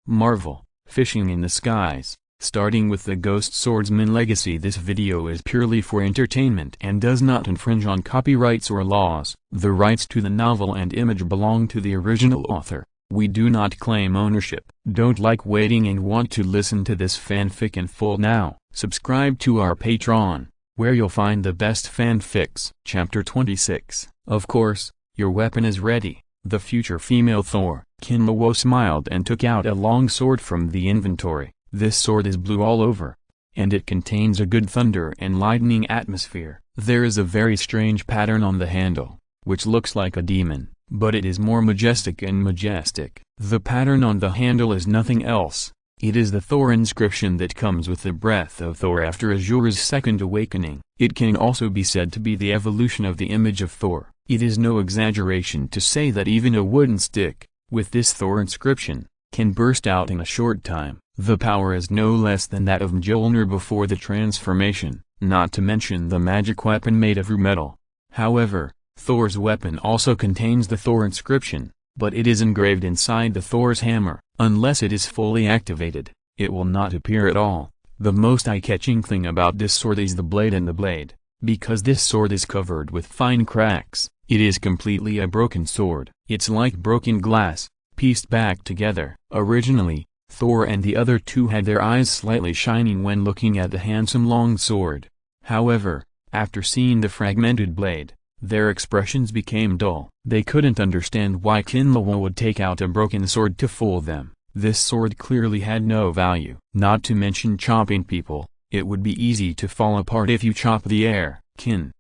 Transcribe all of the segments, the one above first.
Marvel, fishing in the skies. Starting with the Ghost Swordsman legacy, this video is purely for entertainment and does not infringe on copyrights or laws. The rights to the novel and image belong to the original author. We do not claim ownership. Don't like waiting and want to listen to this fanfic in full now? Subscribe to our Patreon, where you'll find the best fanfics. Chapter 26. Of course, your weapon is ready. The future female Thor, Qin Luo, smiled and took out a long sword from the inventory. This sword is blue all over, and it contains a good thunder and lightning atmosphere. There is a very strange pattern on the handle, which looks like a demon, but it is more majestic and majestic. The pattern on the handle is nothing else. It is the Thor inscription that comes with the breath of Thor after Azure's second awakening. It can also be said to be the evolution of the image of Thor. It is no exaggeration to say that even a wooden stick, with this Thor inscription, can burst out in a short time. The power is no less than that of Mjolnir before the transformation, not to mention the magic weapon made of metal. However, Thor's weapon also contains the Thor inscription, but it is engraved inside the Thor's hammer. Unless it is fully activated, it will not appear at all. The most eye-catching thing about this sword is the blade and the blade. Because this sword is covered with fine cracks, it is completely a broken sword. It's like broken glass, pieced back together. Originally, Thor and the other two had their eyes slightly shining when looking at the handsome long sword. However, after seeing the fragmented blade, their expressions became dull. They couldn't understand why Qin Luo would take out a broken sword to fool them. This sword clearly had no value. Not to mention chopping people, it would be easy to fall apart if you chop the air.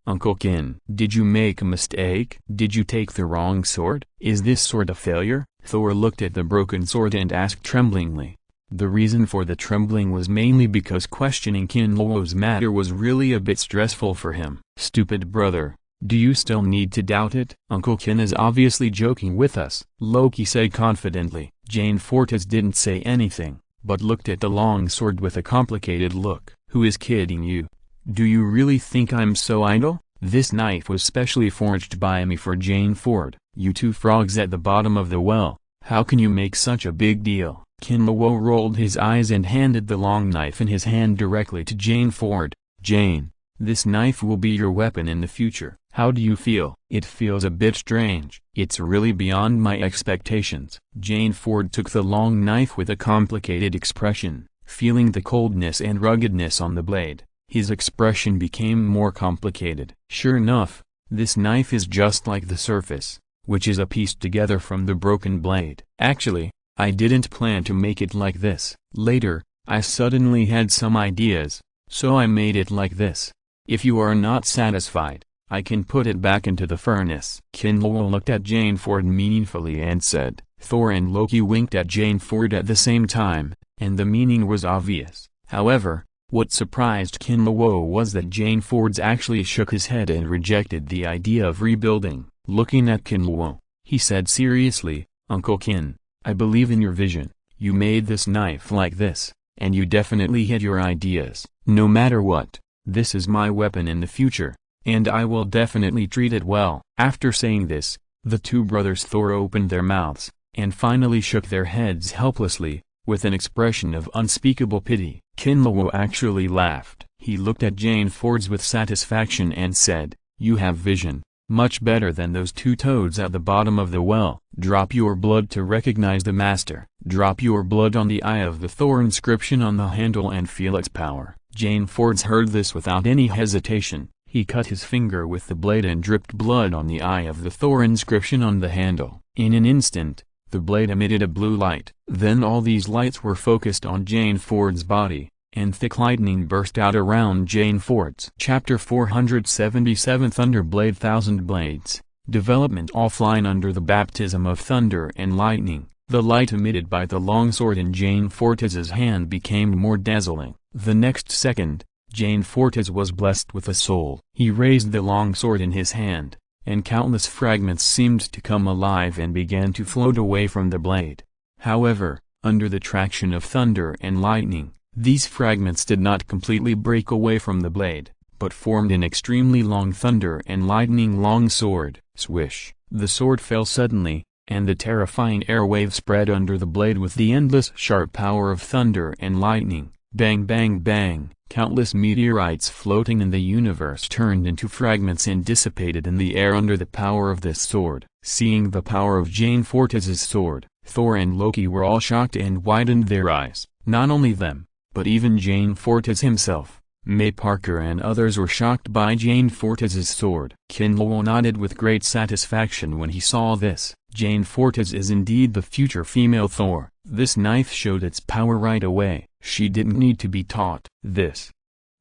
Uncle Qin, did you make a mistake? Did you take the wrong sword? Is this sword a failure? Thor looked at the broken sword and asked tremblingly. The reason for the trembling was mainly because questioning Qin Luo's matter was really a bit stressful for him. Stupid brother, do you still need to doubt it? Uncle Qin is obviously joking with us, Loki said confidently. Jane Fortes didn't say anything, but looked at the long sword with a complicated look. Who is kidding you? Do you really think I'm so idle? This knife was specially forged by me for Jane Ford. You two frogs at the bottom of the well, how can you make such a big deal? Qin Luo rolled his eyes and handed the long knife in his hand directly to Jane Ford. Jane, this knife will be your weapon in the future. How do you feel? It feels a bit strange. It's really beyond my expectations. Jane Ford took the long knife with a complicated expression, feeling the coldness and ruggedness on the blade. His expression became more complicated. Sure enough, this knife is just like the surface, which is a piece together from the broken blade. Actually, I didn't plan to make it like this. Later, I suddenly had some ideas, so I made it like this. If you are not satisfied, I can put it back into the furnace. Qin Luo looked at Jane Ford meaningfully and said. Thor and Loki winked at Jane Ford at the same time, and the meaning was obvious. However, what surprised Qin Luo was that Jane Ford actually shook his head and rejected the idea of rebuilding. Looking at Qin Luo, he said seriously, Uncle Qin, I believe in your vision. You made this knife like this, and you definitely had your ideas. No matter what, this is my weapon in the future, and I will definitely treat it well. After saying this, the two brothers Thor opened their mouths, and finally shook their heads helplessly, with an expression of unspeakable pity. Qin Luo actually laughed. He looked at Jane Ford with satisfaction and said, you have vision, much better than those two toads at the bottom of the well. Drop your blood to recognize the master. Drop your blood on the eye of the Thor inscription on the handle and feel its power. Jane Ford heard this without any hesitation. He cut his finger with the blade and dripped blood on the eye of the Thor inscription on the handle. In an instant, the blade emitted a blue light. Then all these lights were focused on Jane Ford's body, and thick lightning burst out around Jane Ford's. Chapter 477 Thunderblade Thousand Blades. Development offline. Under the baptism of thunder and lightning, the light emitted by the longsword in Jane Fortes' hand became more dazzling. The next second, Jane Fortes was blessed with a soul. He raised the longsword in his hand, and countless fragments seemed to come alive and began to float away from the blade. However, under the traction of thunder and lightning, these fragments did not completely break away from the blade, but formed an extremely long thunder and lightning long sword. Swish! The sword fell suddenly, and the terrifying airwave spread under the blade with the endless sharp power of thunder and lightning. Bang bang bang, countless meteorites floating in the universe turned into fragments and dissipated in the air under the power of this sword. Seeing the power of Jane Fortes's sword, Thor and Loki were all shocked and widened their eyes. Not only them, but even Jane Fortes himself, May Parker and others were shocked by Jane Fortes's sword. Qin Luo nodded with great satisfaction when he saw this. Jane Fortes is indeed the future female Thor. This knife showed its power right away. She didn't need to be taught this.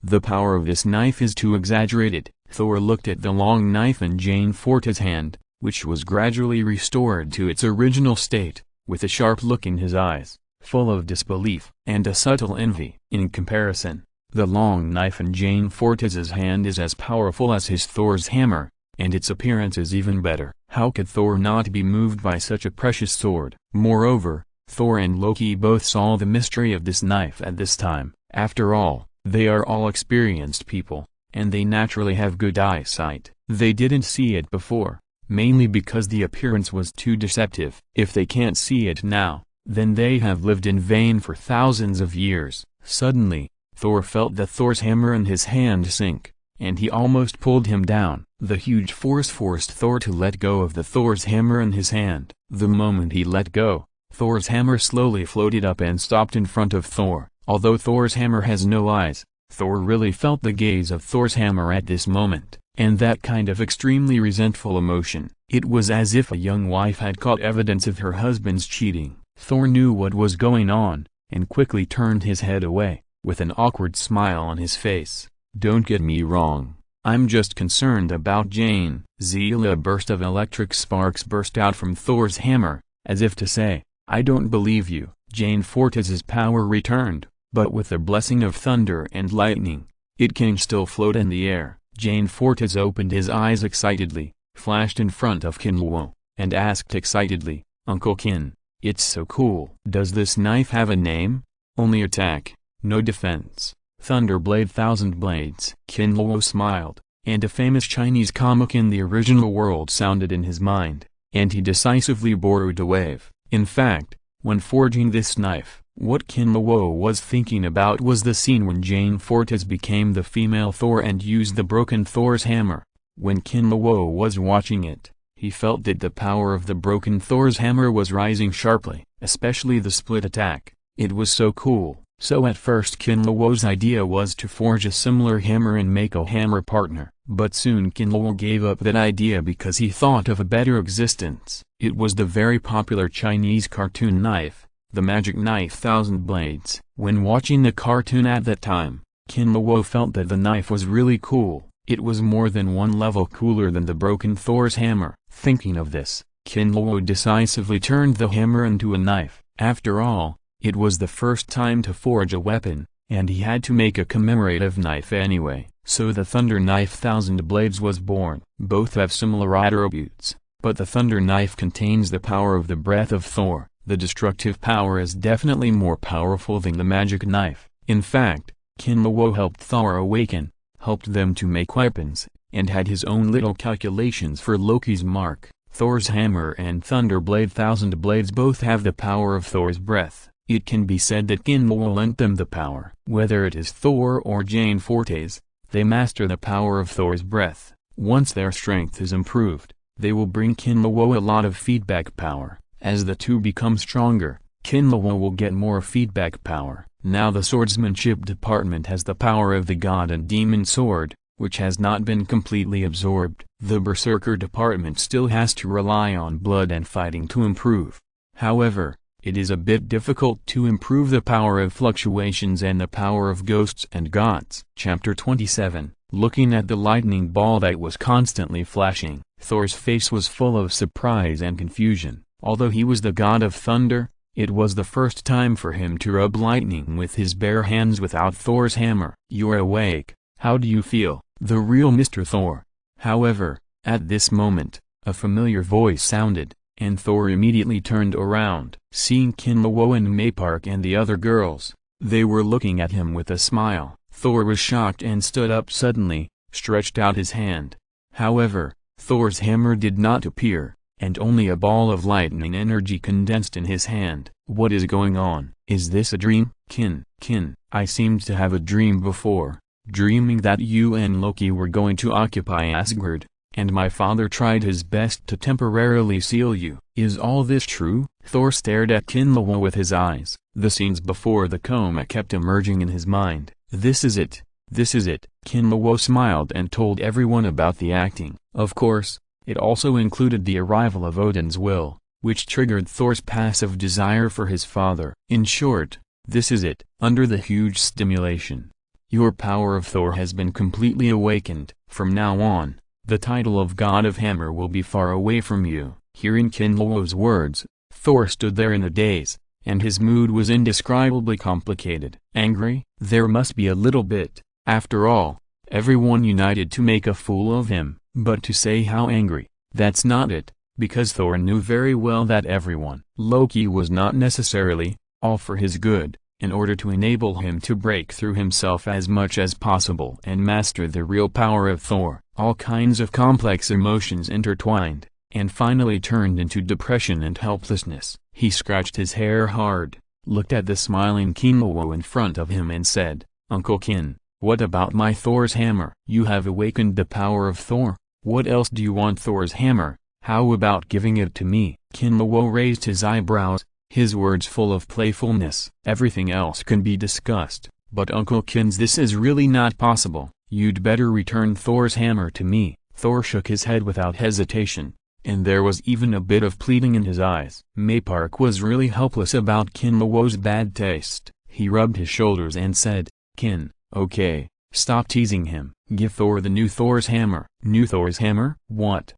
The power of this knife is too exaggerated. Thor looked at the long knife in Jane Fortes' hand, which was gradually restored to its original state, with a sharp look in his eyes, full of disbelief and a subtle envy. In comparison, the long knife in Jane Fortes's hand is as powerful as his Thor's hammer, and its appearance is even better. How could Thor not be moved by such a precious sword? Moreover, Thor and Loki both saw the mystery of this knife at this time. After all, they are all experienced people, and they naturally have good eyesight. They didn't see it before, mainly because the appearance was too deceptive. If they can't see it now, then they have lived in vain for thousands of years. Suddenly, Thor felt the Thor's hammer in his hand sink, and he almost pulled him down. The huge force forced Thor to let go of the Thor's hammer in his hand. The moment he let go, Thor's hammer slowly floated up and stopped in front of Thor. Although Thor's hammer has no eyes, Thor really felt the gaze of Thor's hammer at this moment, and that kind of extremely resentful emotion. It was as if a young wife had caught evidence of her husband's cheating. Thor knew what was going on, and quickly turned his head away, with an awkward smile on his face. Don't get me wrong, I'm just concerned about Jane. A burst of electric sparks burst out from Thor's hammer, as if to say, I don't believe you. Jane Fortes's power returned, but with the blessing of thunder and lightning, it can still float in the air. Jane Fortes opened his eyes excitedly, flashed in front of Qin Luo, and asked excitedly, Uncle Qin, it's so cool. Does this knife have a name? Only attack, no defense. Thunderblade Thousand Blades. Qin Luo smiled, and a famous Chinese comic in the original world sounded in his mind, and he decisively borrowed a wave. In fact, when forging this knife, what Qin Luo was thinking about was the scene when Jane Fortes became the female Thor and used the broken Thor's hammer. When Qin Luo was watching it, he felt that the power of the broken Thor's hammer was rising sharply, especially the split attack. It was so cool. So at first Qin Luo's idea was to forge a similar hammer and make a hammer partner. But soon Qin Luo gave up that idea because he thought of a better existence. It was the very popular Chinese cartoon knife, the magic knife Thousand Blades. When watching the cartoon at that time, Qin Luo felt that the knife was really cool. It was more than one level cooler than the broken Thor's hammer. Thinking of this, Qin Luo decisively turned the hammer into a knife. After all, it was the first time to forge a weapon, and he had to make a commemorative knife anyway. So the Thunder Knife Thousand Blades was born. Both have similar attributes, but the Thunder Knife contains the power of the breath of Thor. The destructive power is definitely more powerful than the magic knife. In fact, Qin Luo helped Thor awaken, helped them to make weapons, and had his own little calculations for Loki's mark. Thor's hammer and Thunderblade Thousand Blades both have the power of Thor's breath. It can be said that Qin Luo lent them the power. Whether it is Thor or Jane Fortes, they master the power of Thor's breath. Once their strength is improved, they will bring Qin Luo a lot of feedback power. As the two become stronger, Qin Luo will get more feedback power. Now the swordsmanship department has the power of the god and demon sword, which has not been completely absorbed. The berserker department still has to rely on blood and fighting to improve. However, it is a bit difficult to improve the power of fluctuations and the power of ghosts and gods. Chapter 27. Looking at the lightning ball that was constantly flashing, Thor's face was full of surprise and confusion. Although he was the god of thunder, it was the first time for him to rub lightning with his bare hands without Thor's hammer. You're awake. How do you feel? The real Mr. Thor. However, at this moment, a familiar voice sounded, and Thor immediately turned around. Seeing Qin Luo and Maypark and the other girls, they were looking at him with a smile. Thor was shocked and stood up suddenly, stretched out his hand. However, Thor's hammer did not appear, and only a ball of lightning energy condensed in his hand. What is going on? Is this a dream? Qin, I seemed to have a dream before, dreaming that you and Loki were going to occupy Asgard, and my father tried his best to temporarily seal you. Is all this true? Thor stared at Qin Luo with his eyes. The scenes before the coma kept emerging in his mind. This is it. This is it. Qin Luo smiled and told everyone about the acting. Of course, it also included the arrival of Odin's will, which triggered Thor's passive desire for his father. In short, this is it. Under the huge stimulation, your power of Thor has been completely awakened. From now on, the title of God of Hammer will be far away from you. Hearing Qin Luo's words, Thor stood there in a daze, and his mood was indescribably complicated. Angry? There must be a little bit. After all, everyone united to make a fool of him. But to say how angry, that's not it, because Thor knew very well that everyone, Loki was not necessarily, all for his good, in order to enable him to break through himself as much as possible and master the real power of Thor. All kinds of complex emotions intertwined, and finally turned into depression and helplessness. He scratched his hair hard, looked at the smiling Qin Luo in front of him and said, Uncle Qin, what about my Thor's hammer? You have awakened the power of Thor. What else do you want? Thor's hammer? How about giving it to me? Qin Luo raised his eyebrows, his words full of playfulness. Everything else can be discussed, but Uncle Qin's, this is really not possible. You'd better return Thor's hammer to me. Thor shook his head without hesitation, and there was even a bit of pleading in his eyes. Maypark was really helpless about Qin Luo's bad taste. He rubbed his shoulders and said, Qin, okay, stop teasing him. Give Thor the new Thor's hammer. New Thor's hammer? What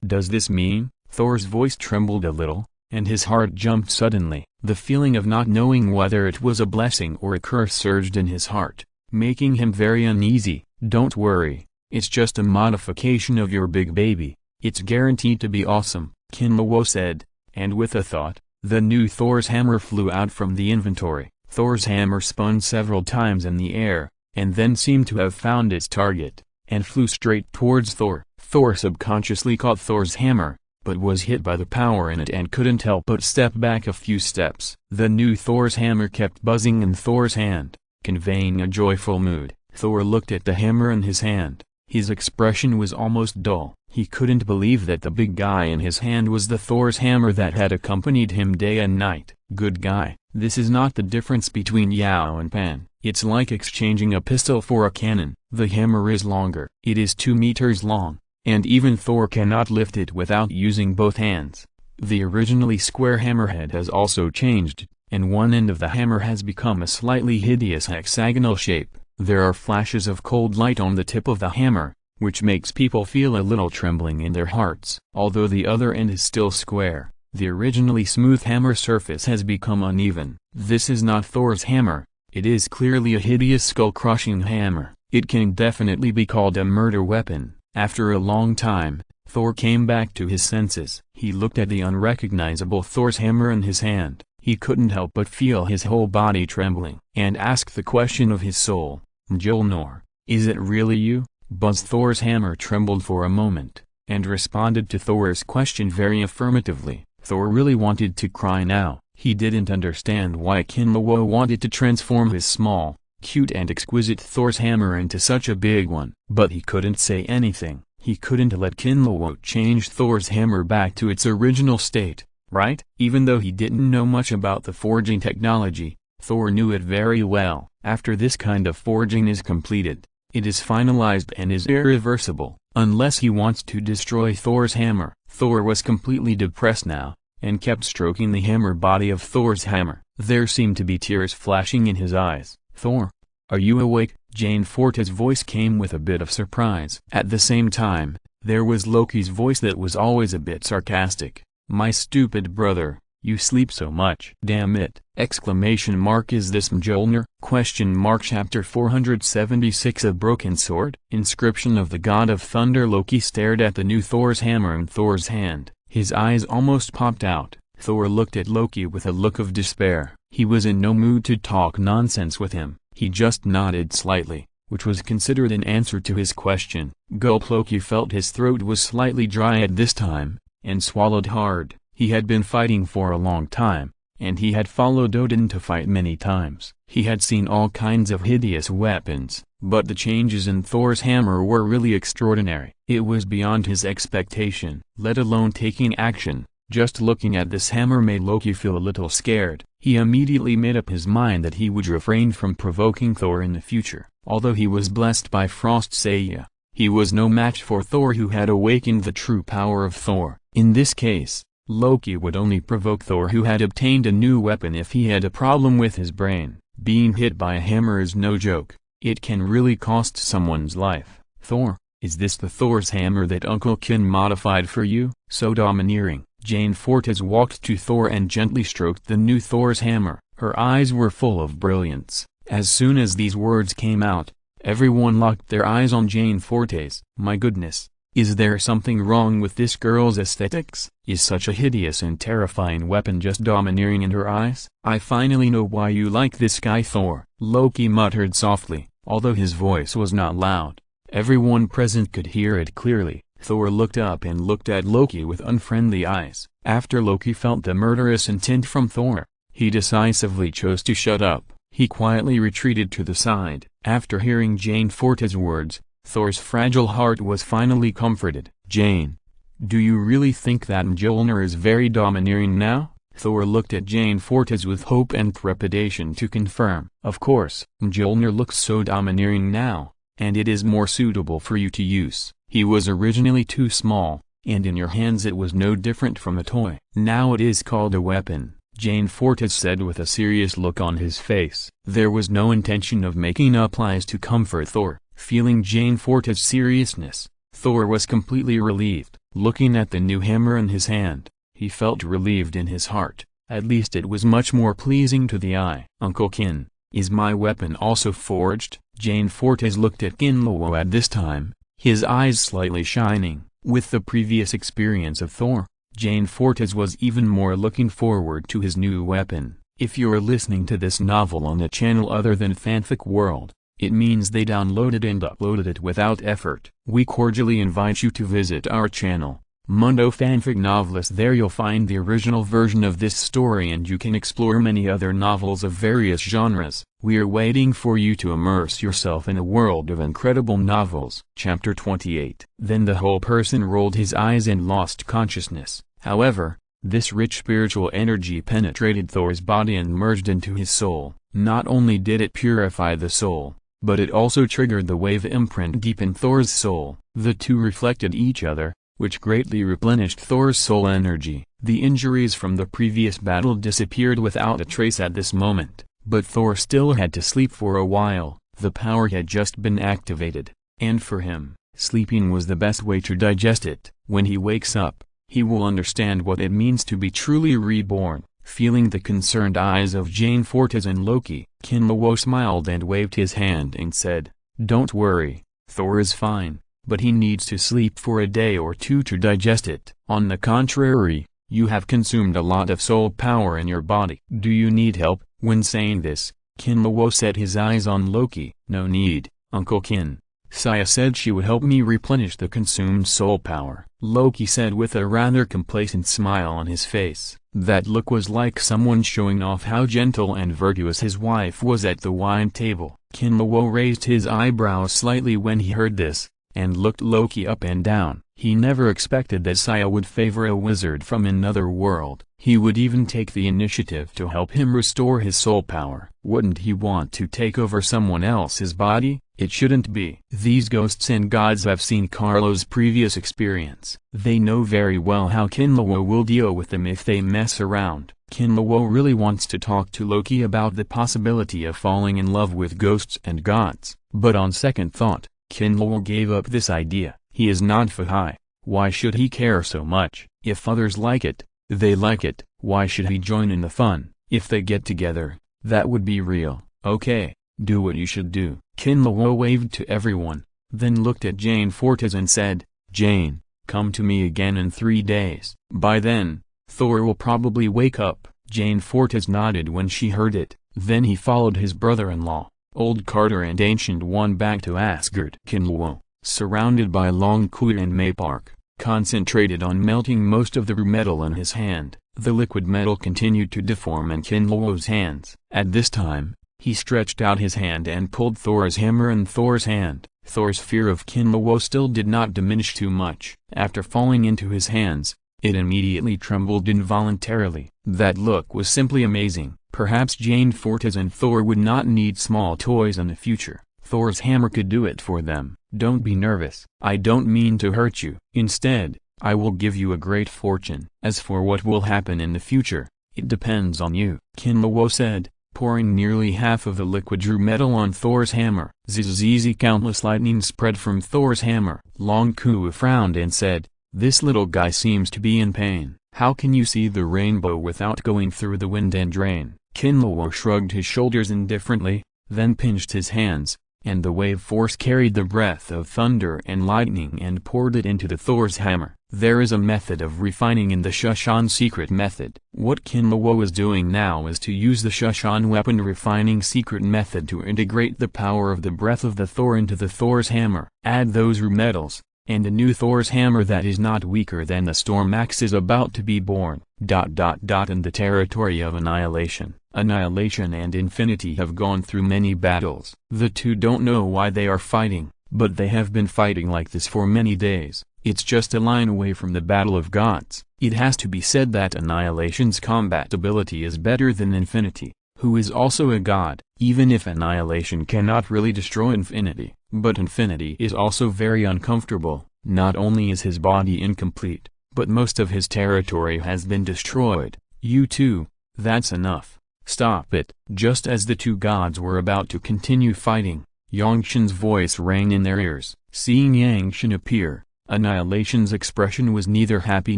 does this mean? Thor's voice trembled a little, and his heart jumped suddenly. The feeling of not knowing whether it was a blessing or a curse surged in his heart, making him very uneasy. Don't worry, it's just a modification of your big baby. It's guaranteed to be awesome, Qin Luo said, and with a thought, the new Thor's hammer flew out from the inventory. Thor's hammer spun several times in the air, and then seemed to have found its target, and flew straight towards Thor. Thor subconsciously caught Thor's hammer, but was hit by the power in it and couldn't help but step back a few steps. The new Thor's hammer kept buzzing in Thor's hand, conveying a joyful mood. Thor looked at the hammer in his hand. His expression was almost dull. He couldn't believe that the big guy in his hand was the Thor's hammer that had accompanied him day and night. Good guy. This is not the difference between Yao and Pan. It's like exchanging a pistol for a cannon. The hammer is longer. It is 2 meters long, and even Thor cannot lift it without using both hands. The originally square hammerhead has also changed, and one end of the hammer has become a slightly hideous hexagonal shape. There are flashes of cold light on the tip of the hammer, which makes people feel a little trembling in their hearts. Although the other end is still square, the originally smooth hammer surface has become uneven. This is not Thor's hammer. It is clearly a hideous skull-crushing hammer. It can definitely be called a murder weapon. After a long time, Thor came back to his senses. He looked at the unrecognizable Thor's hammer in his hand. He couldn't help but feel his whole body trembling, and asked the question of his soul, Mjolnir, is it really you? Buzz. Thor's hammer trembled for a moment, and responded to Thor's question very affirmatively. Thor really wanted to cry now. He didn't understand why Qin Luo wanted to transform his small, cute and exquisite Thor's hammer into such a big one. But he couldn't say anything. He couldn't let Qin Luo change Thor's hammer back to its original state, right? Even though he didn't know much about the forging technology, Thor knew it very well. After this kind of forging is completed, it is finalized and is irreversible, unless he wants to destroy Thor's hammer. Thor was completely depressed now, and kept stroking the hammer body of Thor's hammer. There seemed to be tears flashing in his eyes. Thor, are you awake? Jane Forte's voice came with a bit of surprise. At the same time, there was Loki's voice that was always a bit sarcastic. My stupid brother, you sleep so much. Damn it! Exclamation mark. Is this Mjolnir? Question mark. Chapter 476. A Broken Sword. Inscription of the God of Thunder. Loki stared at the new Thor's hammer in Thor's hand. His eyes almost popped out. Thor looked at Loki with a look of despair. He was in no mood to talk nonsense with him. He just nodded slightly, which was considered an answer to his question. Gulp. Loki felt his throat was slightly dry at this time, and swallowed hard. He had been fighting for a long time, and he had followed Odin to fight many times. He had seen all kinds of hideous weapons, but the changes in Thor's hammer were really extraordinary. It was beyond his expectation, let alone taking action. Just looking at this hammer made Loki feel a little scared. He immediately made up his mind that he would refrain from provoking Thor in the future. Although he was blessed by Frost Saya, he was no match for Thor, who had awakened the true power of Thor. In this case, Loki would only provoke Thor, who had obtained a new weapon, if he had a problem with his brain. Being hit by a hammer is no joke. It can really cost someone's life. Thor, is this the Thor's hammer that Uncle Qin modified for you? So domineering. Jane Fortes walked to Thor and gently stroked the new Thor's hammer. Her eyes were full of brilliance. As soon as these words came out, everyone locked their eyes on Jane Fortes. My goodness, is there something wrong with this girl's aesthetics? Is such a hideous and terrifying weapon just domineering in her eyes? I finally know why you like this guy, Thor, Loki muttered softly, although his voice was not loud. Everyone present could hear it clearly. Thor looked up and looked at Loki with unfriendly eyes. After Loki felt the murderous intent from Thor, he decisively chose to shut up. He quietly retreated to the side. After hearing Jane Fortes' words, Thor's fragile heart was finally comforted. Jane, do you really think that Mjolnir is very domineering now? Thor looked at Jane Fortes with hope and trepidation to confirm. Of course, Mjolnir looks so domineering now, and it is more suitable for you to use. He was originally too small, and in your hands it was no different from a toy. Now it is called a weapon, Jane Fortes said with a serious look on his face. There was no intention of making up lies to comfort Thor. Feeling Jane Fortes' seriousness, Thor was completely relieved. Looking at the new hammer in his hand, he felt relieved in his heart. At least it was much more pleasing to the eye. Uncle Qin, is my weapon also forged? Jane Fortes looked at Qin Luo at this time, his eyes slightly shining. With the previous experience of Thor, Jane Fortes was even more looking forward to his new weapon. If you're listening to this novel on a channel other than Fanfic World, it means they downloaded and uploaded it without effort. We cordially invite you to visit our channel, Mundo Fanfic Novelist. There you'll find the original version of this story, and you can explore many other novels of various genres. We're waiting for you to immerse yourself in a world of incredible novels. Chapter 28. Then the whole person rolled his eyes and lost consciousness. However, this rich spiritual energy penetrated Thor's body and merged into his soul. Not only did it purify the soul, but it also triggered the wave imprint deep in Thor's soul. The two reflected each other, which greatly replenished Thor's soul energy. The injuries from the previous battle disappeared without a trace at this moment, but Thor still had to sleep for a while. The power had just been activated, and for him, sleeping was the best way to digest it. When he wakes up, he will understand what it means to be truly reborn. Feeling the concerned eyes of Jane Fortes and Loki, Qin Luo smiled and waved his hand and said, "Don't worry, Thor is fine, but he needs to sleep for a day or two to digest it. On the contrary, you have consumed a lot of soul power in your body. Do you need help?" When saying this, Qin Luo set his eyes on Loki. "No need, Uncle Qin. Saya said she would help me replenish the consumed soul power," Loki said with a rather complacent smile on his face. That look was like someone showing off how gentle and virtuous his wife was at the wine table. Qin Luo raised his eyebrows slightly when he heard this, and looked Loki up and down. He never expected that Saya would favor a wizard from another world. He would even take the initiative to help him restore his soul power. Wouldn't he want to take over someone else's body? It shouldn't be. These ghosts and gods have seen Carlo's previous experience. They know very well how Qin Luo will deal with them if they mess around. Qin Luo really wants to talk to Loki about the possibility of falling in love with ghosts and gods. But on second thought, Qin Luo gave up this idea. He is not Fahai. Why should he care so much? If others like it, they like it. Why should he join in the fun? If they get together, that would be real. Okay, do what you should do. Qin Luo waved to everyone, then looked at Jane Fortes and said, "Jane, come to me again in 3 days. By then, Thor will probably wake up." Jane Fortes nodded when she heard it. Then he followed his brother-in-law, Old Carter and Ancient One, back to Asgard. Qin Luo, surrounded by Long Kuo and Maypark, concentrated on melting most of the metal in his hand. The liquid metal continued to deform in Qin Luo's hands. At this time, he stretched out his hand and pulled Thor's hammer in Thor's hand. Thor's fear of Qin Luo still did not diminish too much. After falling into his hands, it immediately trembled involuntarily. That look was simply amazing. Perhaps Jane Fortes and Thor would not need small toys in the future. Thor's hammer could do it for them. Don't be nervous. I don't mean to hurt you. Instead, I will give you a great fortune. As for what will happen in the future, it depends on you, Qin Luo said, pouring nearly half of the liquid true metal on Thor's hammer. Zzz, countless lightning spread from Thor's hammer. Long Ku frowned and said, "This little guy seems to be in pain. How can you see the rainbow without going through the wind and rain?" Qin Luo shrugged his shoulders indifferently, then pinched his hands, and the wave force carried the breath of thunder and lightning and poured it into the Thor's hammer. There is a method of refining in the Shushan secret method. What Qin Luo is doing now is to use the Shushan weapon refining secret method to integrate the power of the breath of the Thor into the Thor's hammer. Add those metals, and a new Thor's hammer that is not weaker than the Storm Axe is about to be born. In the territory of Annihilation. Annihilation and Infinity have gone through many battles. The two don't know why they are fighting, but they have been fighting like this for many days. It's just a line away from the Battle of Gods. It has to be said that Annihilation's combat ability is better than Infinity, who is also a god, even if Annihilation cannot really destroy Infinity. But Infinity is also very uncomfortable. Not only is his body incomplete, but most of his territory has been destroyed. You too, that's enough. Stop it. Just as the two gods were about to continue fighting, Yangshan's voice rang in their ears. Seeing Yangshan appear, Annihilation's expression was neither happy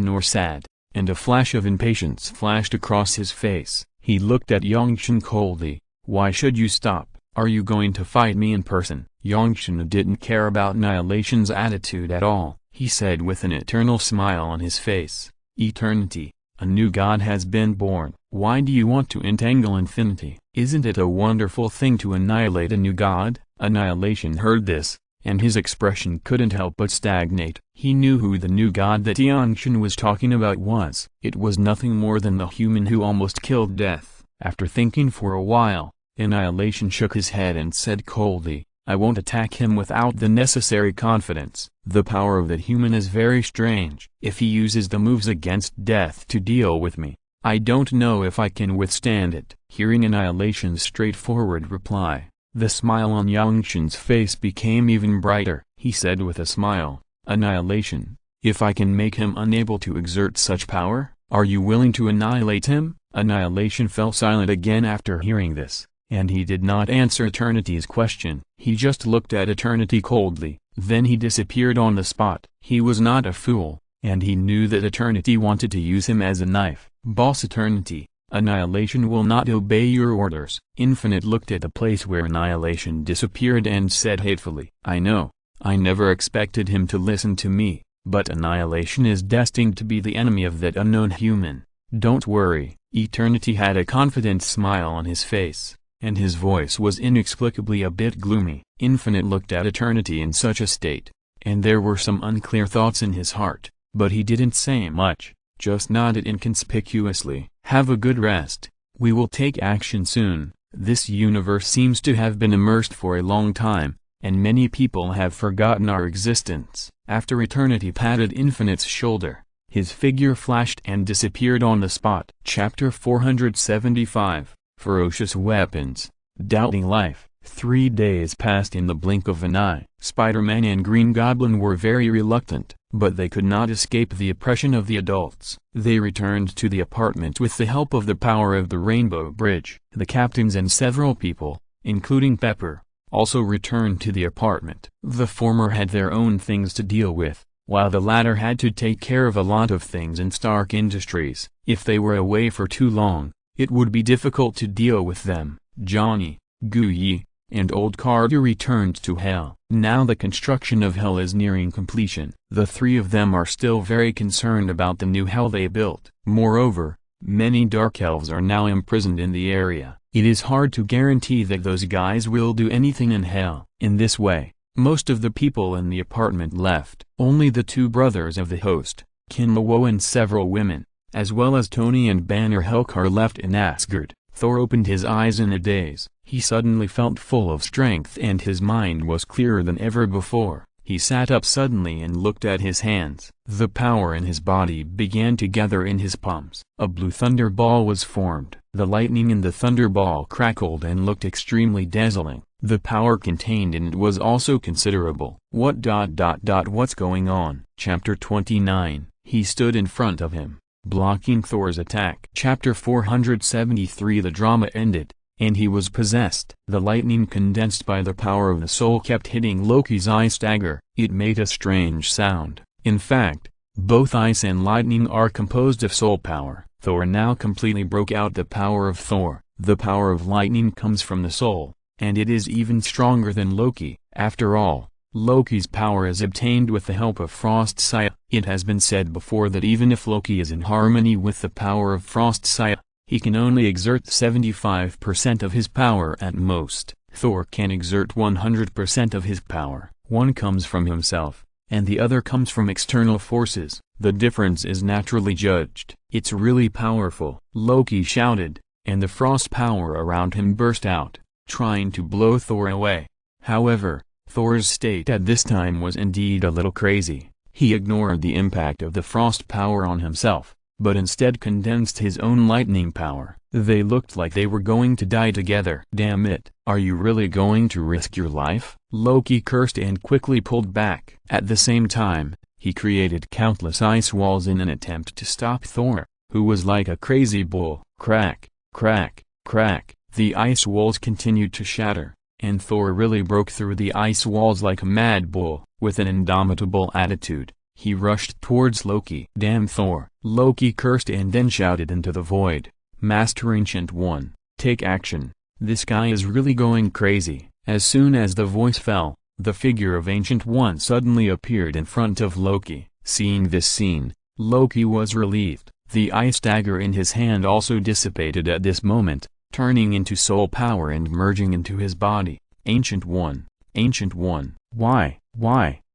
nor sad, and a flash of impatience flashed across his face. He looked at Yangshan coldly. "Why should you stop? Are you going to fight me in person?" Yangshan didn't care about Annihilation's attitude at all. He said with an eternal smile on his face, "Eternity, a new god has been born. Why do you want to entangle Infinity? Isn't it a wonderful thing to annihilate a new god?" Annihilation heard this, and his expression couldn't help but stagnate. He knew who the new god that Yangshan was talking about was. It was nothing more than the human who almost killed Death. After thinking for a while, Annihilation shook his head and said coldly, "I won't attack him without the necessary confidence. The power of that human is very strange. If he uses the moves against Death to deal with me, I don't know if I can withstand it." Hearing Annihilation's straightforward reply, the smile on Yangshan's face became even brighter. He said with a smile, "Annihilation, if I can make him unable to exert such power, are you willing to annihilate him?" Annihilation fell silent again after hearing this, and he did not answer Eternity's question. He just looked at Eternity coldly, then he disappeared on the spot. He was not a fool, and he knew that Eternity wanted to use him as a knife. "Boss Eternity, Annihilation will not obey your orders." Infinite looked at the place where Annihilation disappeared and said hatefully, "I know, I never expected him to listen to me, but Annihilation is destined to be the enemy of that unknown human. Don't worry." Eternity had a confident smile on his face, and his voice was inexplicably a bit gloomy. Infinite looked at Eternity in such a state, and there were some unclear thoughts in his heart, but he didn't say much, just nodded inconspicuously. "Have a good rest. We will take action soon." This universe seems to have been immersed for a long time, and many people have forgotten our existence. After Eternity patted Infinite's shoulder, his figure flashed and disappeared on the spot. Chapter 475, Ferocious Weapons, Doubting Life. 3 days passed in the blink of an eye. Spider-Man and Green Goblin were very reluctant, but they could not escape the oppression of the adults. They returned to the apartment with the help of the power of the Rainbow Bridge. The captains and several people, including Pepper, also returned to the apartment. The former had their own things to deal with, while the latter had to take care of a lot of things in Stark Industries. If they were away for too long, it would be difficult to deal with them. Johnny, Guyi, and Old Carter returned to Hell. Now the construction of Hell is nearing completion. The three of them are still very concerned about the new Hell they built. Moreover, many Dark Elves are now imprisoned in the area. It is hard to guarantee that those guys will do anything in Hell. In this way, Most of the people in the apartment left. Only the two brothers of the host, Qin Luo and several women, as well as Tony and Banner Helkar left in Asgard. Thor opened his eyes in a daze. He suddenly felt full of strength and his mind was clearer than ever before. He sat up suddenly and looked at his hands. The power in his body began to gather in his palms. A blue thunder ball was formed. The lightning in the thunder ball crackled and looked extremely dazzling. The power contained in it was also considerable. What's going on? Chapter 29. He stood in front of him, blocking Thor's attack. Chapter 473. The drama ended, and he was possessed. The lightning condensed by the power of the soul kept hitting Loki's ice dagger. It made a strange sound. In fact, both ice and lightning are composed of soul power. Thor now completely broke out the power of Thor. The power of lightning comes from the soul, and it is even stronger than Loki. After all, Loki's power is obtained with the help of Frost Saya. It has been said before that even if Loki is in harmony with the power of Frost Saya, he can only exert 75% of his power at most. Thor can exert 100% of his power. One comes from himself, and the other comes from external forces. The difference is naturally judged. It's really powerful. Loki shouted, and the frost power around him burst out, trying to blow Thor away. However, Thor's state at this time was indeed a little crazy. He ignored the impact of the frost power on himself, but instead condensed his own lightning power. They looked like they were going to die together. Damn it, are you really going to risk your life? Loki cursed and quickly pulled back. At the same time, he created countless ice walls in an attempt to stop Thor, who was like a crazy bull. Crack, crack, crack. The ice walls continued to shatter, and Thor really broke through the ice walls like a mad bull. With an indomitable attitude, he rushed towards Loki. Damn Thor! Loki cursed and then shouted into the void, Master Ancient One, take action. This guy is really going crazy. As soon as the voice fell, the figure of Ancient One suddenly appeared in front of Loki. Seeing this scene, Loki was relieved. The ice dagger in his hand also dissipated at this moment, turning into soul power and merging into his body. Ancient One, Ancient One. Why?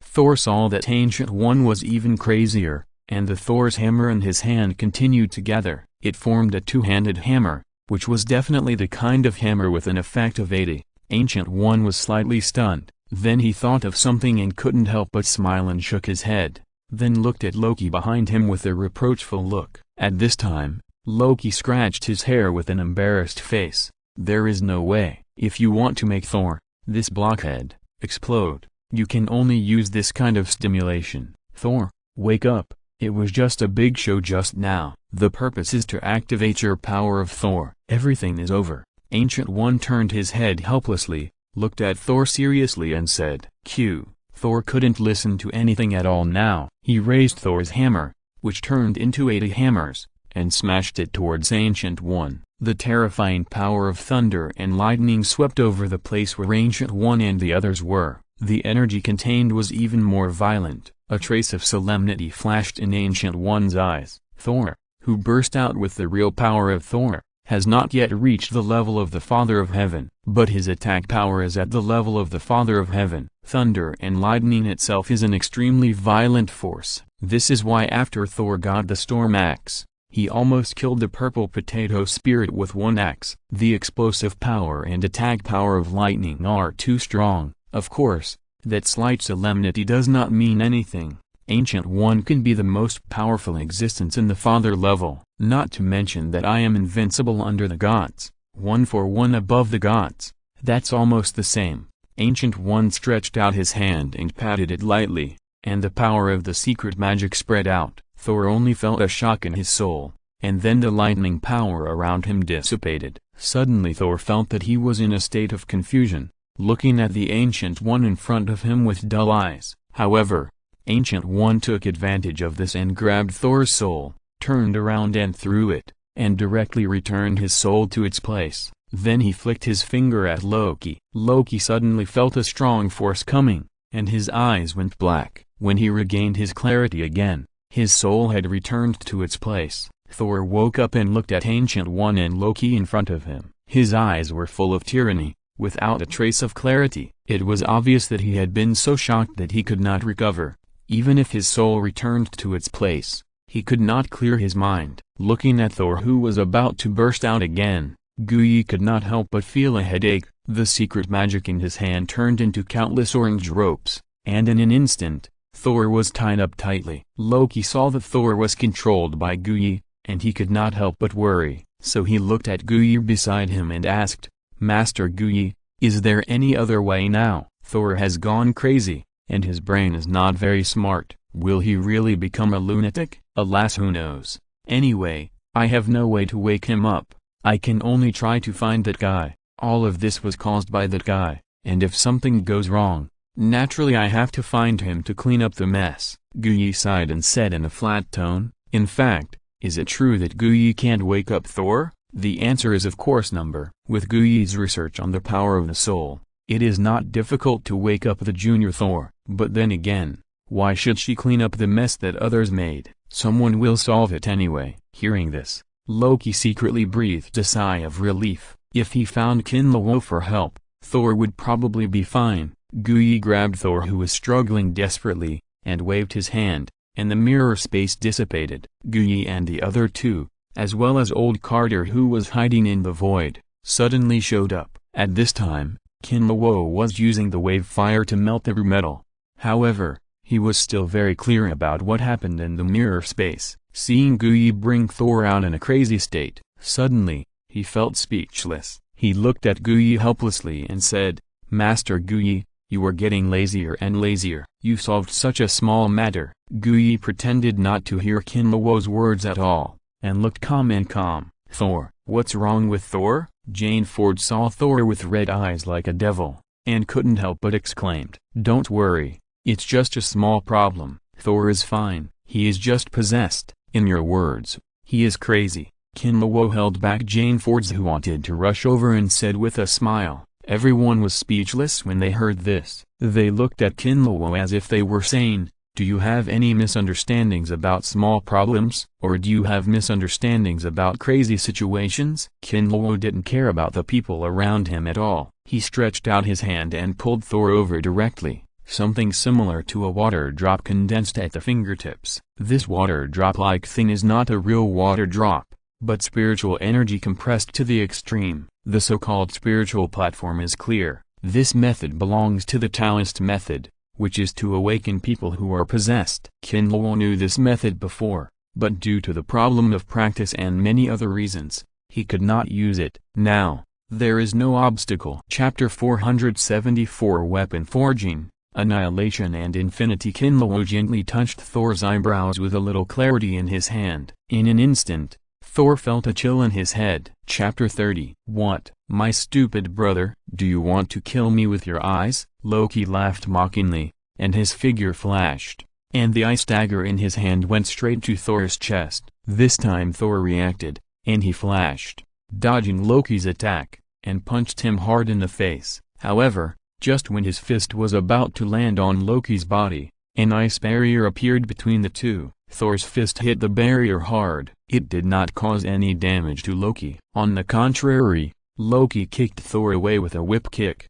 Thor saw that Ancient One was even crazier, and the Thor's hammer in his hand continued to gather. It formed a two-handed hammer, which was definitely the kind of hammer with an effect of 80. Ancient One was slightly stunned. Then he thought of something and couldn't help but smile and shook his head, then looked at Loki behind him with a reproachful look. At this time, Loki scratched his hair with an embarrassed face. There is no way. If you want to make Thor, this blockhead, explode, you can only use this kind of stimulation. Thor, wake up. It was just a big show just now. The purpose is to activate your power of Thor. Everything is over. Ancient One turned his head helplessly, looked at Thor seriously and said, Q. Thor couldn't listen to anything at all now. He raised Thor's hammer, which turned into 80 hammers, and smashed it towards Ancient One. The terrifying power of thunder and lightning swept over the place where Ancient One and the others were. The energy contained was even more violent. A trace of solemnity flashed in Ancient One's eyes. Thor, who burst out with the real power of Thor, has not yet reached the level of the Father of Heaven, but his attack power is at the level of the Father of Heaven. Thunder and lightning itself is an extremely violent force. This is why after Thor got the storm axe, he almost killed the purple potato spirit with one axe. The explosive power and attack power of lightning are too strong. Of course, that slight solemnity does not mean anything. Ancient One can be the most powerful existence in the Father level. Not to mention that I am invincible under the gods, 1 for 1 above the gods. That's almost the same. Ancient One stretched out his hand and patted it lightly, and the power of the secret magic spread out. Thor only felt a shock in his soul, and then the lightning power around him dissipated. Suddenly Thor felt that he was in a state of confusion, looking at the Ancient One in front of him with dull eyes. However, Ancient One took advantage of this and grabbed Thor's soul, turned around and threw it, and directly returned his soul to its place. Then he flicked his finger at Loki. Loki suddenly felt a strong force coming, and his eyes went black. When he regained his clarity again, his soul had returned to its place. Thor woke up and looked at Ancient One and Loki in front of him. His eyes were full of tyranny, without a trace of clarity. It was obvious that he had been so shocked that he could not recover. Even if his soul returned to its place, he could not clear his mind. Looking at Thor, who was about to burst out again, Guyi could not help but feel a headache. The secret magic in his hand turned into countless orange ropes, and in an instant, Thor was tied up tightly. Loki saw that Thor was controlled by Guyi, and he could not help but worry, so he looked at Guyi beside him and asked, "Master Guyi, is there any other way now? Thor has gone crazy, and his brain is not very smart. Will he really become a lunatic? Alas, who knows? Anyway, I have no way to wake him up. I can only try to find that guy. All of this was caused by that guy, and if something goes wrong, naturally I have to find him to clean up the mess." Guyi sighed and said in a flat tone, "In fact, is it true that Guyi can't wake up Thor?" The answer is of course number. With Guyi's research on the power of the soul, it is not difficult to wake up the junior Thor. But then again, why should she clean up the mess that others made? Someone will solve it anyway. Hearing this, Loki secretly breathed a sigh of relief. If he found Qin Luo for help, Thor would probably be fine. Guyi grabbed Thor, who was struggling desperately, and waved his hand, and the mirror space dissipated. Guyi and the other two, as well as old Carter, who was hiding in the void, suddenly showed up. At this time, Qin Luo was using the wave fire to melt the metal. However, he was still very clear about what happened in the mirror space. Seeing Guyi bring Thor out in a crazy state, suddenly, he felt speechless. He looked at Guyi helplessly and said, "Master Guyi, you are getting lazier and lazier. You solved such a small matter." Guyi pretended not to hear Qin Luo's words at all, and looked calm and calm. "Thor, what's wrong with Thor?" Jane Ford saw Thor with red eyes like a devil, and couldn't help but exclaimed, "Don't worry, it's just a small problem. Thor is fine, he is just possessed." "In your words, he is crazy." Qin Luo held back Jane Ford's who wanted to rush over and said with a smile. Everyone was speechless when they heard this. They looked at Qin Luo as if they were saying, "Do you have any misunderstandings about small problems? Or do you have misunderstandings about crazy situations?" Qin Luo didn't care about the people around him at all. He stretched out his hand and pulled Thor over directly. Something similar to a water drop condensed at the fingertips. This water drop-like thing is not a real water drop, but spiritual energy compressed to the extreme. The so-called spiritual platform is clear. This method belongs to the Taoist method, which is to awaken people who are possessed. Qin Luo knew this method before, but due to the problem of practice and many other reasons, he could not use it. Now, there is no obstacle. Chapter 474 Weapon Forging, Annihilation and Infinity. Qin Luo gently touched Thor's eyebrows with a little clarity in his hand. In an instant, Thor felt a chill in his head. Chapter 30 What, my stupid brother, do you want to kill me with your eyes? Loki laughed mockingly, and his figure flashed, and the ice dagger in his hand went straight to Thor's chest. This time Thor reacted, and he flashed, dodging Loki's attack, and punched him hard in the face. However, just when his fist was about to land on Loki's body, an ice barrier appeared between the two. Thor's fist hit the barrier hard. It did not cause any damage to Loki. On the contrary, Loki kicked Thor away with a whip kick.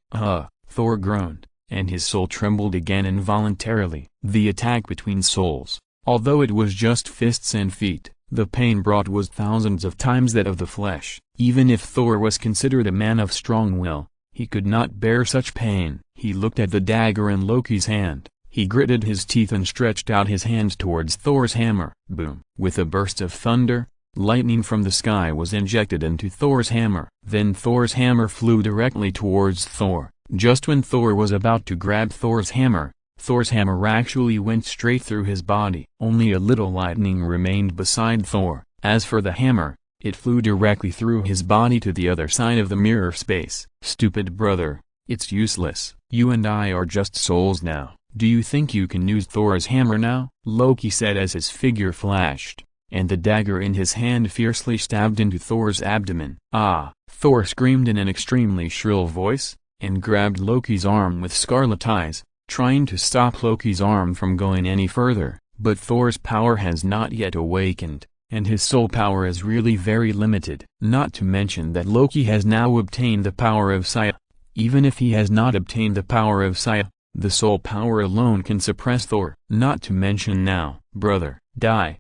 Thor groaned, and his soul trembled again involuntarily. The attack between souls, although it was just fists and feet, the pain brought was thousands of times that of the flesh. Even if Thor was considered a man of strong will, he could not bear such pain. He looked at the dagger in Loki's hand. He gritted his teeth and stretched out his hand towards Thor's hammer. Boom! With a burst of thunder, lightning from the sky was injected into Thor's hammer. Then Thor's hammer flew directly towards Thor. Just when Thor was about to grab Thor's hammer actually went straight through his body. Only a little lightning remained beside Thor. As for the hammer, it flew directly through his body to the other side of the mirror space. Stupid brother, it's useless. You and I are just souls now. Do you think you can use Thor's hammer now? Loki said as his figure flashed, and the dagger in his hand fiercely stabbed into Thor's abdomen. Ah! Thor screamed in an extremely shrill voice, and grabbed Loki's arm with scarlet eyes, trying to stop Loki's arm from going any further. But Thor's power has not yet awakened, and his soul power is really very limited. Not to mention that Loki has now obtained the power of sight. Even if he has not obtained the power of Saya, the soul power alone can suppress Thor. Not to mention now, brother, die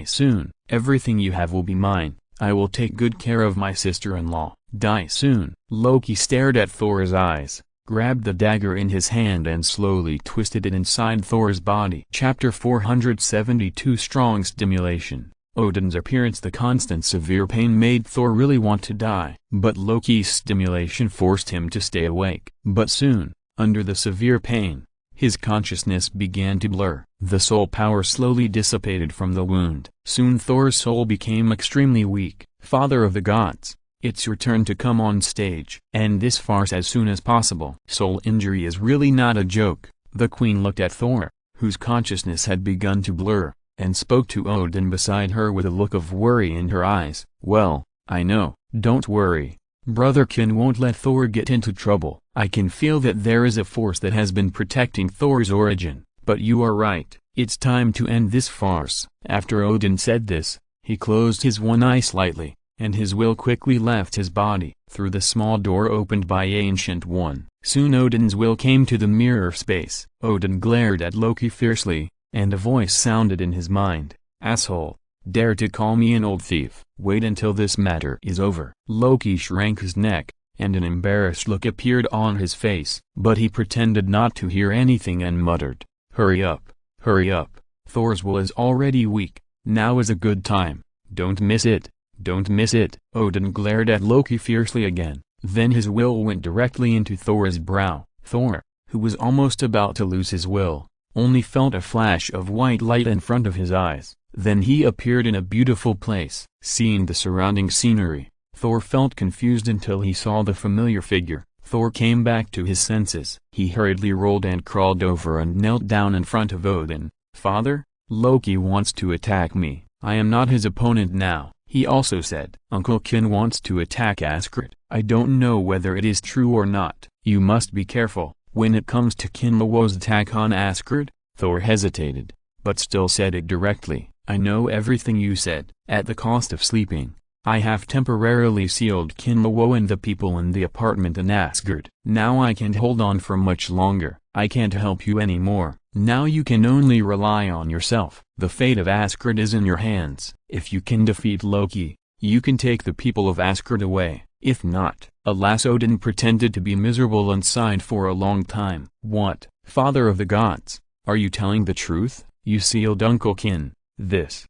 soon. Everything you have will be mine. I will take good care of my sister-in-law. Die soon. Loki stared at Thor's eyes, grabbed the dagger in his hand and slowly twisted it inside Thor's body. Chapter 472 Strong Stimulation. Odin's appearance. The constant severe pain made Thor really want to die, but Loki's stimulation forced him to stay awake. But soon, under the severe pain, his consciousness began to blur. The soul power slowly dissipated from the wound. Soon Thor's soul became extremely weak. Father of the gods, it's your turn to come on stage. End this farce as soon as possible. Soul injury is really not a joke. The queen looked at Thor, whose consciousness had begun to blur, and spoke to Odin beside her with a look of worry in her eyes. Well, I know, don't worry. Brother Qin won't let Thor get into trouble. I can feel that there is a force that has been protecting Thor's origin, but you are right, it's time to end this farce. After Odin said this, he closed his one eye slightly, and his will quickly left his body, through the small door opened by Ancient One. Soon Odin's will came to the mirror space. Odin glared at Loki fiercely, and a voice sounded in his mind, "Asshole, dare to call me an old thief? Wait until this matter is over." Loki shrank his neck, and an embarrassed look appeared on his face, but he pretended not to hear anything and muttered, hurry up, Thor's will is already weak, now is a good time, don't miss it, don't miss it." Odin glared at Loki fiercely again, then his will went directly into Thor's brow. Thor, who was almost about to lose his will, only felt a flash of white light in front of his eyes, then he appeared in a beautiful place. Seeing the surrounding scenery, Thor felt confused until he saw the familiar figure. Thor came back to his senses. He hurriedly rolled and crawled over and knelt down in front of Odin. "Father, Loki wants to attack me. I am not his opponent now," he also said. "Uncle Qin wants to attack Asgard. I don't know whether it is true or not. You must be careful. When it comes to Qin Luo's attack on Asgard," Thor hesitated, but still said it directly, "I know everything you said. At the cost of sleeping, I have temporarily sealed Qin Luo and the people in the apartment in Asgard. Now I can't hold on for much longer. I can't help you anymore. Now you can only rely on yourself. The fate of Asgard is in your hands. If you can defeat Loki, you can take the people of Asgard away. If not..." Alas, Odin pretended to be miserable and sighed for a long time. "What, Father of the gods, are you telling the truth? You sealed Uncle Qin? This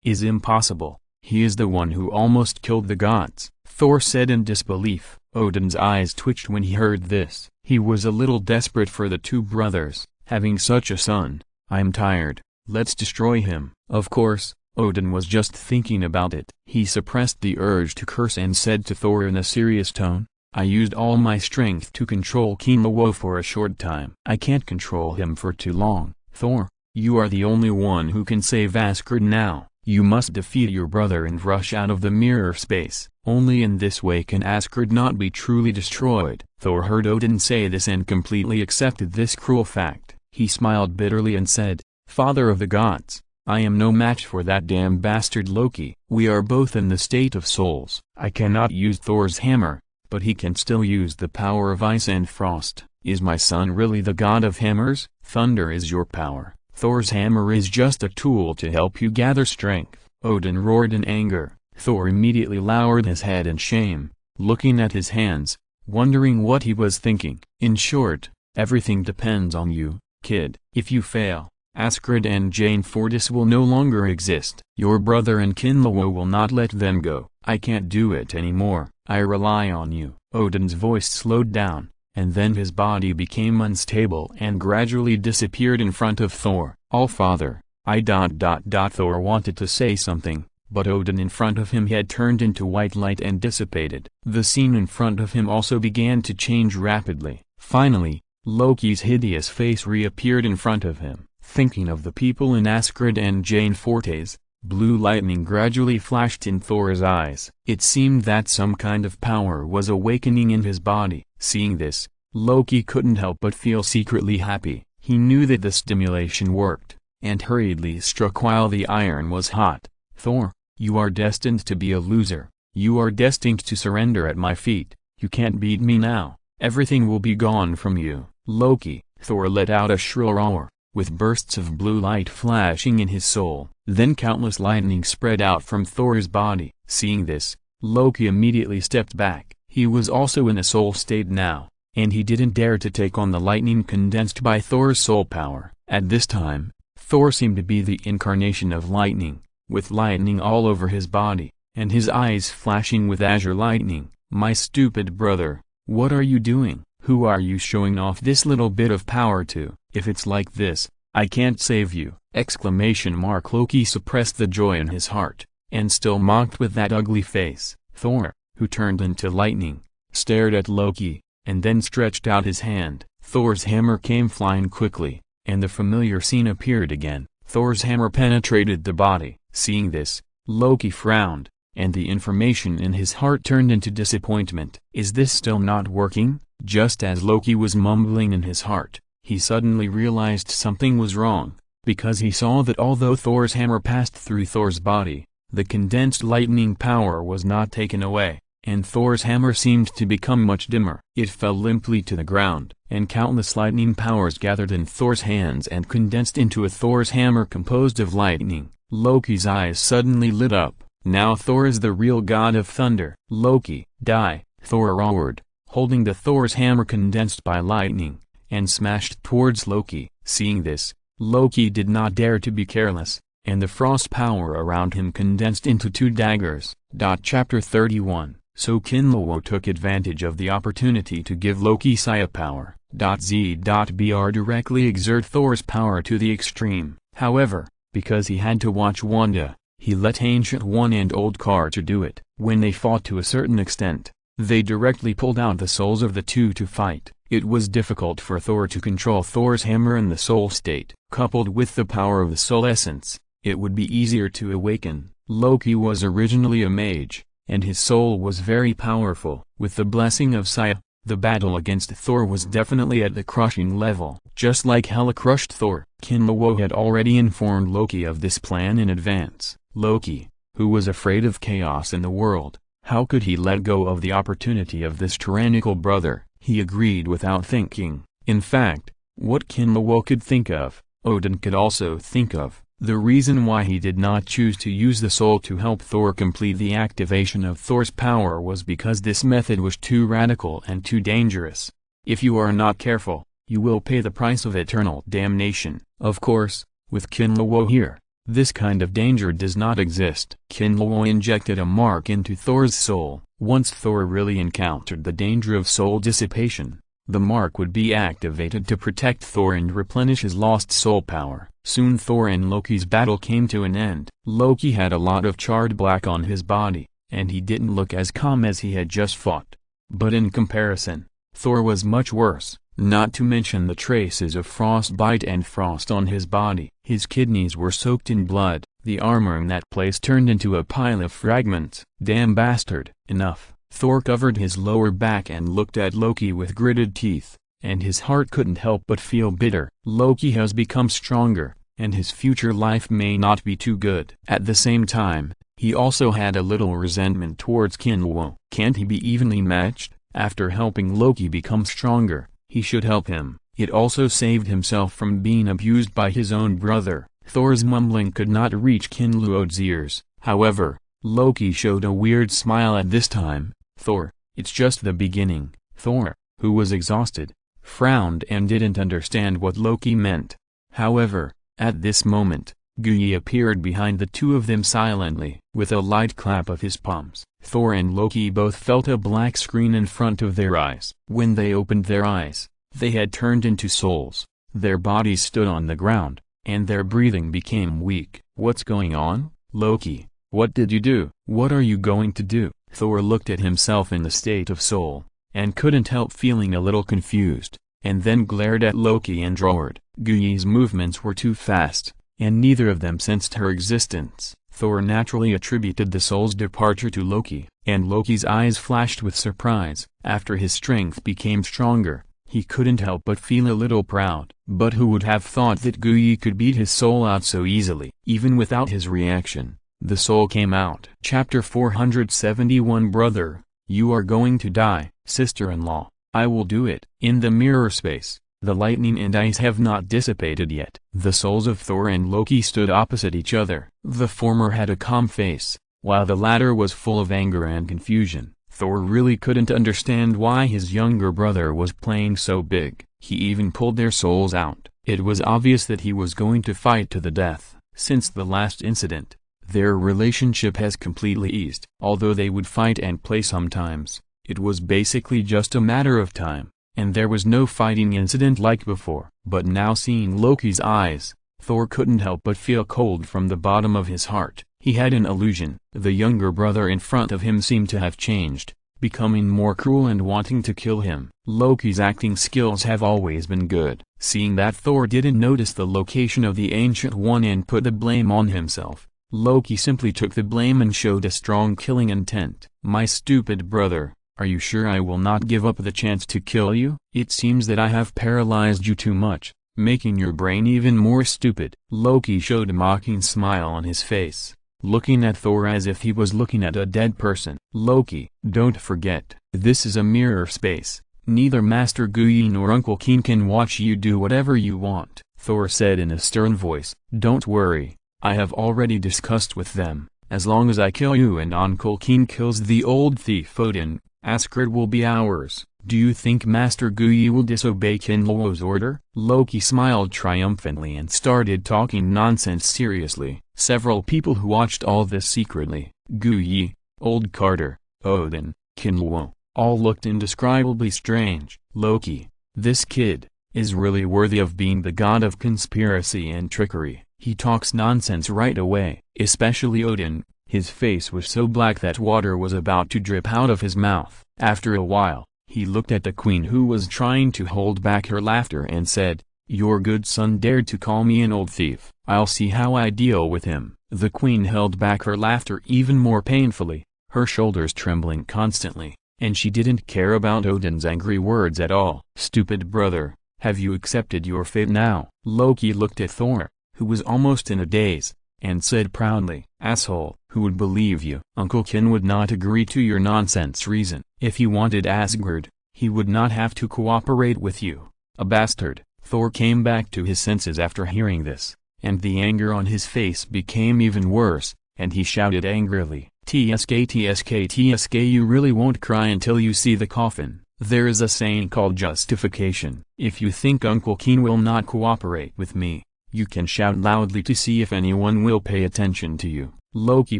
is impossible. He is the one who almost killed the gods," Thor said in disbelief. Odin's eyes twitched when he heard this. He was a little desperate for the two brothers, having such a son. "I'm tired, let's destroy him." Of course, Odin was just thinking about it. He suppressed the urge to curse and said to Thor in a serious tone, "I used all my strength to control Qin Luo for a short time. I can't control him for too long. Thor, you are the only one who can save Asgard now. You must defeat your brother and rush out of the mirror space. Only in this way can Asgard not be truly destroyed." Thor heard Odin say this and completely accepted this cruel fact. He smiled bitterly and said, "Father of the gods, I am no match for that damn bastard Loki. We are both in the state of souls. I cannot use Thor's hammer, but he can still use the power of ice and frost. Is my son really the god of hammers? Thunder is your power. Thor's hammer is just a tool to help you gather strength." Odin roared in anger. Thor immediately lowered his head in shame, looking at his hands, wondering what he was thinking. "In short, everything depends on you, kid. If you fail, Asgard and Jane Fortis will no longer exist. Your brother and Qin Luo will not let them go. I can't do it anymore. I rely on you." Odin's voice slowed down, and then his body became unstable and gradually disappeared in front of Thor. "All-Father, Thor wanted to say something, but Odin in front of him had turned into white light and dissipated. The scene in front of him also began to change rapidly. Finally, Loki's hideous face reappeared in front of him. Thinking of the people in Asgard and Jane Fortes, blue lightning gradually flashed in Thor's eyes. It seemed that some kind of power was awakening in his body. Seeing this, Loki couldn't help but feel secretly happy. He knew that the stimulation worked, and hurriedly struck while the iron was hot. "Thor, you are destined to be a loser. You are destined to surrender at my feet. You can't beat me now. everything will be gone from you. Loki, Thor let out a shrill roar, with bursts of blue light flashing in his soul. Then countless lightning spread out from Thor's body. Seeing this, Loki immediately stepped back. He was also in a soul state now, and he didn't dare to take on the lightning condensed by Thor's soul power. At this time, Thor seemed to be the incarnation of lightning, with lightning all over his body, and his eyes flashing with azure lightning. My stupid brother, what are you doing? Who are you showing off this little bit of power to? If it's like this, I can't save you! ! Loki suppressed the joy in his heart, and still mocked with that ugly face. Thor, who turned into lightning, stared at Loki, and then stretched out his hand. Thor's hammer came flying quickly, and the familiar scene appeared again. Thor's hammer penetrated the body. Seeing this, Loki frowned, and the information in his heart turned into disappointment. Is this still not working? Just as Loki was mumbling in his heart, he suddenly realized something was wrong, because he saw that although Thor's hammer passed through Thor's body, the condensed lightning power was not taken away, and Thor's hammer seemed to become much dimmer. It fell limply to the ground, and countless lightning powers gathered in Thor's hands and condensed into a Thor's hammer composed of lightning. Loki's eyes suddenly lit up. Now Thor is the real god of thunder. Loki, die! Thor roared, holding the Thor's hammer condensed by lightning, and smashed towards Loki. Seeing this, Loki did not dare to be careless, and the frost power around him condensed into 2 daggers. Chapter 31. So Qin Luo took advantage of the opportunity to give Loki Saya power. Z.Br directly exert Thor's power to the extreme. However, because he had to watch Wanda, he let Ancient One and Old Carter do it. When they fought to a certain extent, they directly pulled out the souls of the two to fight. It was difficult for Thor to control Thor's hammer in the soul state. Coupled with the power of the soul essence, it would be easier to awaken. Loki was originally a mage, and his soul was very powerful. With the blessing of Saya, the battle against Thor was definitely at the crushing level. Just like Hela crushed Thor, Qin Luo had already informed Loki of this plan in advance. Loki, who was afraid of chaos in the world, how could he let go of the opportunity of this tyrannical brother? He agreed without thinking. In fact, what Qin Luo could think of, Odin could also think of. The reason why he did not choose to use the soul to help Thor complete the activation of Thor's power was because this method was too radical and too dangerous. If you are not careful, you will pay the price of eternal damnation. Of course, with Qin Luo here, this kind of danger does not exist. Qin Luo injected a mark into Thor's soul. Once Thor really encountered the danger of soul dissipation, the mark would be activated to protect Thor and replenish his lost soul power. Soon Thor and Loki's battle came to an end. Loki had a lot of charred black on his body, and he didn't look as calm as he had just fought. But in comparison, Thor was much worse, not to mention the traces of frostbite and frost on his body. His kidneys were soaked in blood, the armor in that place turned into a pile of fragments. Damn bastard! Enough! Thor covered his lower back and looked at Loki with gritted teeth, and his heart couldn't help but feel bitter. Loki has become stronger, and his future life may not be too good. At the same time, he also had a little resentment towards Qin Luo. Can't he be evenly matched? After helping Loki become stronger, he should help him. It also saved himself from being abused by his own brother. Thor's mumbling could not reach Qin Luo's ears. However, Loki showed a weird smile at this time. Thor, it's just the beginning. Thor, who was exhausted, frowned and didn't understand what Loki meant. However, at this moment, Gui appeared behind the two of them silently. With a light clap of his palms, Thor and Loki both felt a black screen in front of their eyes. When they opened their eyes, they had turned into souls. Their bodies stood on the ground, and their breathing became weak. What's going on, Loki? What did you do? What are you going to do? Thor looked at himself in the state of soul, and couldn't help feeling a little confused, and then glared at Loki and roared. Gui's movements were too fast, and neither of them sensed her existence. Thor naturally attributed the soul's departure to Loki, and Loki's eyes flashed with surprise. After his strength became stronger, he couldn't help but feel a little proud. But who would have thought that Gui could beat his soul out so easily? Even without his reaction, the soul came out. Chapter 471. Brother, you are going to die. Sister-in-law, I will do it. In the mirror space, the lightning and ice have not dissipated yet. The souls of Thor and Loki stood opposite each other. The former had a calm face, while the latter was full of anger and confusion. Thor really couldn't understand why his younger brother was playing so big. He even pulled their souls out. It was obvious that he was going to fight to the death. Since the last incident, their relationship has completely eased. Although they would fight and play sometimes, it was basically just a matter of time, and there was no fighting incident like before. But now, seeing Loki's eyes, Thor couldn't help but feel cold from the bottom of his heart. He had an illusion. The younger brother in front of him seemed to have changed, becoming more cruel and wanting to kill him. Loki's acting skills have always been good. Seeing that Thor didn't notice the location of the Ancient One and put the blame on himself, Loki simply took the blame and showed a strong killing intent. My stupid brother, are you sure I will not give up the chance to kill you? It seems that I have paralyzed you too much, making your brain even more stupid. Loki showed a mocking smile on his face, looking at Thor as if he was looking at a dead person. Loki, don't forget, this is a mirror space. Neither Master Gui nor Uncle Qin can watch you do whatever you want, Thor said in a stern voice. Don't worry, I have already discussed with them. As long as I kill you and Uncle Qin kills the old thief Odin, Asgard will be ours. Do you think Master Gui will disobey Qin Luo's order? Loki smiled triumphantly and started talking nonsense seriously. Several people who watched all this secretly, Gui, Old Carter, Odin, Qin Luo, all looked indescribably strange. Loki, this kid, is really worthy of being the god of conspiracy and trickery. He talks nonsense right away. Especially Odin, his face was so black that water was about to drip out of his mouth. After a while, he looked at the queen, who was trying to hold back her laughter, and said, "Your good son dared to call me an old thief. I'll see how I deal with him." The queen held back her laughter even more painfully, her shoulders trembling constantly, and she didn't care about Odin's angry words at all. "Stupid brother, have you accepted your fate now?" Loki looked at Thor, who was almost in a daze, and said proudly, "Asshole, who would believe you? Uncle Qin would not agree to your nonsense reason. If he wanted Asgard, he would not have to cooperate with you. A bastard." Thor came back to his senses after hearing this, and the anger on his face became even worse, and he shouted angrily, "Tsk tsk tsk, you really won't cry until you see the coffin." There is a saying called justification. If you think Uncle Qin will not cooperate with me, you can shout loudly to see if anyone will pay attention to you. Loki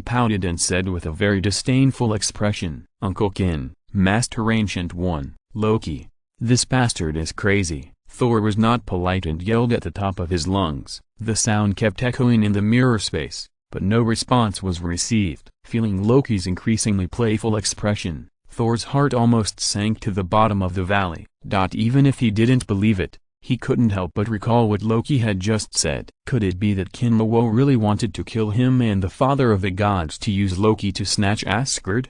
pouted and said with a very disdainful expression, "Uncle Qin, Master Ancient One, Loki, this bastard is crazy." Thor was not polite and yelled at the top of his lungs. The sound kept echoing in the mirror space, but no response was received. Feeling Loki's increasingly playful expression, Thor's heart almost sank to the bottom of the valley. Even if he didn't believe it, he couldn't help but recall what Loki had just said. Could it be that Qin Luo really wanted to kill him and the father of the gods to use Loki to snatch Asgard?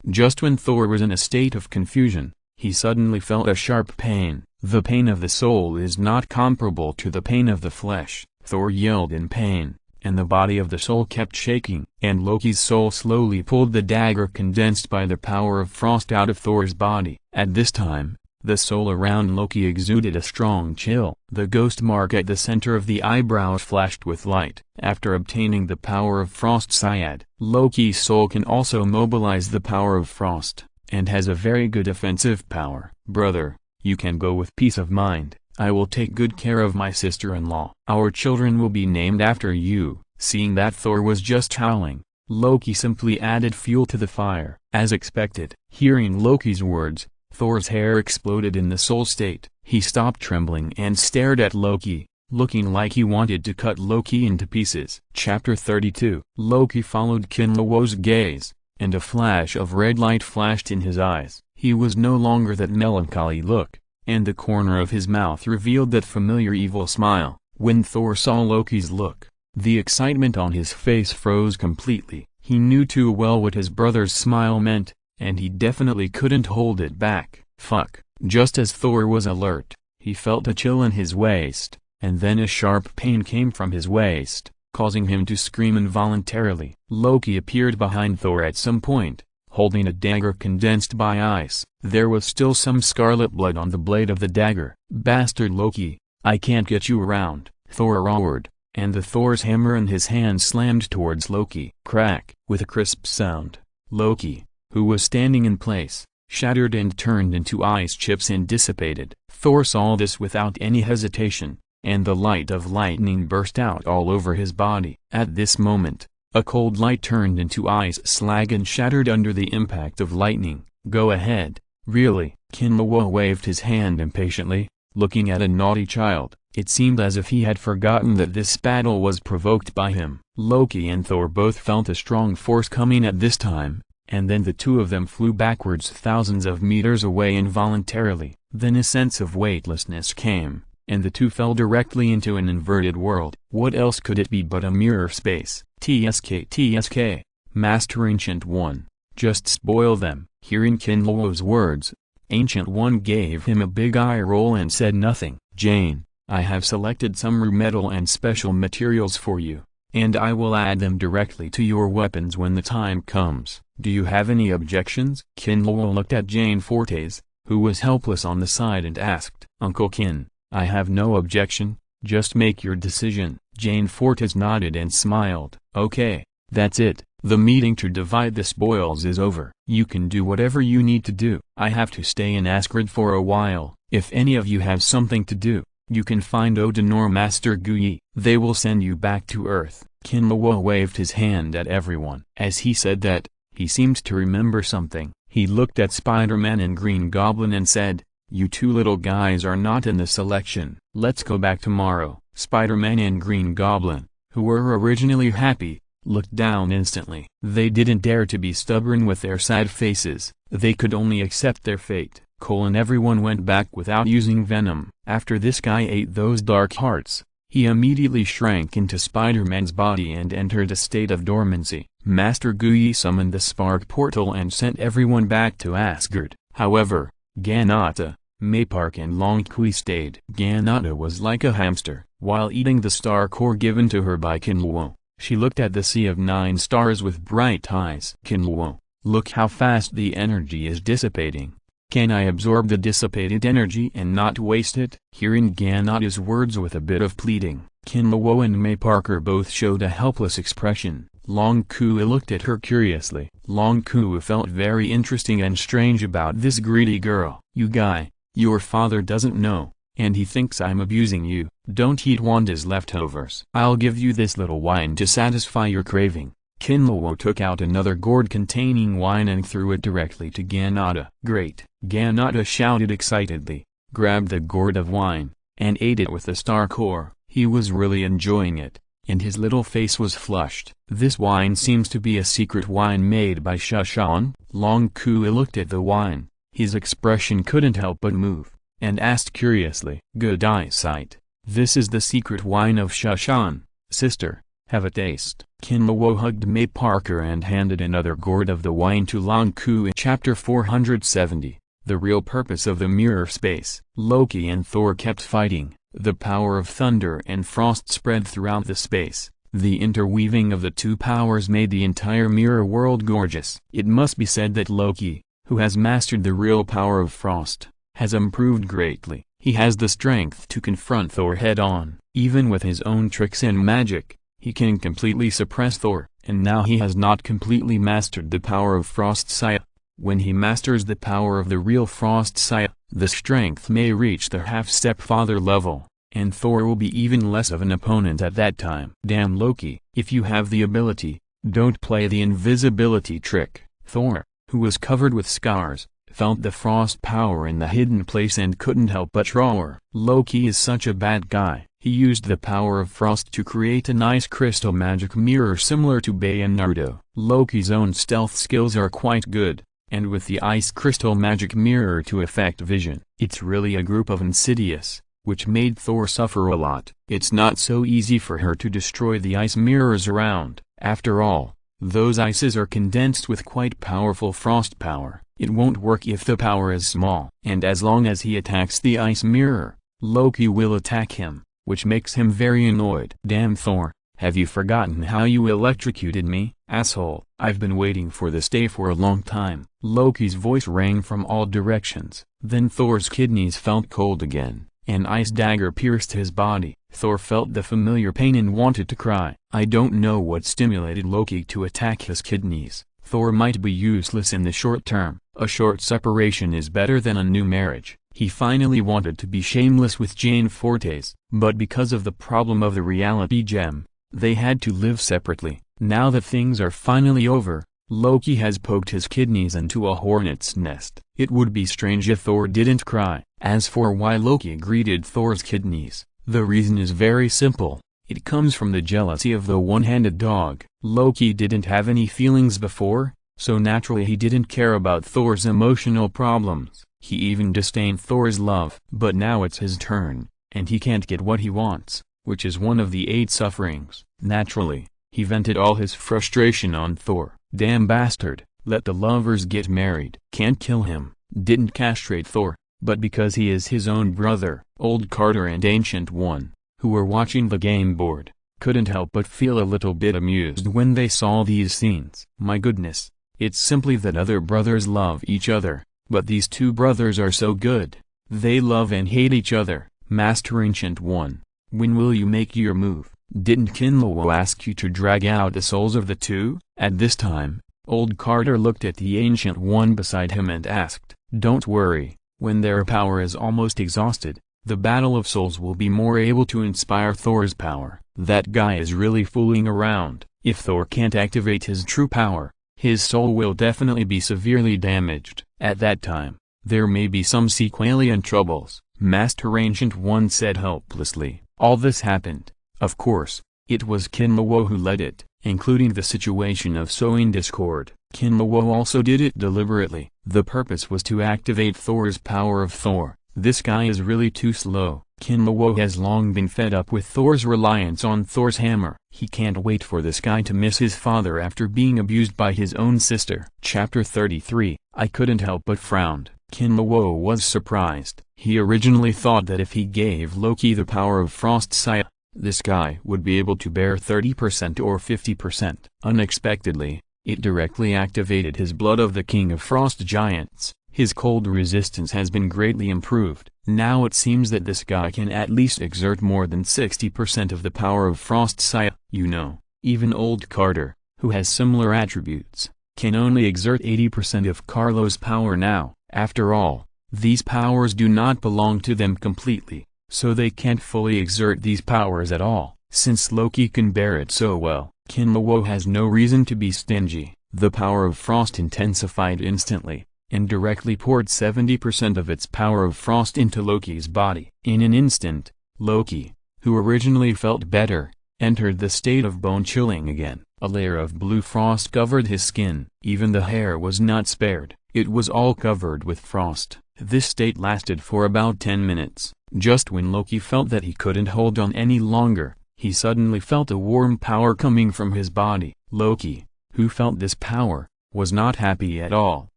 Just when Thor was in a state of confusion, he suddenly felt a sharp pain. The pain of the soul is not comparable to the pain of the flesh. Thor yelled in pain, and the body of the soul kept shaking. And Loki's soul slowly pulled the dagger condensed by the power of frost out of Thor's body. At this time, the soul around Loki exuded a strong chill. The ghost mark at the center of the eyebrows flashed with light. After obtaining the power of frost Syad, Loki's soul can also mobilize the power of frost, and has a very good offensive power. "Brother, you can go with peace of mind. I will take good care of my sister-in-law. Our children will be named after you." Seeing that Thor was just howling, Loki simply added fuel to the fire. As expected, hearing Loki's words, Thor's hair exploded in the soul state. He stopped trembling and stared at Loki, looking like he wanted to cut Loki into pieces. Chapter 32. Loki followed Qin Luo's gaze, and a flash of red light flashed in his eyes. He was no longer that melancholy look, and the corner of his mouth revealed that familiar evil smile. When Thor saw Loki's look, the excitement on his face froze completely. He knew too well what his brother's smile meant, and he definitely couldn't hold it back. Fuck. Just as Thor was alert, he felt a chill in his waist, and then a sharp pain came from his waist, causing him to scream involuntarily. Loki appeared behind Thor at some point, holding a dagger condensed by ice. There was still some scarlet blood on the blade of the dagger. "Bastard Loki, I can't get you around," Thor roared, and the Thor's hammer in his hand slammed towards Loki. Crack! With a crisp sound, Loki, who was standing in place, shattered and turned into ice chips and dissipated. Thor saw this without any hesitation, and the light of lightning burst out all over his body. At this moment, a cold light turned into ice slag and shattered under the impact of lightning. "Go ahead." "Really?" Qin Luo waved his hand impatiently, looking at a naughty child. It seemed as if he had forgotten that this battle was provoked by him. Loki and Thor both felt a strong force coming at this time, and then the two of them flew backwards thousands of meters away involuntarily. Then a sense of weightlessness came, and the two fell directly into an inverted world. What else could it be but a mirror space? TSK, Master Ancient One, just spoil them. Hearing Qin Luo's words, Ancient One gave him a big eye roll and said nothing. "Jane, I have selected some rare metal and special materials for you, and I will add them directly to your weapons when the time comes. Do you have any objections?" Qin Luo looked at Jane Fortes, who was helpless on the side, and asked, "Uncle Qin, I have no objection, just make your decision." Jane Fortes nodded and smiled. "Okay, that's it. The meeting to divide the spoils is over. You can do whatever you need to do. I have to stay in Asgard for a while. If any of you have something to do, you can find Odin or Master Gui. They will send you back to Earth." Qin Luo waved his hand at everyone. As he said that, he seemed to remember something. He looked at Spider-Man and Green Goblin and said, "You two little guys are not in the selection. Let's go back tomorrow." Spider-Man and Green Goblin, who were originally happy, looked down instantly. They didn't dare to be stubborn with their sad faces. They could only accept their fate. Everyone went back without using venom. After this guy ate those dark hearts, he immediately shrank into Spider-Man's body and entered a state of dormancy. Master Gui summoned the spark portal and sent everyone back to Asgard. However, Ganata, Maypark and Longqui stayed. Ganata was like a hamster. While eating the star core given to her by Qin Luo, she looked at the sea of 9 stars with bright eyes. "Qin Luo, look how fast the energy is dissipating. Can I absorb the dissipated energy and not waste it?" Hearing Ganata's words with a bit of pleading, Qin Luo and May Parker both showed a helpless expression. Longqui looked at her curiously. Longqui felt very interesting and strange about this greedy girl. "You guy, your father doesn't know, and he thinks I'm abusing you. Don't eat Wanda's leftovers. I'll give you this little wine to satisfy your craving." Qin Luo took out another gourd containing wine and threw it directly to Ganata. "Great!" Ganata shouted excitedly, grabbed the gourd of wine, and ate it with the star core. He was really enjoying it, and his little face was flushed. "This wine seems to be a secret wine made by Shashan." Longqui looked at the wine, his expression couldn't help but move, and asked curiously, "Good eyesight. This is the secret wine of Shashan, sister. Have a taste." Qin Luo hugged May Parker and handed another gourd of the wine to Longqui. Chapter 470, The Real Purpose of the Mirror Space. Loki and Thor kept fighting. The power of thunder and frost spread throughout the space. The interweaving of the two powers made the entire mirror world gorgeous. It must be said that Loki, who has mastered the real power of frost, has improved greatly. He has the strength to confront Thor head-on. Even with his own tricks and magic, he can completely suppress Thor, and now he has not completely mastered the power of Frost Saya. When he masters the power of the real Frost Saya, the strength may reach the half-stepfather level, and Thor will be even less of an opponent at that time. "Damn Loki, if you have the ability, don't play the invisibility trick." Thor, who was covered with scars, felt the frost power in the hidden place and couldn't help but roar. "Loki is such a bad guy. He used the power of frost to create an ice crystal magic mirror similar to Bay and Naruto. Loki's own stealth skills are quite good, and with the ice crystal magic mirror to affect vision, it's really a group of insidious, which made Thor suffer a lot. It's not so easy for her to destroy the ice mirrors around. After all, those ices are condensed with quite powerful frost power. It won't work if the power is small. And as long as he attacks the ice mirror, Loki will attack him, which makes him very annoyed. "Damn Thor, have you forgotten how you electrocuted me, asshole?" I've been waiting for this day for a long time. Loki's voice rang from all directions. Then Thor's kidneys felt cold again. An ice dagger pierced his body. Thor felt the familiar pain and wanted to cry. I don't know what stimulated Loki to attack his kidneys. Thor might be useless in the short term. A short separation is better than a new marriage. He finally wanted to be shameless with Jane Fortes, but because of the problem of the reality gem, they had to live separately. Now that things are finally over, Loki has poked his kidneys into a hornet's nest. It would be strange if Thor didn't cry. As for why Loki greeted Thor's kidneys, the reason is very simple. It comes from the jealousy of the one-handed dog. Loki didn't have any feelings before, so naturally he didn't care about Thor's emotional problems. He even disdained Thor's love. But now it's his turn, and he can't get what he wants, which is one of the 8 sufferings. Naturally, he vented all his frustration on Thor. Damn bastard, let the lovers get married. Can't kill him. Didn't castrate Thor, but because he is his own brother. Old Carter and Ancient One, who were watching the game board, couldn't help but feel a little bit amused when they saw these scenes. My goodness, it's simply that other brothers love each other, but these two brothers are so good. They love and hate each other. Master Ancient One, when will you make your move? Didn't Qin Luo ask you to drag out the souls of the two? At this time, Old Carter looked at the Ancient One beside him and asked, don't worry, when their power is almost exhausted, the Battle of Souls will be more able to inspire Thor's power. That guy is really fooling around. If Thor can't activate his true power, his soul will definitely be severely damaged. At that time, there may be some Sequelian troubles, Master Ancient One said helplessly. All this happened. Of course, it was Qin Luo who led it, including the situation of sowing discord. Qin Luo also did it deliberately. The purpose was to activate Thor's power of Thor. This guy is really too slow. Qin Luo has long been fed up with Thor's reliance on Thor's hammer. He can't wait for this guy to miss his father after being abused by his own sister. Chapter 33. I couldn't help but frowned. Qin Luo was surprised. He originally thought that if he gave Loki the power of Frost Saya, this guy would be able to bear 30% or 50%. Unexpectedly, it directly activated his blood of the King of Frost Giants. His cold resistance has been greatly improved. Now it seems that this guy can at least exert more than 60% of the power of Frost Saya. You know, even Old Carter, who has similar attributes, can only exert 80% of Carlo's power now. After all, these powers do not belong to them completely, so they can't fully exert these powers at all. Since Loki can bear it so well, Qin Luo has no reason to be stingy. The power of Frost intensified instantly, and directly poured 70% of its power of Frost into Loki's body. In an instant, Loki, who originally felt better, entered the state of bone-chilling again. A layer of blue frost covered his skin. Even the hair was not spared. It was all covered with frost. This state lasted for about 10 minutes. Just when Loki felt that he couldn't hold on any longer, he suddenly felt a warm power coming from his body. Loki, who felt this power, was not happy at all.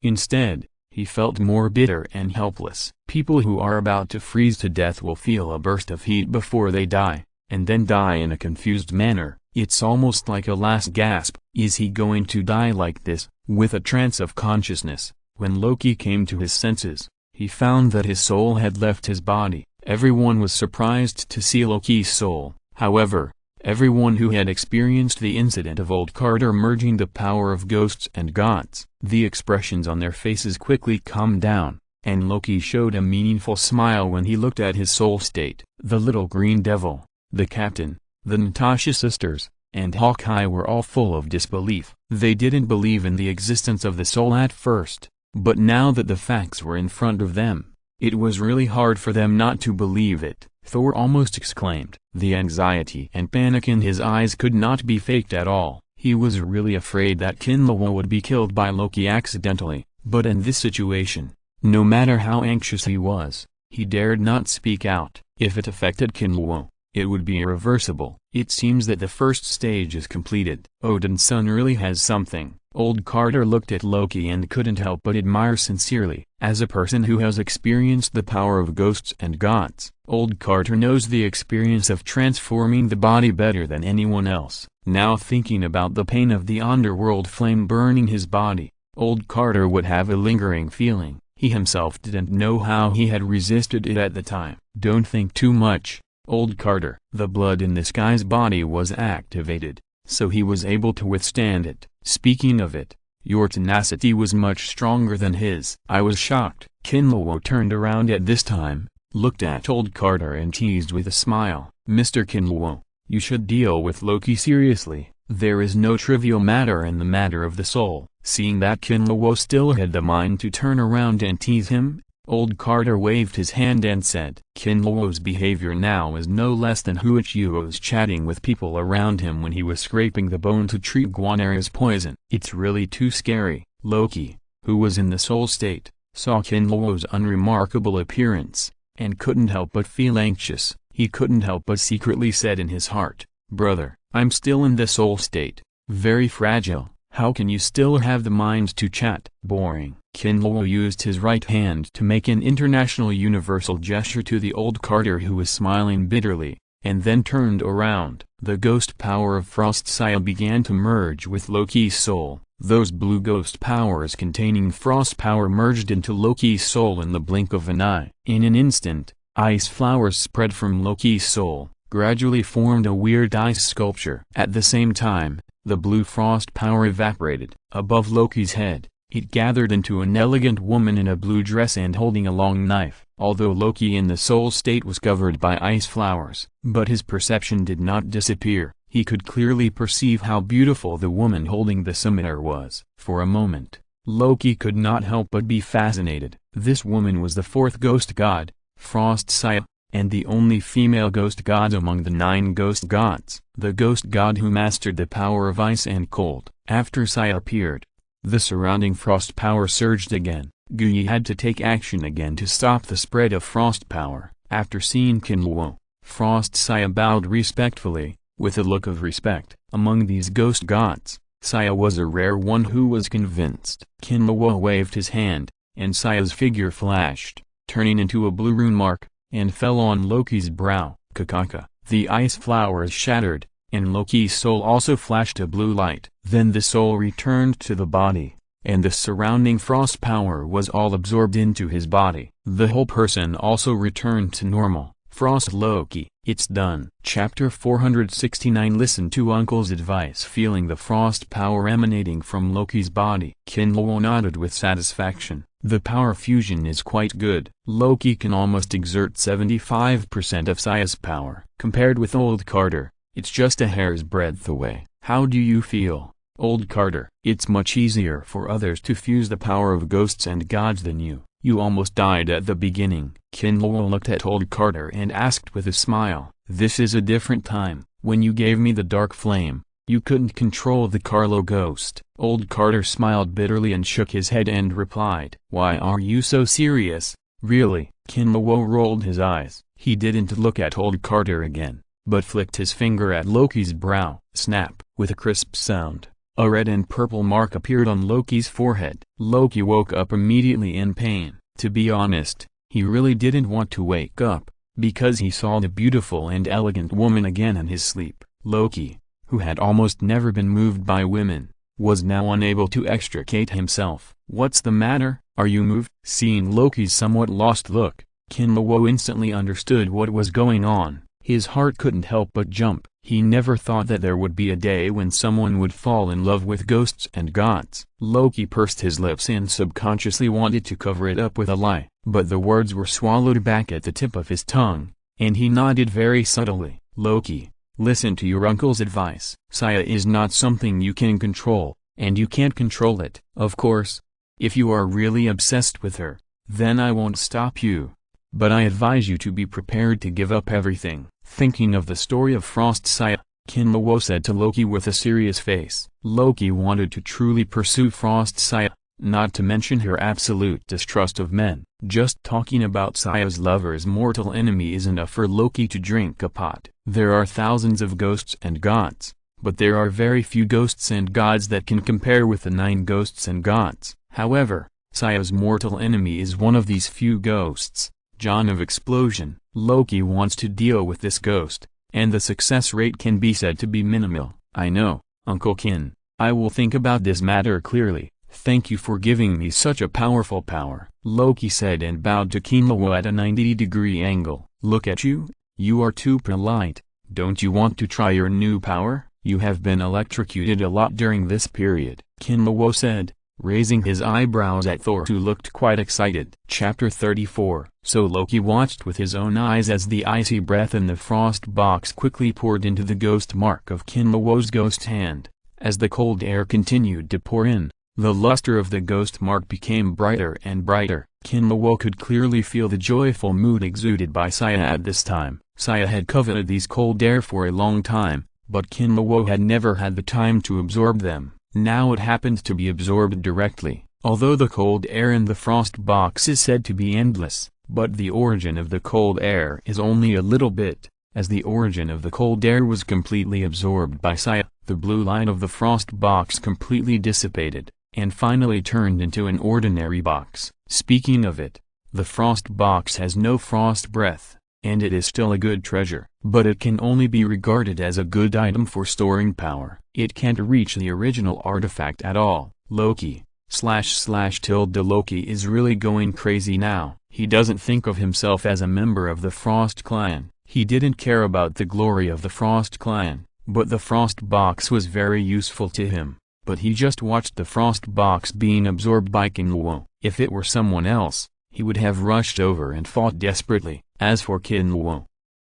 Instead, he felt more bitter and helpless. People who are about to freeze to death will feel a burst of heat before they die, and then die in a confused manner. It's almost like a last gasp. Is he going to die like this? With a trance of consciousness, when Loki came to his senses, he found that his soul had left his body. Everyone was surprised to see Loki's soul. However, everyone who had experienced the incident of Old Carter merging the power of ghosts and gods, the expressions on their faces quickly calmed down, and Loki showed a meaningful smile when he looked at his soul state. The little green devil, the captain, the Natasha sisters, and Hawkeye were all full of disbelief. They didn't believe in the existence of the soul at first, but now that the facts were in front of them, it was really hard for them not to believe it. Thor almost exclaimed. The anxiety and panic in his eyes could not be faked at all. He was really afraid that Qin Luo would be killed by Loki accidentally, but in this situation, no matter how anxious he was, he dared not speak out. If it affected Qin Luo, it would be irreversible. It seems that the first stage is completed. Odin's son really has something. Old Carter looked at Loki and couldn't help but admire sincerely. As a person who has experienced the power of ghosts and gods, Old Carter knows the experience of transforming the body better than anyone else. Now thinking about the pain of the underworld flame burning his body, Old Carter would have a lingering feeling. He himself didn't know how he had resisted it at the time. Don't think too much, Old Carter. The blood in this guy's body was activated, so he was able to withstand it. Speaking of it, your tenacity was much stronger than his. I was shocked. Qin Luo turned around at this time, looked at Old Carter and teased with a smile. Mr. Qin Luo, you should deal with Loki seriously. There is no trivial matter in the matter of the soul. Seeing that Qin Luo still had the mind to turn around and tease him, Old Carter waved his hand and said, Qin Luo's behavior now is no less than Huichuo's chatting with people around him when he was scraping the bone to treat Guanera's poison. It's really too scary. Loki, who was in the soul state, saw Qin Luo's unremarkable appearance, and couldn't help but feel anxious. He couldn't help but secretly said in his heart, Brother, I'm still in the soul state. Very fragile. How can you still have the mind to chat? Boring. Qin Luo used his right hand to make an international universal gesture to the Old Carter who was smiling bitterly, and then turned around. The ghost power of Frost Saya began to merge with Loki's soul. Those blue ghost powers containing frost power merged into Loki's soul in the blink of an eye. In an instant, ice flowers spread from Loki's soul, gradually formed a weird ice sculpture. At the same time, the blue frost power evaporated. Above Loki's head, it gathered into an elegant woman in a blue dress and holding a long knife. Although Loki in the soul state was covered by ice flowers, but his perception did not disappear. He could clearly perceive how beautiful the woman holding the scimitar was. For a moment, Loki could not help but be fascinated. This woman was the fourth ghost god, Frost Saya, and the only female ghost god among the 9 ghost gods. The ghost god who mastered the power of ice and cold. After Saya appeared, the surrounding frost power surged again. Guyi had to take action again to stop the spread of frost power. After seeing Qin Luo, Frost Saya bowed respectfully, with a look of respect. Among these ghost gods, Saya was a rare one who was convinced. Qin Luo waved his hand, and Saya's figure flashed, turning into a blue rune mark, and fell on Loki's brow. Kakaka. The ice flowers shattered, and Loki's soul also flashed a blue light. Then the soul returned to the body, and the surrounding frost power was all absorbed into his body. The whole person also returned to normal. Frost Loki. It's done. Chapter 469. Listen to Uncle's advice. Feeling the frost power emanating from Loki's body, Qin Luo nodded with satisfaction. The power fusion is quite good. Loki can almost exert 75% of Saya's power. Compared with Old Carter, it's just a hair's breadth away. How do you feel, Old Carter? It's much easier for others to fuse the power of ghosts and gods than you. You almost died at the beginning. Qin Luo looked at Old Carter and asked with a smile, This is a different time. When you gave me the dark flame, you couldn't control the Carlo ghost. Old Carter smiled bitterly and shook his head and replied, Why are you so serious? Really? Qin Luo rolled his eyes. He didn't look at Old Carter again, but flicked his finger at Loki's brow. Snap! With a crisp sound, a red and purple mark appeared on Loki's forehead. Loki woke up immediately in pain. To be honest, he really didn't want to wake up, because he saw the beautiful and elegant woman again in his sleep. Loki, who had almost never been moved by women, was now unable to extricate himself. What's the matter? Are you moved? Seeing Loki's somewhat lost look, Qin Luo instantly understood what was going on. His heart couldn't help but jump. He never thought that there would be a day when someone would fall in love with ghosts and gods. Loki pursed his lips and subconsciously wanted to cover it up with a lie, but the words were swallowed back at the tip of his tongue, and he nodded very subtly. Loki, listen to your uncle's advice. Saya is not something you can control, and you can't control it. Of course, if you are really obsessed with her, then I won't stop you. But I advise you to be prepared to give up everything. Thinking of the story of Frost Saya, Qin Luo said to Loki with a serious face. Loki wanted to truly pursue Frost Saya, not to mention her absolute distrust of men. Just talking about Saya's lover's mortal enemy is enough for Loki to drink a pot. There are thousands of ghosts and gods, but there are very few ghosts and gods that can compare with the 9 ghosts and gods. However, Saya's mortal enemy is one of these few ghosts, John of Explosion. Loki wants to deal with this ghost, and the success rate can be said to be minimal. I know, Uncle Qin. I will think about this matter clearly. Thank you for giving me such a powerful power, Loki said and bowed to Qin Luo at a 90-degree angle. Look at you, you are too polite. Don't you want to try your new power? You have been electrocuted a lot during this period, Qin Luo said, raising his eyebrows at Thor, who looked quite excited. Chapter 34. So Loki watched with his own eyes as the icy breath in the frost box quickly poured into the ghost mark of Qin Luo's ghost hand. As the cold air continued to pour in, the luster of the ghost mark became brighter and brighter. Qin Luo could clearly feel the joyful mood exuded by Saya at this time. Saya had coveted these cold air for a long time, but Qin Luo had never had the time to absorb them. Now it happened to be absorbed directly. Although the cold air in the frost box is said to be endless, but the origin of the cold air is only a little bit. As the origin of the cold air was completely absorbed by Saya, the blue light of the frost box completely dissipated, and finally turned into an ordinary box. Speaking of it, the frost box has no frost breath, and it is still a good treasure, but it can only be regarded as a good item for storing power. It can't reach the original artifact at all. Loki Loki is really going crazy now. He doesn't think of himself as a member of the Frost clan. He didn't care about the glory of the Frost clan, but the Frost box was very useful to him. But he just watched the Frost box being absorbed by Qin Luo. If it were someone else, he would have rushed over and fought desperately. As for Qin Luo,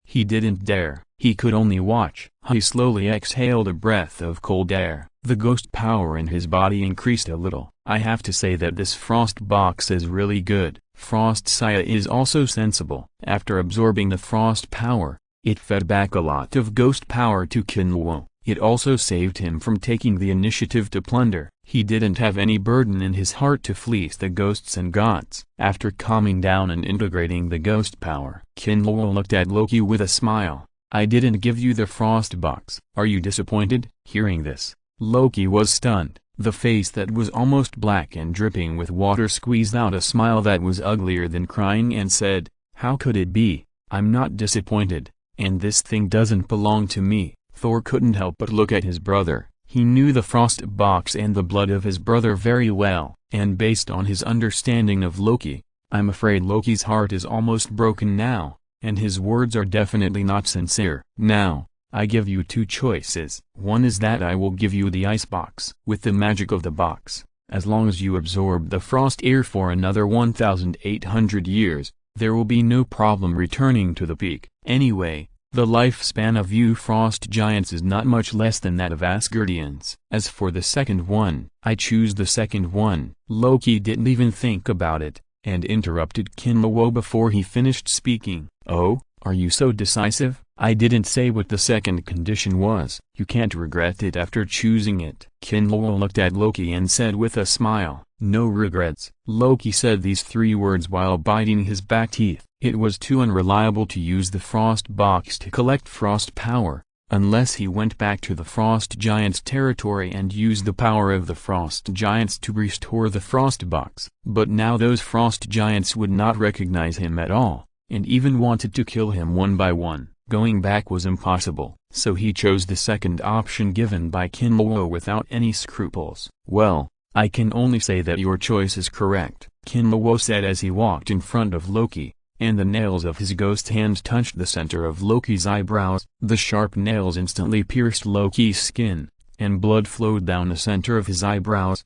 he didn't dare. He could only watch. He slowly exhaled a breath of cold air. The ghost power in his body increased a little. I have to say that this Frost box is really good. Frost Saya is also sensible. After absorbing the Frost power, it fed back a lot of ghost power to Qin Luo. It also saved him from taking the initiative to plunder. He didn't have any burden in his heart to fleece the ghosts and gods. After calming down and integrating the ghost power, Qin Luo looked at Loki with a smile. I didn't give you the Frost box. Are you disappointed? Hearing this, Loki was stunned. The face that was almost black and dripping with water squeezed out a smile that was uglier than crying and said, how could it be? I'm not disappointed, and this thing doesn't belong to me. Thor couldn't help but look at his brother. He knew the Frost box and the blood of his brother very well, and based on his understanding of Loki, I'm afraid Loki's heart is almost broken now, and his words are definitely not sincere. Now, I give you 2 choices. One is that I will give you the ice box. With the magic of the box, as long as you absorb the frost air for another 1,800 years, there will be no problem returning to the peak. Anyway, the lifespan of you frost giants is not much less than that of Asgardians. As for the second one, I choose the second one. Loki didn't even think about it, and interrupted Qin Luo before he finished speaking. Oh, are you so decisive? I didn't say what the second condition was. You can't regret it after choosing it. Qin Luo looked at Loki and said with a smile, no regrets. Loki said these 3 words while biting his back teeth. It was too unreliable to use the Frost box to collect Frost power, unless he went back to the Frost Giants' territory and used the power of the Frost Giants to restore the Frost box. But now those Frost Giants would not recognize him at all, and even wanted to kill him one by one. Going back was impossible, so he chose the second option given by Qin Luo without any scruples. Well, I can only say that your choice is correct, Qin Luo said as he walked in front of Loki, and the nails of his ghost hand touched the center of Loki's eyebrows. The sharp nails instantly pierced Loki's skin, and blood flowed down the center of his eyebrows.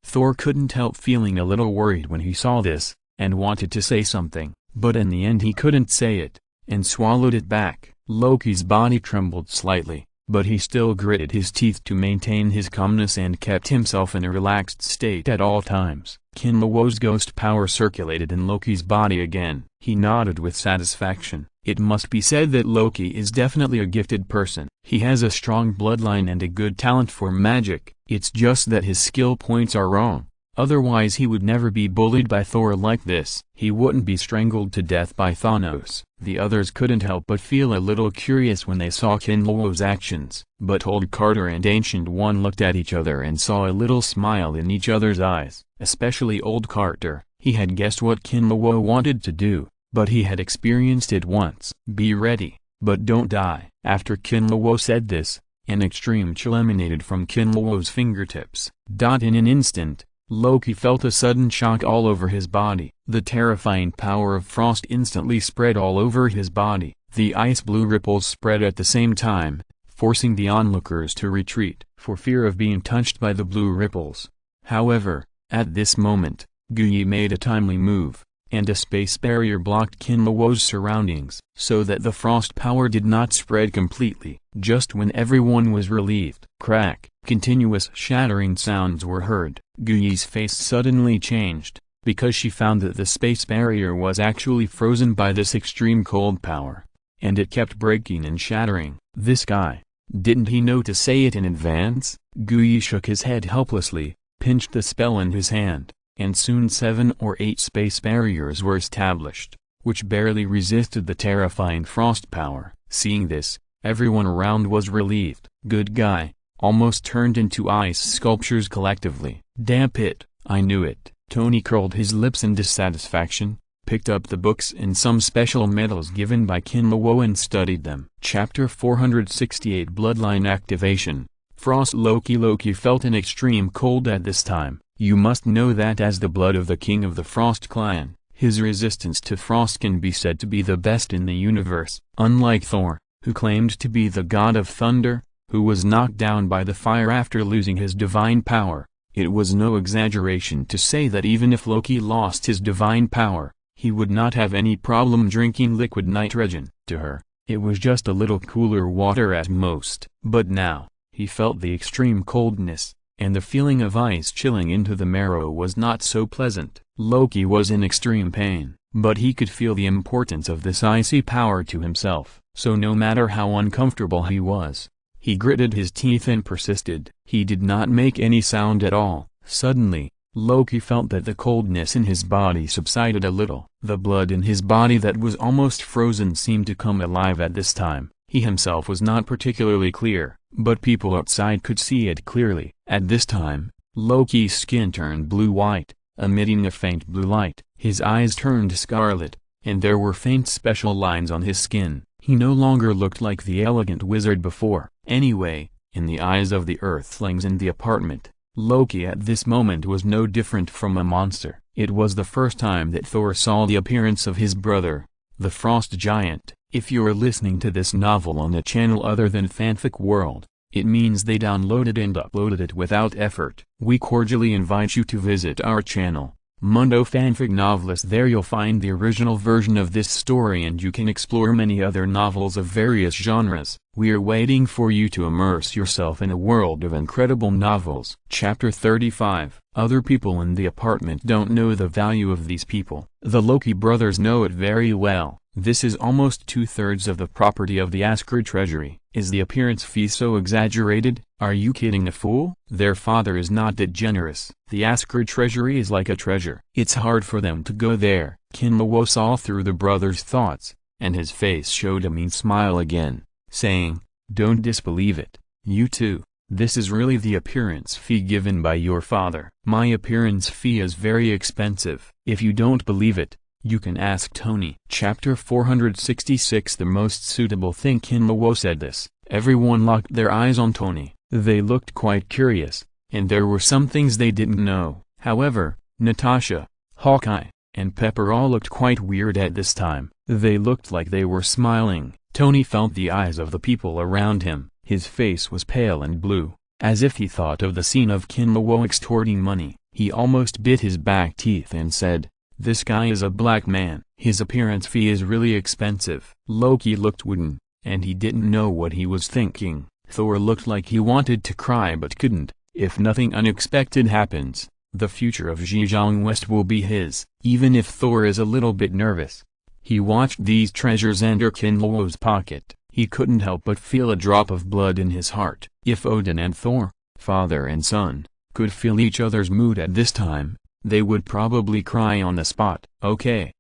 Thor couldn't help feeling a little worried when he saw this, and wanted to say something, but in the end he couldn't say it, and swallowed it back. Loki's body trembled slightly, but he still gritted his teeth to maintain his calmness and kept himself in a relaxed state at all times. Qin Luo's ghost power circulated in Loki's body again. He nodded with satisfaction. It must be said that Loki is definitely a gifted person. He has a strong bloodline and a good talent for magic. It's just that his skill points are wrong, Otherwise he would never be bullied by Thor like this. He wouldn't be strangled to death by Thanos. The others couldn't help but feel a little curious when they saw Qin Luo's actions. But Old Carter and Ancient One looked at each other and saw a little smile in each other's eyes. Especially Old Carter. He had guessed what Qin Luo wanted to do, but he had experienced it once. Be ready, but don't die. After Qin Luo said this, an extreme chill emanated from Qin Luo's fingertips. In an instant, Loki felt a sudden shock all over his body. The terrifying power of frost instantly spread all over his body. The ice-blue ripples spread at the same time, forcing the onlookers to retreat, for fear of being touched by the blue ripples. However, at this moment, Guyi made a timely move, and a space barrier blocked Qin Luo's surroundings, so that the frost power did not spread completely. Just when everyone was relieved, crack, continuous shattering sounds were heard. Guyi's face suddenly changed, because she found that the space barrier was actually frozen by this extreme cold power, and it kept breaking and shattering. This guy, didn't he know to say it in advance? Guyi shook his head helplessly, pinched the spell in his hand, and soon 7 or 8 space barriers were established, which barely resisted the terrifying frost power. Seeing this, everyone around was relieved. Good guy, almost turned into ice sculptures collectively. Damn it, I knew it. Tony curled his lips in dissatisfaction, picked up the books and some special medals given by Qin Luo and studied them. Chapter 468 Bloodline Activation. Frost Loki felt an extreme cold at this time. You must know that as the blood of the king of the Frost clan, his resistance to frost can be said to be the best in the universe. Unlike Thor, who claimed to be the god of thunder, who was knocked down by the fire after losing his divine power, it was no exaggeration to say that even if Loki lost his divine power, he would not have any problem drinking liquid nitrogen. To her, it was just a little cooler water at most. But now, he felt the extreme coldness, and the feeling of ice chilling into the marrow was not so pleasant. Loki was in extreme pain, but he could feel the importance of this icy power to himself, so no matter how uncomfortable he was, he gritted his teeth and persisted. He did not make any sound at all. Suddenly, Loki felt that the coldness in his body subsided a little. The blood in his body that was almost frozen seemed to come alive at this time. He himself was not particularly clear, but people outside could see it clearly. At this time, Loki's skin turned blue-white, emitting a faint blue light. His eyes turned scarlet, and there were faint special lines on his skin. He no longer looked like the elegant wizard before. Anyway, in the eyes of the Earthlings in the apartment, Loki at this moment was no different from a monster. It was the first time that Thor saw the appearance of his brother, the Frost Giant. If you're listening to this novel on a channel other than Fanfic World, it means they downloaded and uploaded it without effort. We cordially invite you to visit our channel, Mundo Fanfic Novelist. There you'll find the original version of this story and you can explore many other novels of various genres. We're waiting for you to immerse yourself in a world of incredible novels. Chapter 35. Other people in the apartment don't know the value of these people. The Loki brothers know it very well. This is almost 2/3 of the property of the Asgard treasury. Is the appearance fee so exaggerated? Are you kidding a fool? Their father is not that generous. The Asgard treasury is like a treasure. It's hard for them to go there. Qin Luo saw through the brothers' thoughts, and his face showed a mean smile again, saying, "Don't disbelieve it, you too. This is really the appearance fee given by your father. My appearance fee is very expensive. If you don't believe it, you can ask Tony." Chapter 466 The most suitable thing. Qin Luo said this. Everyone locked their eyes on Tony. They looked quite curious, and there were some things they didn't know. However, Natasha, Hawkeye, and Pepper all looked quite weird at this time. They looked like they were smiling. Tony felt the eyes of the people around him. His face was pale and blue, as if he thought of the scene of Qin Luo extorting money. He almost bit his back teeth and said, "This guy is a black man. His appearance fee is really expensive." Loki looked wooden, and he didn't know what he was thinking. Thor looked like he wanted to cry but couldn't. If nothing unexpected happens, the future of Zhejiang West will be his. Even if Thor is a little bit nervous, he watched these treasures enter Qin Luo's pocket. He couldn't help but feel a drop of blood in his heart. If Odin and Thor, father and son, could feel each other's mood at this time. They would probably cry on the spot. Okay,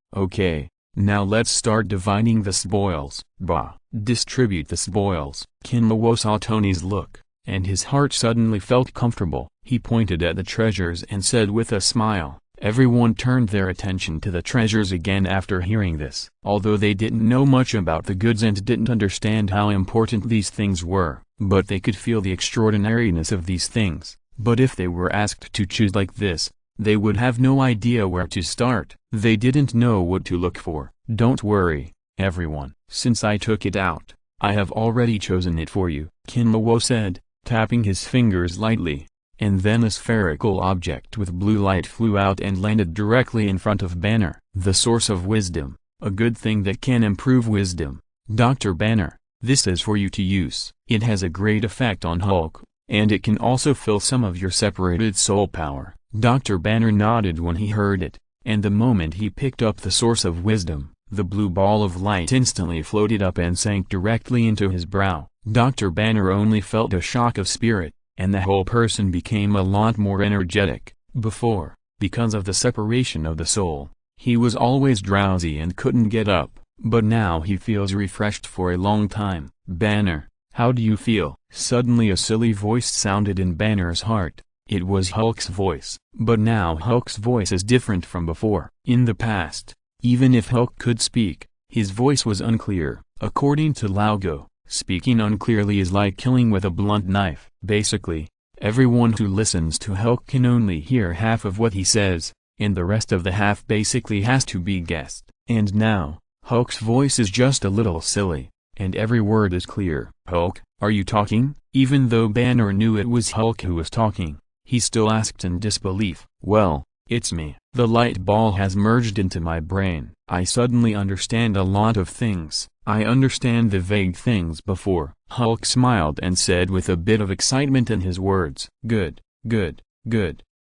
now let's start dividing the spoils. Bah. Distribute the spoils. Qin Luo saw Tony's look, and his heart suddenly felt comfortable. He pointed at the treasures and said with a smile. Everyone turned their attention to the treasures again after hearing this. Although they didn't know much about the goods and didn't understand how important these things were, but they could feel the extraordinariness of these things. But if they were asked to choose like this, they would have no idea where to start. They didn't know what to look for. Don't worry, everyone. Since I took it out, I have already chosen it for you, Qin Luo said, tapping his fingers lightly. And then a spherical object with blue light flew out and landed directly in front of Banner. The source of wisdom, a good thing that can improve wisdom. Dr. Banner, this is for you to use. It has a great effect on Hulk, and it can also fill some of your separated soul power. Dr. Banner nodded when he heard it, and the moment he picked up the source of wisdom, the blue ball of light instantly floated up and sank directly into his brow. Dr. Banner only felt a shock of spirit, and the whole person became a lot more energetic. Before, because of the separation of the soul, he was always drowsy and couldn't get up, but now he feels refreshed for a long time. Banner, how do you feel? Suddenly a silly voice sounded in Banner's heart. It was Hulk's voice. But now Hulk's voice is different from before. In the past, even if Hulk could speak, his voice was unclear. According to Laogo, speaking unclearly is like killing with a blunt knife. Basically, everyone who listens to Hulk can only hear half of what he says, and the rest of the half basically has to be guessed. And now, Hulk's voice is just a little silly, and every word is clear. Hulk, are you talking? Even though Banner knew it was Hulk who was talking, he still asked in disbelief. Well, it's me. The light ball has merged into my brain. I suddenly understand a lot of things. I understand the vague things before. Hulk smiled and said with a bit of excitement in his words. Good.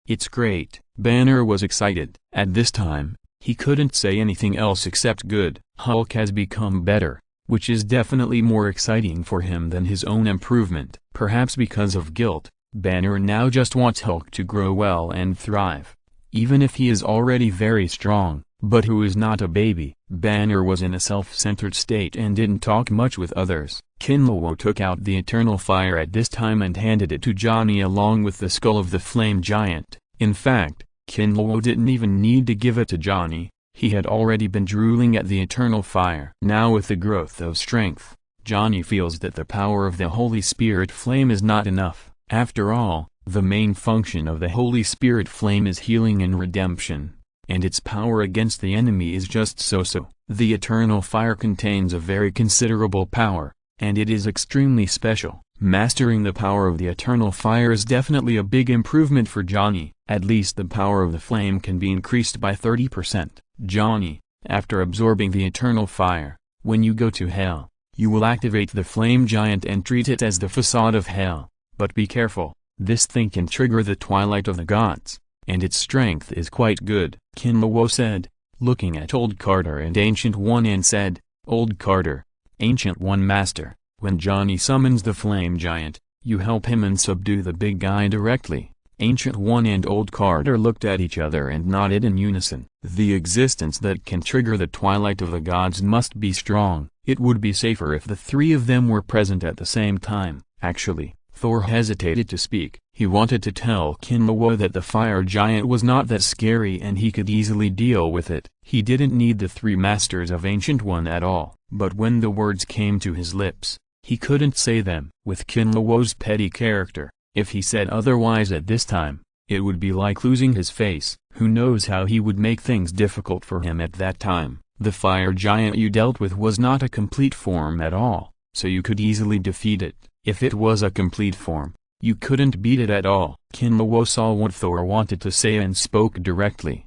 It's great. Banner was excited. At this time, he couldn't say anything else except good. Hulk has become better, which is definitely more exciting for him than his own improvement. Perhaps because of guilt, Banner now just wants Hulk to grow well and thrive. Even if he is already very strong, but who is not a baby. Banner was in a self-centered state and didn't talk much with others. Qin Luo took out the eternal fire at this time and handed it to Johnny along with the skull of the flame giant. In fact, Qin Luo didn't even need to give it to Johnny, he had already been drooling at the eternal fire. Now with the growth of strength, Johnny feels that the power of the Holy Spirit flame is not enough. After all, the main function of the Holy Spirit flame is healing and redemption, and its power against the enemy is just so-so. The eternal fire contains a very considerable power, and it is extremely special. Mastering the power of the eternal fire is definitely a big improvement for Johnny. At least the power of the flame can be increased by 30%. Johnny, after absorbing the eternal fire, when you go to hell, you will activate the flame giant and treat it as the facade of hell. But be careful, this thing can trigger the twilight of the gods, and its strength is quite good. Qin Luo said, looking at Old Carter and Ancient One, and said, Old Carter, Ancient One Master, when Johnny summons the flame giant, you help him and subdue the big guy directly. Ancient One and Old Carter looked at each other and nodded in unison. The existence that can trigger the twilight of the gods must be strong. It would be safer if the three of them were present at the same time. Actually, Thor hesitated to speak. He wanted to tell Qin Luo that the fire giant was not that scary and he could easily deal with it. He didn't need the three masters of Ancient One at all. But when the words came to his lips, he couldn't say them. With Qin Luo's petty character, if he said otherwise at this time, it would be like losing his face. Who knows how he would make things difficult for him at that time. The fire giant you dealt with was not a complete form at all, so you could easily defeat it. If it was a complete form, you couldn't beat it at all. Qin Luo saw what Thor wanted to say and spoke directly.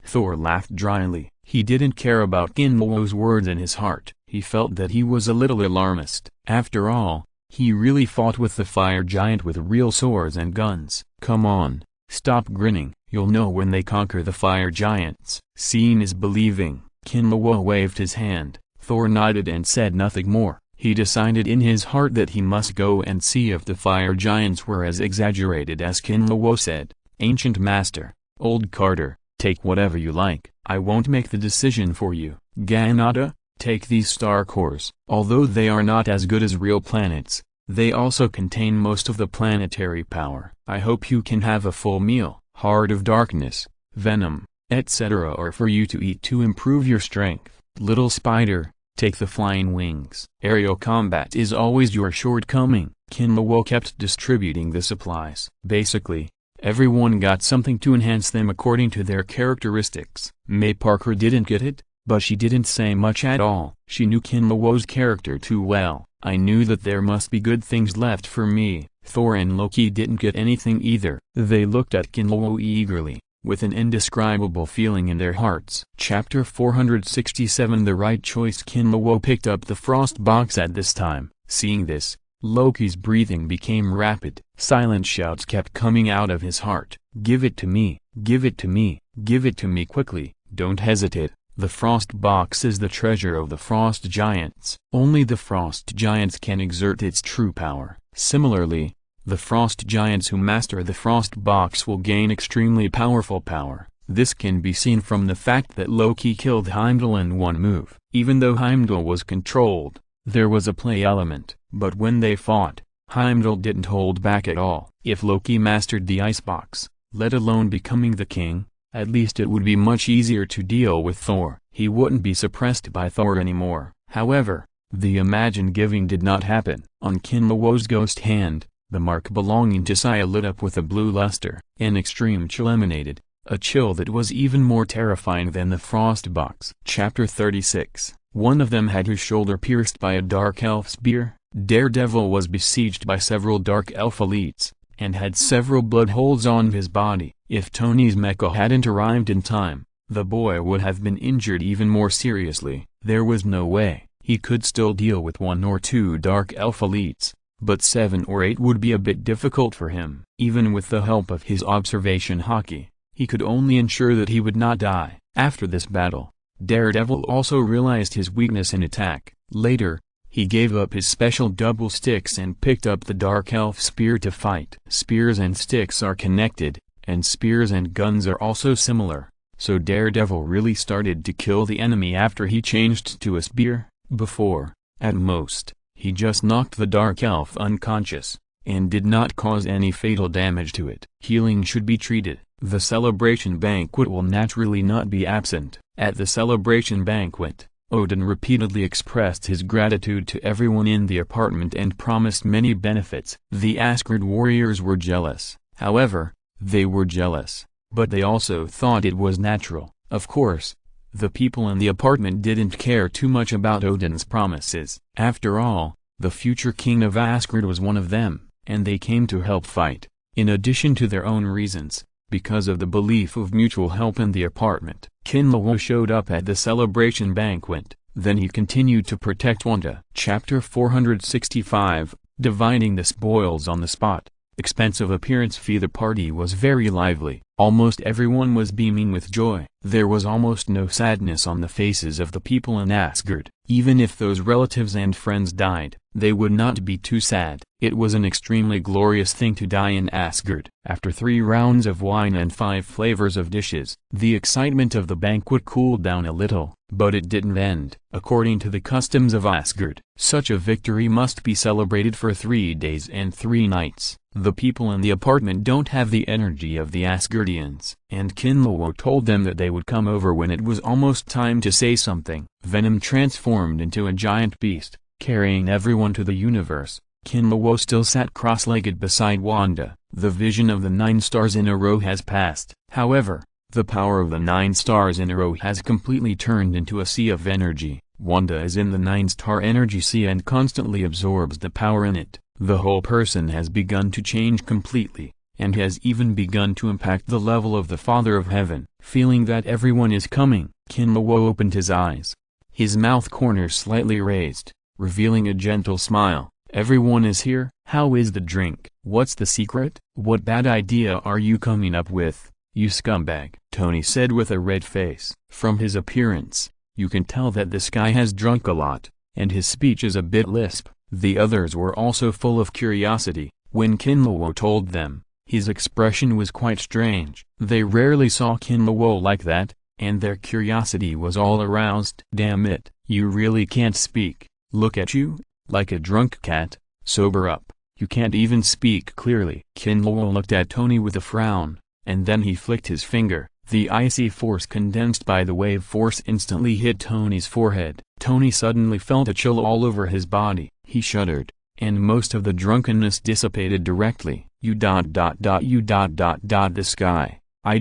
Thor laughed dryly. He didn't care about Qin Luo's words in his heart. He felt that he was a little alarmist. After all, he really fought with the fire giant with real swords and guns. Come on, stop grinning. You'll know when they conquer the fire giants. Seeing is believing. Qin Luo waved his hand. Thor nodded and said nothing more. He decided in his heart that he must go and see if the fire giants were as exaggerated as Qin Luo said. Ancient Master, Old Carter, take whatever you like. I won't make the decision for you. Ganada, take these star cores. Although they are not as good as real planets, they also contain most of the planetary power. I hope you can have a full meal, Heart of Darkness, Venom, etc. or for you to eat to improve your strength. Little Spider, take the flying wings. Aerial combat is always your shortcoming. Qin Luo kept distributing the supplies. Basically, everyone got something to enhance them according to their characteristics. May Parker didn't get it, but she didn't say much at all. She knew Qin Luo's character too well. I knew that there must be good things left for me. Thor and Loki didn't get anything either. They looked at Qin Luo eagerly, with an indescribable feeling in their hearts. Chapter 467 The right choice. Qin Luo picked up the frost box at this time. Seeing this, Loki's breathing became rapid. Silent shouts kept coming out of his heart. Give it to me, give it to me, give it to me quickly, don't hesitate. The frost box is the treasure of the frost giants. Only the frost giants can exert its true power. Similarly, the frost giants who master the frost box will gain extremely powerful power. This can be seen from the fact that Loki killed Heimdall in one move. Even though Heimdall was controlled, there was a play element. But when they fought, Heimdall didn't hold back at all. If Loki mastered the icebox, let alone becoming the king, at least it would be much easier to deal with Thor. He wouldn't be suppressed by Thor anymore. However, the imagined giving did not happen. On Qin Luo's ghost hand, the mark belonging to Saya lit up with a blue luster. An extreme chill emanated, a chill that was even more terrifying than the frost box. Chapter 36 One of them had his shoulder pierced by a dark elf spear. Daredevil was besieged by several dark elf elites, and had several blood holes on his body. If Tony's mecha hadn't arrived in time, the boy would have been injured even more seriously. There was no way he could still deal with 1 or 2 dark elf elites, but 7 or 8 would be a bit difficult for him. Even with the help of his observation hockey, he could only ensure that he would not die. After this battle, Daredevil also realized his weakness in attack. Later, he gave up his special double sticks and picked up the dark elf spear to fight. Spears and sticks are connected, and spears and guns are also similar, so Daredevil really started to kill the enemy after he changed to a spear. Before, at most, he just knocked the dark elf unconscious, and did not cause any fatal damage to it. Healing should be treated. The celebration banquet will naturally not be absent. At the celebration banquet, Odin repeatedly expressed his gratitude to everyone in the apartment and promised many benefits. The Asgard warriors were jealous. However, they were jealous, but they also thought it was natural. Of course, the people in the apartment didn't care too much about Odin's promises. After all, the future king of Asgard was one of them, and they came to help fight. In addition to their own reasons, because of the belief of mutual help in the apartment, Qin Luo showed up at the celebration banquet. Then he continued to protect Wanda. Chapter 465 Dividing the spoils on the spot. Expensive appearance fee. The party was very lively. Almost everyone was beaming with joy. There was almost no sadness on the faces of the people in Asgard. Even if those relatives and friends died, they would not be too sad. It was an extremely glorious thing to die in Asgard. After 3 rounds of wine and 5 flavors of dishes, the excitement of the banquet cooled down a little, but it didn't end. According to the customs of Asgard, such a victory must be celebrated for 3 days and 3 nights. The people in the apartment don't have the energy of the Asgardians, and Qin Luo told them that they would come over when it was almost time to say something. Venom transformed into a giant beast, carrying everyone to the universe. Qin Luo still sat cross-legged beside Wanda. The vision of the 9 stars in a row has passed. However, the power of the 9 stars in a row has completely turned into a sea of energy. Wanda is in the 9-star energy sea and constantly absorbs the power in it. The whole person has begun to change completely, and has even begun to impact the level of the Father of Heaven. Feeling that everyone is coming, Qin Luo opened his eyes. His mouth corners slightly raised, revealing a gentle smile. Everyone is here? How is the drink? What's the secret? What bad idea are you coming up with, you scumbag? Tony said with a red face. From his appearance, you can tell that this guy has drunk a lot. and his speech is a bit lisp. The others were also full of curiosity. When Qin Luo told them, his expression was quite strange. They rarely saw Qin Luo like that, and their curiosity was all aroused. "Damn it, you really can't speak. Look at you, like a drunk cat. Sober up. You can't even speak clearly." Qin Luo looked at Tony with a frown, and then he flicked his finger. The icy force condensed by the wave force instantly hit Tony's forehead. Tony suddenly felt a chill all over his body. He shuddered, and most of the drunkenness dissipated directly. "You this guy. I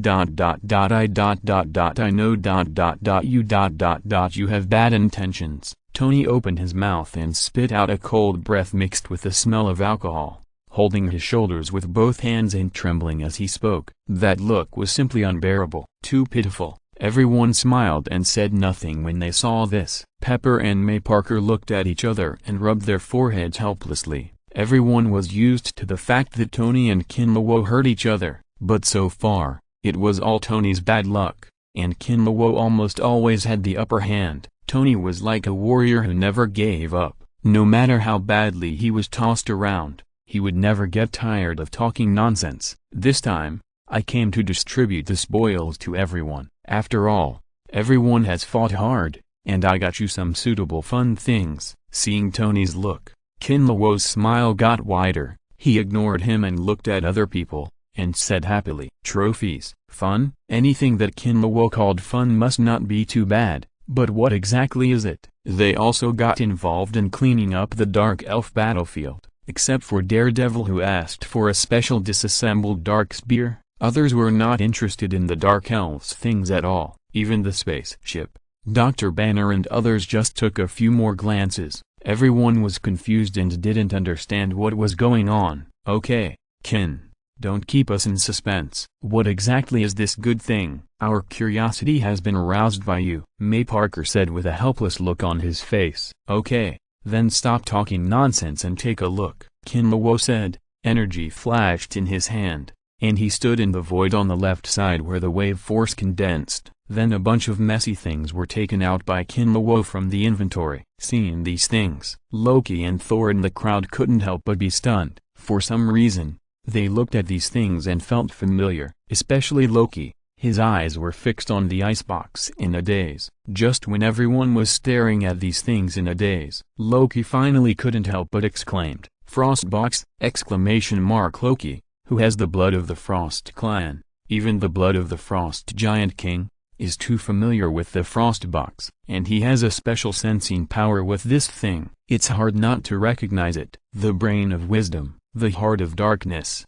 know you have bad intentions." Tony opened his mouth and spit out a cold breath mixed with the smell of alcohol, holding his shoulders with both hands and trembling as he spoke. That look was simply unbearable. Too pitiful. Everyone smiled and said nothing when they saw this. Pepper and May Parker looked at each other and rubbed their foreheads helplessly. Everyone was used to the fact that Tony and Qin Luo hurt each other, but so far, it was all Tony's bad luck, and Qin Luo almost always had the upper hand. Tony was like a warrior who never gave up. No matter how badly he was tossed around, he would never get tired of talking nonsense. "This time, I came to distribute the spoils to everyone. After all, everyone has fought hard, and I got you some suitable fun things." Seeing Tony's look, Qin Luo's smile got wider. He ignored him and looked at other people, and said happily, "Trophies, fun?" Anything that Qin Luo called fun must not be too bad, but what exactly is it? They also got involved in cleaning up the Dark Elf battlefield, except for Daredevil, who asked for a special disassembled Dark Spear. Others were not interested in the Dark Elf's things at all. Even the spaceship, Dr. Banner and others just took a few more glances. Everyone was confused and didn't understand what was going on. "Okay, Qin, don't keep us in suspense. What exactly is this good thing?" "Our curiosity has been aroused by you," May Parker said with a helpless look on his face. "Okay, then stop talking nonsense and take a look," Qin Luo said. Energy flashed in his hand, and he stood in the void on the left side where the wave force condensed. Then a bunch of messy things were taken out by Qin Luo from the inventory. Seeing these things, Loki and Thor in the crowd couldn't help but be stunned. For some reason, they looked at these things and felt familiar, especially Loki. His eyes were fixed on the icebox in a daze. Just when everyone was staring at these things in a daze, Loki finally couldn't help but exclaimed, "Frostbox!" Loki, who has the blood of the Frost clan, even the blood of the Frost Giant King, is too familiar with the Frostbox, and he has a special sensing power with this thing. It's hard not to recognize it. The brain of wisdom, the heart of darkness,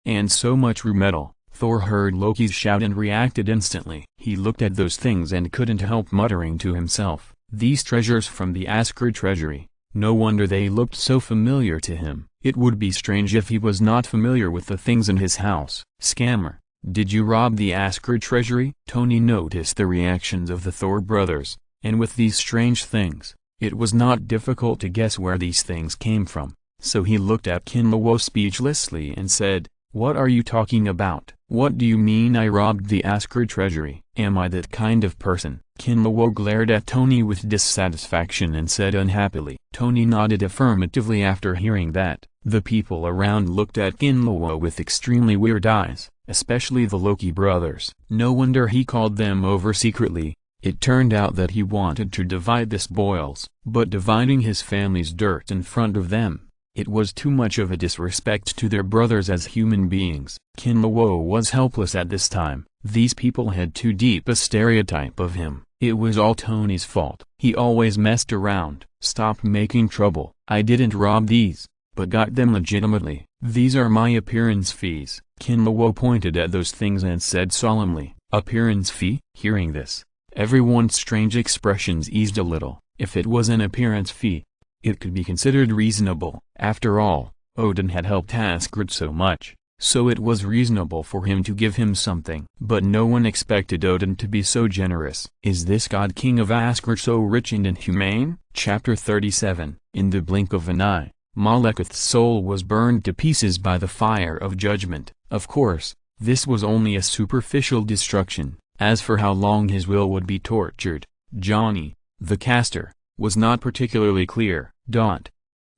and so much true metal. Thor heard Loki's shout and reacted instantly. He looked at those things and couldn't help muttering to himself, "These treasures from the Asgard treasury. No wonder they looked so familiar to him. It would be strange if he was not familiar with the things in his house." "Scammer, did you rob the Asgard treasury?" Tony noticed the reactions of the Thor brothers, and with these strange things, it was not difficult to guess where these things came from. So he looked at Qin Luo speechlessly and said, "What are you talking about? What do you mean I robbed the Asgard treasury? Am I that kind of person?" Qin Luo glared at Tony with dissatisfaction and said unhappily. Tony nodded affirmatively after hearing that. The people around looked at Qin Luo with extremely weird eyes, especially the Loki brothers. No wonder he called them over secretly. It turned out that he wanted to divide the spoils, but dividing his family's dirt in front of them, it was too much of a disrespect to their brothers as human beings. Qin Luo was helpless at this time. These people had too deep a stereotype of him. It was all Tony's fault. He always messed around. "Stop making trouble. I didn't rob these, but got them legitimately. These are my appearance fees." Qin Luo pointed at those things and said solemnly, "Appearance fee?" Hearing this, everyone's strange expressions eased a little. If it was an appearance fee, it could be considered reasonable. After all, Odin had helped Asgard so much, so it was reasonable for him to give him something. But no one expected Odin to be so generous. Is this God King of Asgard so rich and inhumane? Chapter 37. In the blink of an eye, Malekith's soul was burned to pieces by the fire of judgment. Of course, this was only a superficial destruction. As for how long his will would be tortured, Johnny, the caster, was not particularly clear.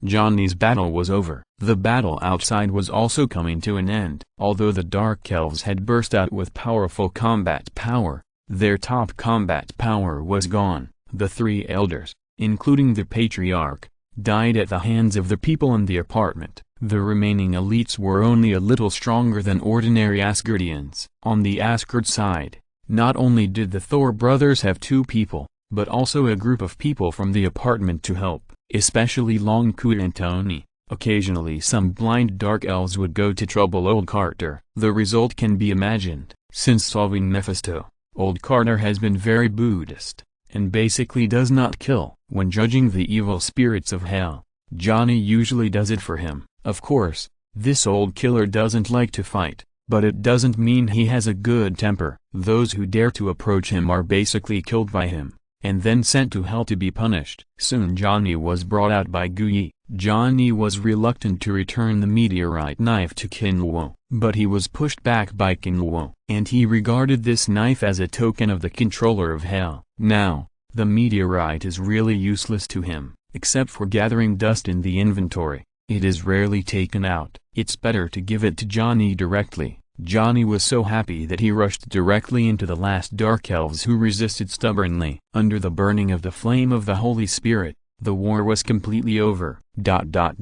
Johnny's battle was over. The battle outside was also coming to an end. Although the Dark Elves had burst out with powerful combat power, their top combat power was gone. The three elders, including the Patriarch, died at the hands of the people in the apartment. The remaining elites were only a little stronger than ordinary Asgardians. On the Asgard side, not only did the Thor brothers have two people, but also a group of people from the apartment to help, especially Longku and Tony. Occasionally some blind dark elves would go to trouble old Carter. The result can be imagined. Since solving Mephisto, old Carter has been very Buddhist, and basically does not kill. When judging the evil spirits of hell, Johnny usually does it for him. Of course, this old killer doesn't like to fight, but it doesn't mean he has a good temper. Those who dare to approach him are basically killed by him, and then sent to hell to be punished. Soon Johnny was brought out by Guyi. Johnny was reluctant to return the meteorite knife to Qin Luo, but he was pushed back by Qin Luo, and he regarded this knife as a token of the controller of hell. Now, the meteorite is really useless to him, except for gathering dust in the inventory. It is rarely taken out. It's better to give it to Johnny directly. Johnny was so happy that he rushed directly into the last Dark Elves who resisted stubbornly. Under the burning of the flame of the Holy Spirit, the war was completely over. Chapter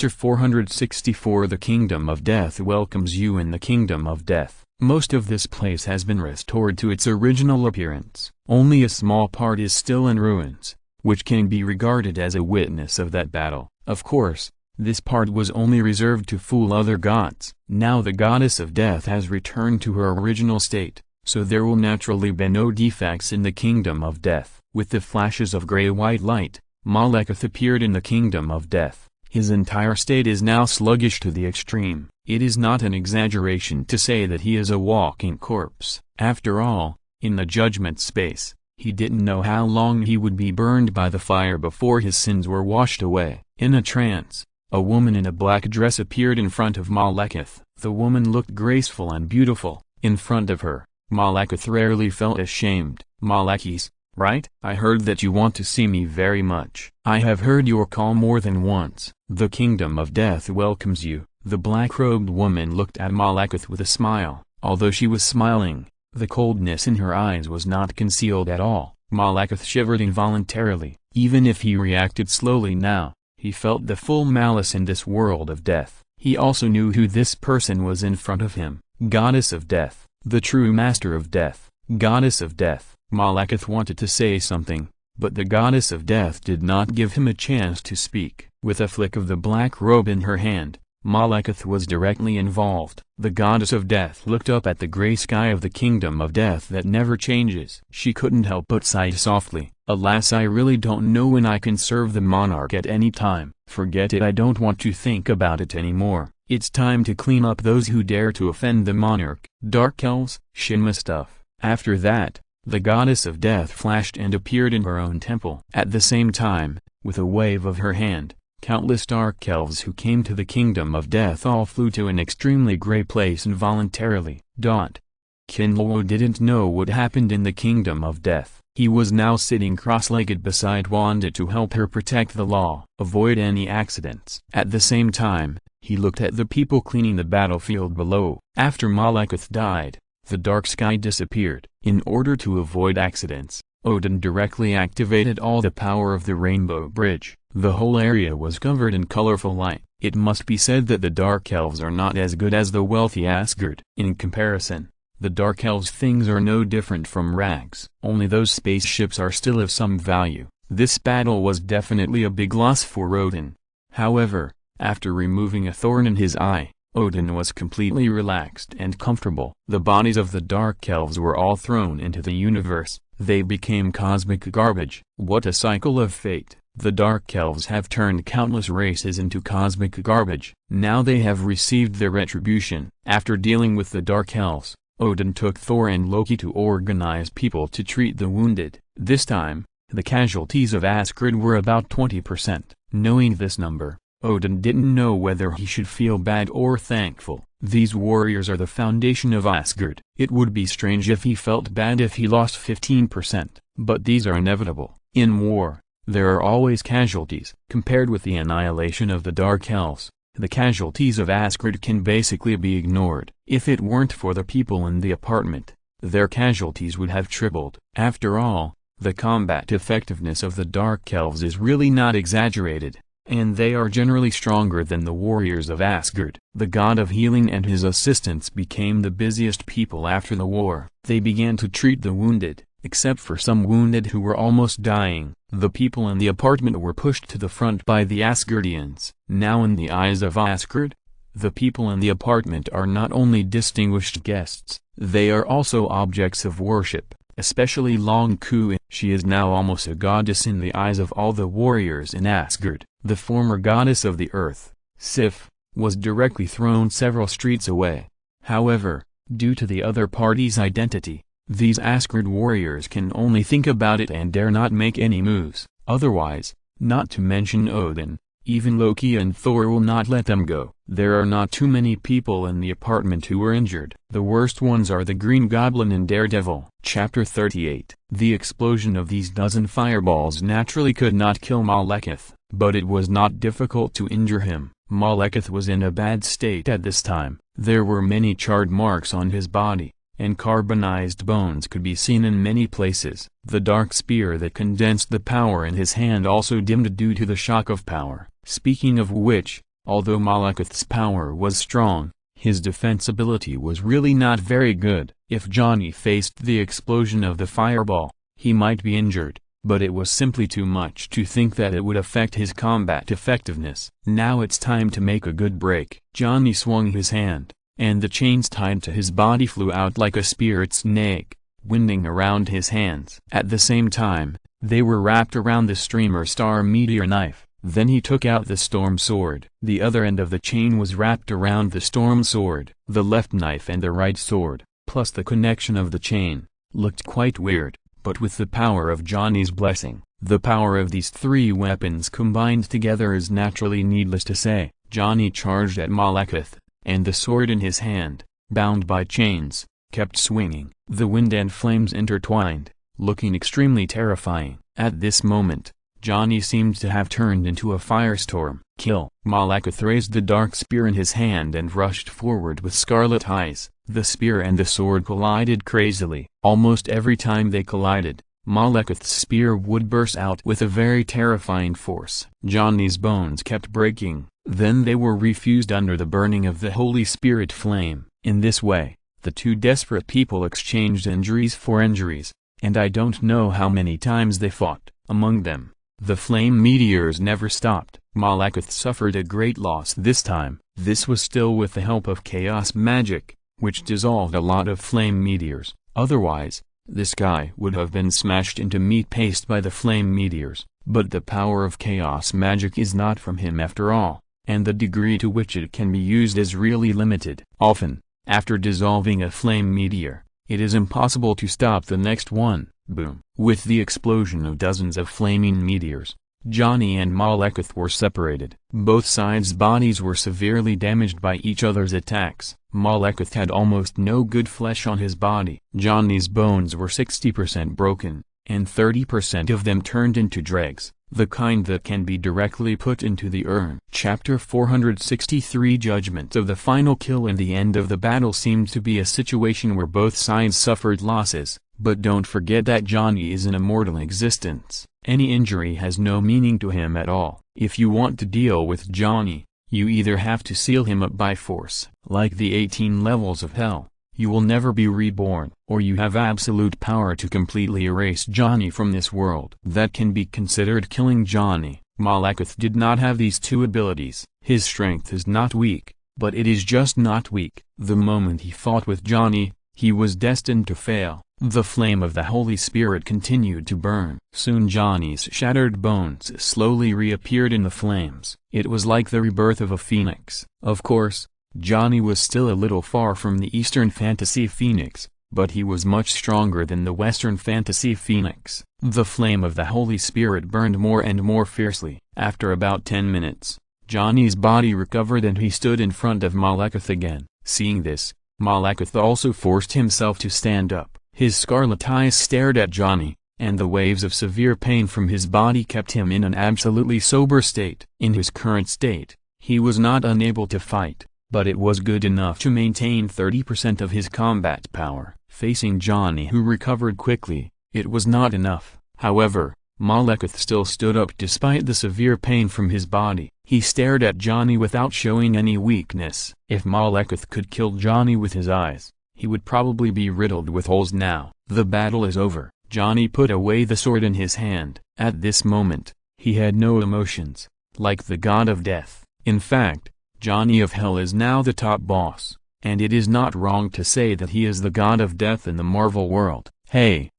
464 The Kingdom of Death welcomes you in the Kingdom of Death. Most of this place has been restored to its original appearance. Only a small part is still in ruins, which can be regarded as a witness of that battle. Of course, this part was only reserved to fool other gods. Now the goddess of death has returned to her original state, so there will naturally be no defects in the Kingdom of Death. With the flashes of gray-white light, Malekith appeared in the Kingdom of Death. His entire state is now sluggish to the extreme. It is not an exaggeration to say that he is a walking corpse. After all, in the judgment space, he didn't know how long he would be burned by the fire before his sins were washed away. In a trance, a woman in a black dress appeared in front of Malekith. The woman looked graceful and beautiful. In front of her, Malekith rarely felt ashamed. Malekith, right? I heard that you want to see me very much. I have heard your call more than once. The Kingdom of Death welcomes you. The black-robed woman looked at Malekith with a smile. Although she was smiling, the coldness in her eyes was not concealed at all. Malekith shivered involuntarily. Even if he reacted slowly now, he felt the full malice in this world of death. He also knew who this person was in front of him. Goddess of Death, the true master of death. Goddess of Death. Malekith wanted to say something, but the Goddess of Death did not give him a chance to speak. With a flick of the black robe in her hand, Malekith was directly involved. The Goddess of Death looked up at the gray sky of the Kingdom of Death that never changes. She couldn't help but sigh softly. Alas, I really don't know when I can serve the monarch at any time. Forget it, I don't want to think about it anymore. It's time to clean up those who dare to offend the monarch. Dark Elves, Shinma stuff. After that, the Goddess of Death flashed and appeared in her own temple. At the same time, with a wave of her hand, countless Dark Elves who came to the Kingdom of Death all flew to an extremely gray place involuntarily. Qin Luo didn't know what happened in the Kingdom of Death. He was now sitting cross-legged beside Wanda to help her protect the law, avoid any accidents. At the same time, he looked at the people cleaning the battlefield below. After Malekith died, the dark sky disappeared. In order to avoid accidents, Odin directly activated all the power of the Rainbow Bridge. The whole area was covered in colorful light. It must be said that the Dark Elves are not as good as the wealthy Asgard. In comparison, the Dark Elves' things are no different from rags. Only those spaceships are still of some value. This battle was definitely a big loss for Odin. However, after removing a thorn in his eye, Odin was completely relaxed and comfortable. The bodies of the Dark Elves were all thrown into the universe. They became cosmic garbage. What a cycle of fate. The Dark Elves have turned countless races into cosmic garbage. Now they have received their retribution. After dealing with the Dark Elves, Odin took Thor and Loki to organize people to treat the wounded. This time, the casualties of Asgard were about 20%. Knowing this number, Odin didn't know whether he should feel bad or thankful. These warriors are the foundation of Asgard. It would be strange if he felt bad if he lost 15%, but these are inevitable. In war, there are always casualties. Compared with the annihilation of the Dark Elves, the casualties of Asgard can basically be ignored. If it weren't for the people in the apartment, their casualties would have tripled. After all, the combat effectiveness of the Dark Elves is really not exaggerated, and they are generally stronger than the warriors of Asgard. The god of healing and his assistants became the busiest people after the war. They began to treat the wounded, except for some wounded who were almost dying. The people in the apartment were pushed to the front by the Asgardians. Now in the eyes of Asgard, the people in the apartment are not only distinguished guests, they are also objects of worship, especially Long Ku. She is now almost a goddess in the eyes of all the warriors in Asgard. The former goddess of the earth, Sif, was directly thrown several streets away. However, due to the other party's identity, these Asgard warriors can only think about it and dare not make any moves. Otherwise, not to mention Odin, even Loki and Thor will not let them go. There are not too many people in the apartment who were injured. The worst ones are the Green Goblin and Daredevil. Chapter 38. The explosion of these dozen fireballs naturally could not kill Malekith, but it was not difficult to injure him. Malekith was in a bad state at this time. There were many charred marks on his body, and carbonized bones could be seen in many places. The dark spear that condensed the power in his hand also dimmed due to the shock of power. Speaking of which, although Malekith's power was strong, his defensibility was really not very good. If Johnny faced the explosion of the fireball, he might be injured, but it was simply too much to think that it would affect his combat effectiveness. Now it's time to make a good break. Johnny swung his hand, and the chains tied to his body flew out like a spirit snake, winding around his hands. At the same time, they were wrapped around the streamer star meteor knife. Then he took out the storm sword. The other end of the chain was wrapped around the storm sword. The left knife and the right sword, plus the connection of the chain, looked quite weird, but with the power of Johnny's blessing, the power of these three weapons combined together is naturally needless to say. Johnny charged at Malekith, and the sword in his hand, bound by chains, kept swinging. The wind and flames intertwined, looking extremely terrifying. At this moment, Johnny seemed to have turned into a firestorm. Kill! Malekith raised the dark spear in his hand and rushed forward with scarlet eyes. The spear and the sword collided crazily. Almost every time they collided, Malekith's spear would burst out with a very terrifying force. Johnny's bones kept breaking, then they were refused under the burning of the Holy Spirit flame. In this way, the two desperate people exchanged injuries for injuries, and I don't know how many times they fought. Among them, the flame meteors never stopped. Malekith suffered a great loss this time. This was still with the help of chaos magic, which dissolved a lot of flame meteors. Otherwise, this guy would have been smashed into meat paste by the flame meteors. But the power of chaos magic is not from him after all, and the degree to which it can be used is really limited. Often, after dissolving a flame meteor, it is impossible to stop the next one. Boom! With the explosion of dozens of flaming meteors, Johnny and Malekith were separated. Both sides' bodies were severely damaged by each other's attacks. Malekith had almost no good flesh on his body. Johnny's bones were 60% broken, and 30% of them turned into dregs, the kind that can be directly put into the urn. Chapter 463. Judgment of the final kill. In the end of the battle seemed to be a situation where both sides suffered losses, but don't forget that Johnny is an immortal existence. Any injury has no meaning to him at all. If you want to deal with Johnny, you either have to seal him up by force, like the 18 levels of hell, you will never be reborn, or you have absolute power to completely erase Johnny from this world. That can be considered killing Johnny. Malekith did not have these two abilities. His strength is not weak, but it is just not weak. The moment he fought with Johnny, he was destined to fail. The flame of the Holy Spirit continued to burn. Soon Johnny's shattered bones slowly reappeared in the flames. It was like the rebirth of a phoenix. Of course, Johnny was still a little far from the Eastern Fantasy Phoenix, but he was much stronger than the Western Fantasy Phoenix. The flame of the Holy Spirit burned more and more fiercely. After about 10 minutes, Johnny's body recovered and he stood in front of Malekith again. Seeing this, Malekith also forced himself to stand up. His scarlet eyes stared at Johnny, and the waves of severe pain from his body kept him in an absolutely sober state. In his current state, he was not unable to fight, but it was good enough to maintain 30% of his combat power. Facing Johnny, who recovered quickly, it was not enough. However, Malekith still stood up despite the severe pain from his body. He stared at Johnny without showing any weakness. If Malekith could kill Johnny with his eyes, he would probably be riddled with holes now. The battle is over. Johnny put away the sword in his hand. At this moment, he had no emotions, like the god of death. In fact, Johnny of Hell is now the top boss, and it is not wrong to say that he is the god of death in the Marvel world. Hey,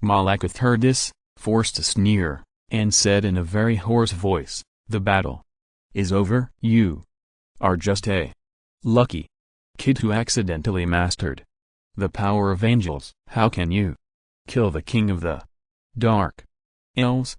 Malekith heard this, forced a sneer, and said in a very hoarse voice, "The battle is over? You are just a lucky kid who accidentally mastered the power of angels. How can you kill the king of the dark elves?"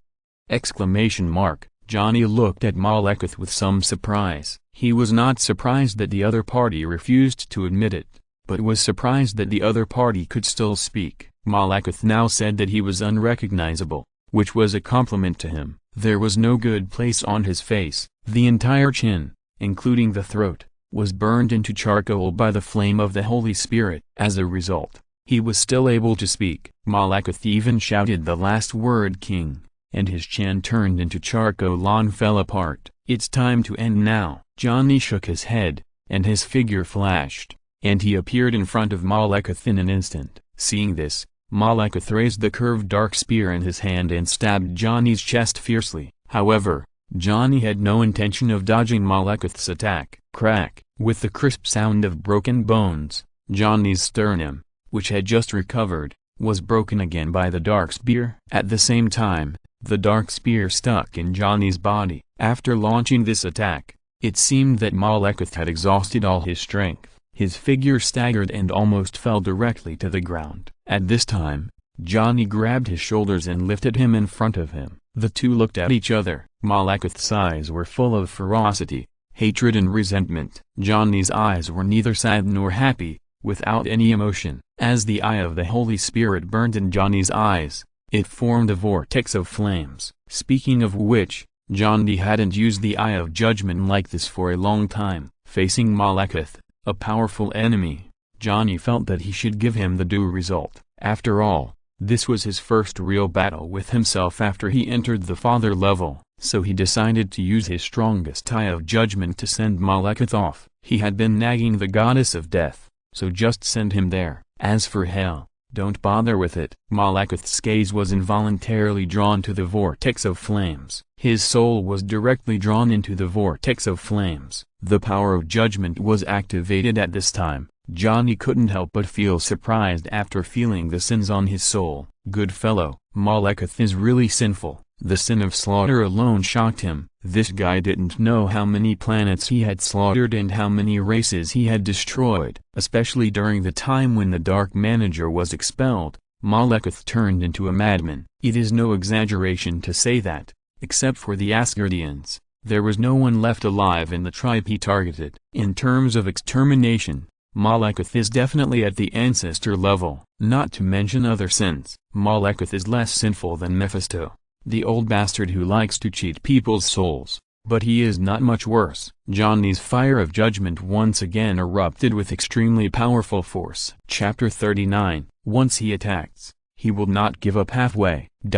Johnny looked at Malekith with some surprise. He was not surprised that the other party refused to admit it, but was surprised that the other party could still speak. Malekith now said that he was unrecognizable, which was a compliment to him. There was no good place on his face. The entire chin, including the throat, was burned into charcoal by the flame of the Holy Spirit. As a result, he was still able to speak. Malekith even shouted the last word "king," and his chin turned into charcoal and fell apart. "It's time to end now." Johnny shook his head, and his figure flashed, and he appeared in front of Malekith in an instant. Seeing this, Malekith raised the curved dark spear in his hand and stabbed Johnny's chest fiercely. However, Johnny had no intention of dodging Malekith's attack. Crack! With the crisp sound of broken bones, Johnny's sternum, which had just recovered, was broken again by the dark spear. At the same time, the dark spear stuck in Johnny's body. After launching this attack, it seemed that Malekith had exhausted all his strength. His figure staggered and almost fell directly to the ground. At this time, Johnny grabbed his shoulders and lifted him in front of him. The two looked at each other. Malekith's eyes were full of ferocity, hatred and resentment. Johnny's eyes were neither sad nor happy, without any emotion. As the eye of the Holy Spirit burned in Johnny's eyes, it formed a vortex of flames. Speaking of which, Johnny hadn't used the Eye of Judgment like this for a long time. Facing Malekith, a powerful enemy, Johnny felt that he should give him the due result. After all, this was his first real battle with himself after he entered the Father level, so he decided to use his strongest Eye of Judgment to send Malekith off. He had been nagging the goddess of death, so just send him there. As for hell, don't bother with it. Malekith's gaze was involuntarily drawn to the vortex of flames. His soul was directly drawn into the vortex of flames. The power of judgment was activated at this time. Johnny couldn't help but feel surprised after feeling the sins on his soul. Good fellow, Malekith is really sinful. The sin of slaughter alone shocked him. This guy didn't know how many planets he had slaughtered and how many races he had destroyed. Especially during the time when the Dark Manager was expelled, Malekith turned into a madman. It is no exaggeration to say that, except for the Asgardians, there was no one left alive in the tribe he targeted. In terms of extermination, Malekith is definitely at the ancestor level. Not to mention other sins, Malekith is less sinful than Mephisto, the old bastard who likes to cheat people's souls, but he is not much worse. Johnny's fire of judgment once again erupted with extremely powerful force. Chapter 39. Once he attacks, he will not give up halfway. In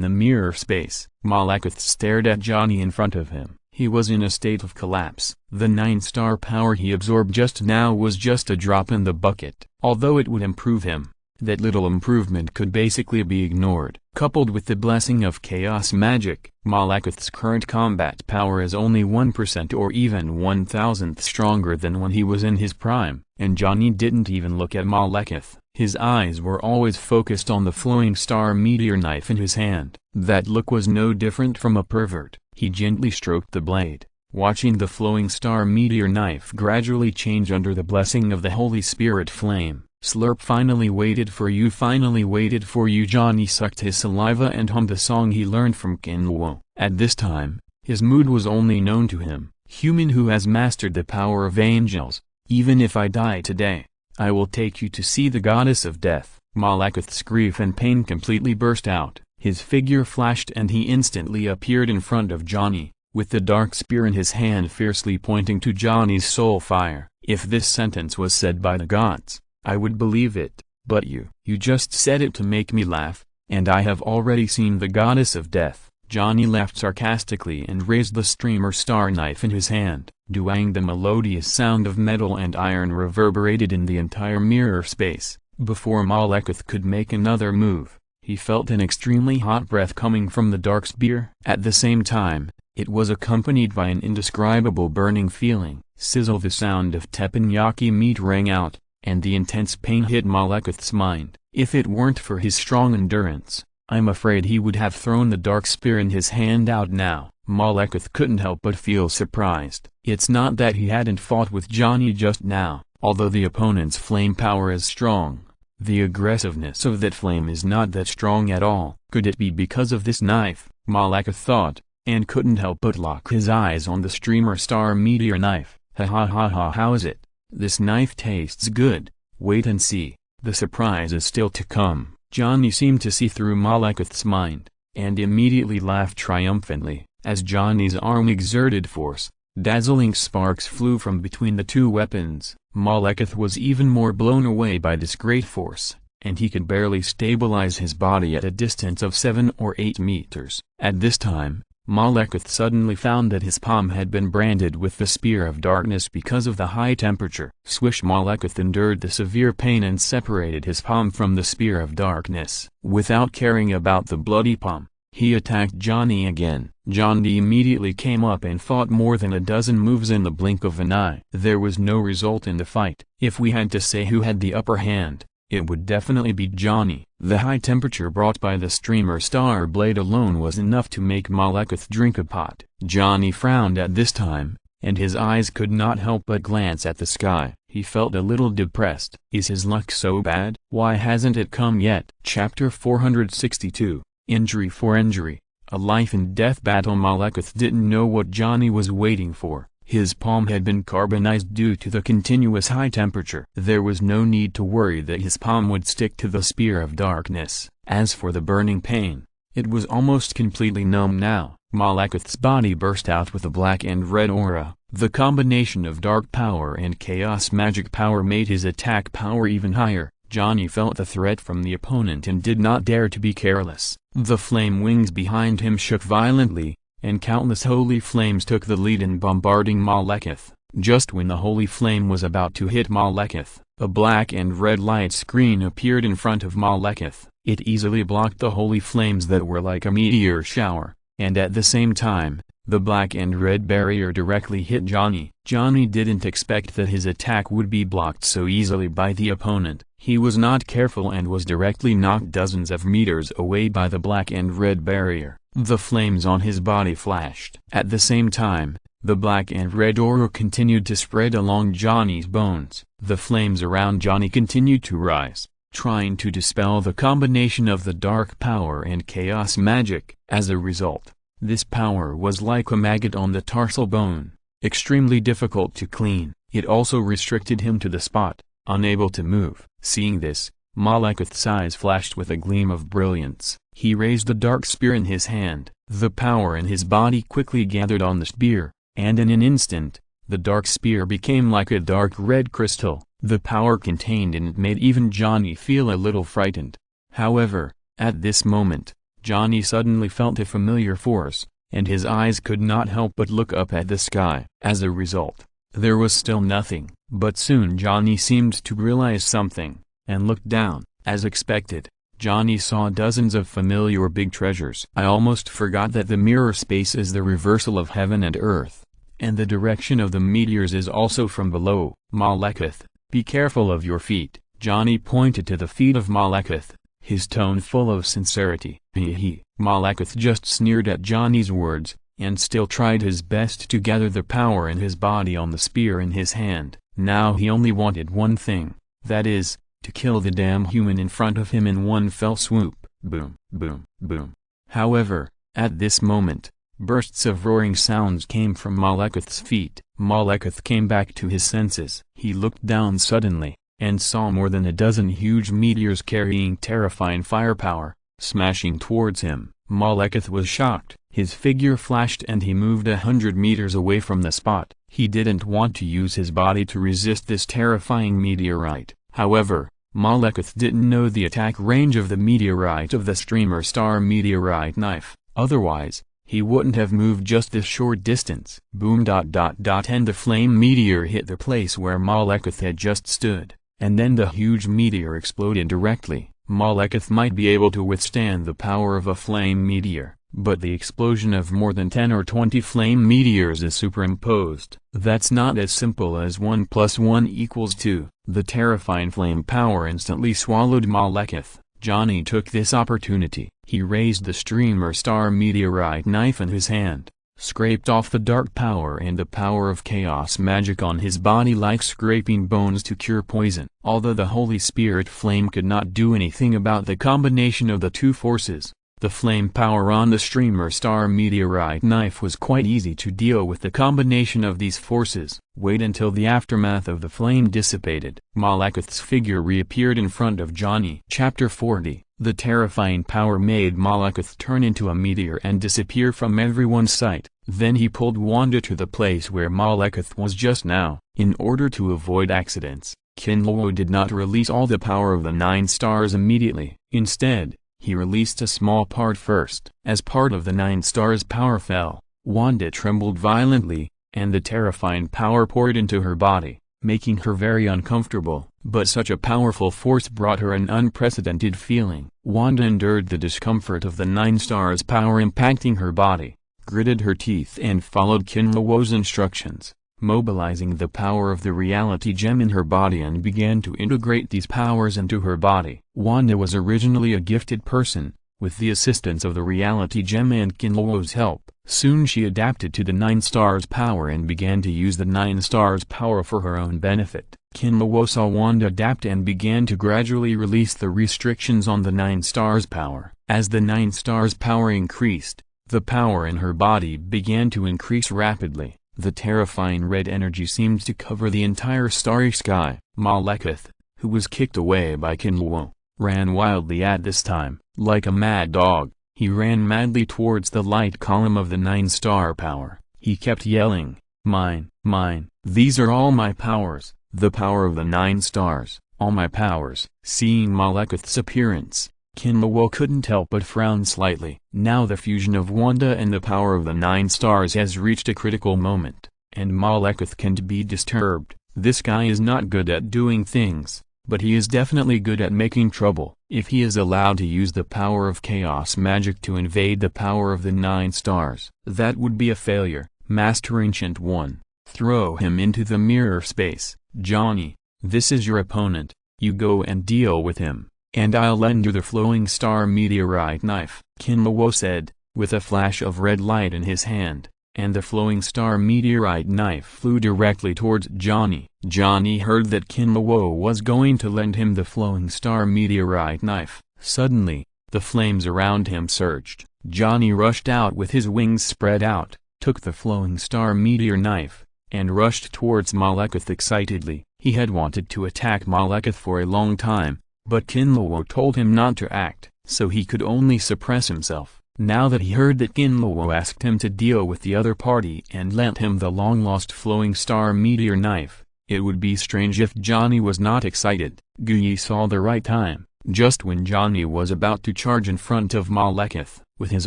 the mirror space, Malekith stared at Johnny in front of him. He was in a state of collapse. The 9-star power he absorbed just now was just a drop in the bucket. Although it would improve him, that little improvement could basically be ignored. Coupled with the blessing of chaos magic, Malekith's current combat power is only 1% or even 1,000th stronger than when he was in his prime. And Johnny didn't even look at Malekith. His eyes were always focused on the flowing star meteor knife in his hand. That look was no different from a pervert. He gently stroked the blade, watching the flowing star meteor knife gradually change under the blessing of the Holy Spirit flame. Slurp finally waited for you, finally waited for you. Johnny sucked his saliva and hummed the song he learned from Qin Luo. At this time, his mood was only known to him. Human who has mastered the power of angels, even if I die today, I will take you to see the goddess of death. Malekith's grief and pain completely burst out. His figure flashed and he instantly appeared in front of Johnny, with the dark spear in his hand fiercely pointing to Johnny's soul fire. If this sentence was said by the gods, I would believe it, but you just said it to make me laugh, and I have already seen the goddess of death. Johnny laughed sarcastically and raised the streamer star knife in his hand. Doang! The melodious sound of metal and iron reverberated in the entire mirror space. Before Malekith could make another move, he felt an extremely hot breath coming from the dark spear. At the same time, it was accompanied by an indescribable burning feeling. Sizzle! The sound of teppanyaki meat rang out, and the intense pain hit Malekith's mind. If it weren't for his strong endurance, I'm afraid he would have thrown the dark spear in his hand out now. Malekith couldn't help but feel surprised. It's not that he hadn't fought with Johnny just now. Although the opponent's flame power is strong, the aggressiveness of that flame is not that strong at all. Could it be because of this knife? Malekith thought, and couldn't help but lock his eyes on the streamer star meteor knife. Ha ha ha ha! How is it? This knife tastes good. Wait and see. The surprise is still to come. Johnny seemed to see through Malekith's mind, and immediately laughed triumphantly. As Johnny's arm exerted force, dazzling sparks flew from between the two weapons. Malekith was even more blown away by this great force, and he could barely stabilize his body at a distance of 7 or 8 meters. At this time, Malekith suddenly found that his palm had been branded with the Spear of Darkness because of the high temperature. Swish! Malekith endured the severe pain and separated his palm from the Spear of Darkness. Without caring about the bloody palm, he attacked Johnny again. Johnny immediately came up and fought more than a dozen moves in the blink of an eye. There was no result in the fight. If we had to say who had the upper hand, it would definitely be Johnny. The high temperature brought by the streamer star blade alone was enough to make Malekith drink a pot. Johnny frowned at this time, and his eyes could not help but glance at the sky. He felt a little depressed. Is his luck so bad? Why hasn't it come yet? Chapter 462. Injury for injury. A life-and-death battle. Malekith didn't know what Johnny was waiting for. His palm had been carbonized due to the continuous high temperature. There was no need to worry that his palm would stick to the Spear of Darkness. As for the burning pain, it was almost completely numb now. Malekith's body burst out with a black and red aura. The combination of dark power and chaos magic power made his attack power even higher. Johnny felt the threat from the opponent and did not dare to be careless. The flame wings behind him shook violently, and countless holy flames took the lead in bombarding Malekith. Just when the holy flame was about to hit Malekith, a black and red light screen appeared in front of Malekith. It easily blocked the holy flames that were like a meteor shower, and at the same time, the black and red barrier directly hit Johnny. Johnny didn't expect that his attack would be blocked so easily by the opponent. He was not careful and was directly knocked dozens of meters away by the black and red barrier. The flames on his body flashed. At the same time, the black and red aura continued to spread along Johnny's bones. The flames around Johnny continued to rise, trying to dispel the combination of the dark power and chaos magic. As a result, this power was like a maggot on the tarsal bone, extremely difficult to clean. It also restricted him to the spot, unable to move. Seeing this, Malekith's eyes flashed with a gleam of brilliance. He raised the dark spear in his hand. The power in his body quickly gathered on the spear, and in an instant, the dark spear became like a dark red crystal. The power contained in it made even Johnny feel a little frightened. However, at this moment, Johnny suddenly felt a familiar force, and his eyes could not help but look up at the sky. As a result, there was still nothing, but soon Johnny seemed to realize something, and looked down. As expected, Johnny saw dozens of familiar big treasures. I almost forgot that the mirror space is the reversal of heaven and earth, and the direction of the meteors is also from below. Malekith, be careful of your feet. Johnny pointed to the feet of Malekith, his tone full of sincerity. Hee. Malekith just sneered at Johnny's words, and still tried his best to gather the power in his body on the spear in his hand. Now he only wanted one thing, that is, to kill the damn human in front of him in one fell swoop. Boom, boom, boom. However, at this moment, bursts of roaring sounds came from Malekith's feet. Malekith came back to his senses. He looked down suddenly, and saw more than a dozen huge meteors carrying terrifying firepower, smashing towards him. Malekith was shocked. His figure flashed and he moved 100 meters away from the spot. He didn't want to use his body to resist this terrifying meteorite. However, Malekith didn't know the attack range of the meteorite of the streamer star meteorite knife. Otherwise, he wouldn't have moved just this short distance. Boom ... and the flame meteor hit the place where Malekith had just stood, and then the huge meteor exploded directly. Malekith might be able to withstand the power of a flame meteor, but the explosion of more than 10 or 20 flame meteors is superimposed. That's not as simple as 1 + 1 = 2. The terrifying flame power instantly swallowed Malekith. Johnny took this opportunity. He raised the streamer star meteorite knife in his hand, scraped off the dark power and the power of chaos magic on his body like scraping bones to cure poison. Although the Holy Spirit flame could not do anything about the combination of the two forces, the flame power on the streamer star meteorite knife was quite easy to deal with the combination of these forces. Wait until the aftermath of the flame dissipated. Malekith's figure reappeared in front of Johnny. Chapter 40. The terrifying power made Malekith turn into a meteor and disappear from everyone's sight. Then he pulled Wanda to the place where Malekith was just now. In order to avoid accidents, Qin Luo did not release all the power of the 9 stars immediately. Instead, he released a small part first. As part of the 9 stars' power fell, Wanda trembled violently, and the terrifying power poured into her body, making her very uncomfortable. But such a powerful force brought her an unprecedented feeling. Wanda endured the discomfort of the 9 stars' power impacting her body, gritted her teeth and followed Qin Luo's instructions, mobilizing the power of the reality gem in her body and began to integrate these powers into her body. Wanda was originally a gifted person. With the assistance of the reality gem and Qin Luo's help, soon she adapted to the 9 stars' power and began to use the 9 stars' power for her own benefit. Qin Luo saw Wanda adapt and began to gradually release the restrictions on the 9 stars' power. As the 9 stars' power increased, the power in her body began to increase rapidly. The terrifying red energy seemed to cover the entire starry sky. Malekith, who was kicked away by Qin Luo, ran wildly at this time. Like a mad dog, he ran madly towards the light column of the 9 star power. He kept yelling, "Mine, mine, these are all my powers, the power of the 9 stars, all my powers." Seeing Malekith's appearance, Qin Luo couldn't help but frown slightly. Now the fusion of Wanda and the power of the 9 stars has reached a critical moment, and Malekith can't be disturbed. This guy is not good at doing things, but he is definitely good at making trouble. If he is allowed to use the power of chaos magic to invade the power of the 9 stars, that would be a failure. Master Ancient One, throw him into the mirror space. Johnny, this is your opponent, you go and deal with him, and I'll lend you the flowing star meteorite knife, Qin Luo said, with a flash of red light in his hand, and the flowing star meteorite knife flew directly towards Johnny. Johnny heard that Qin Luo was going to lend him the flowing star meteorite knife. Suddenly, the flames around him surged. Johnny rushed out with his wings spread out, took the flowing star meteor knife, and rushed towards Malekith excitedly. He had wanted to attack Malekith for a long time, but Qin Luo told him not to act, so he could only suppress himself. Now that he heard that Qin Luo asked him to deal with the other party and lent him the long-lost flowing star meteor knife, it would be strange if Johnny was not excited. Guyi saw the right time, just when Johnny was about to charge in front of Malekith. With his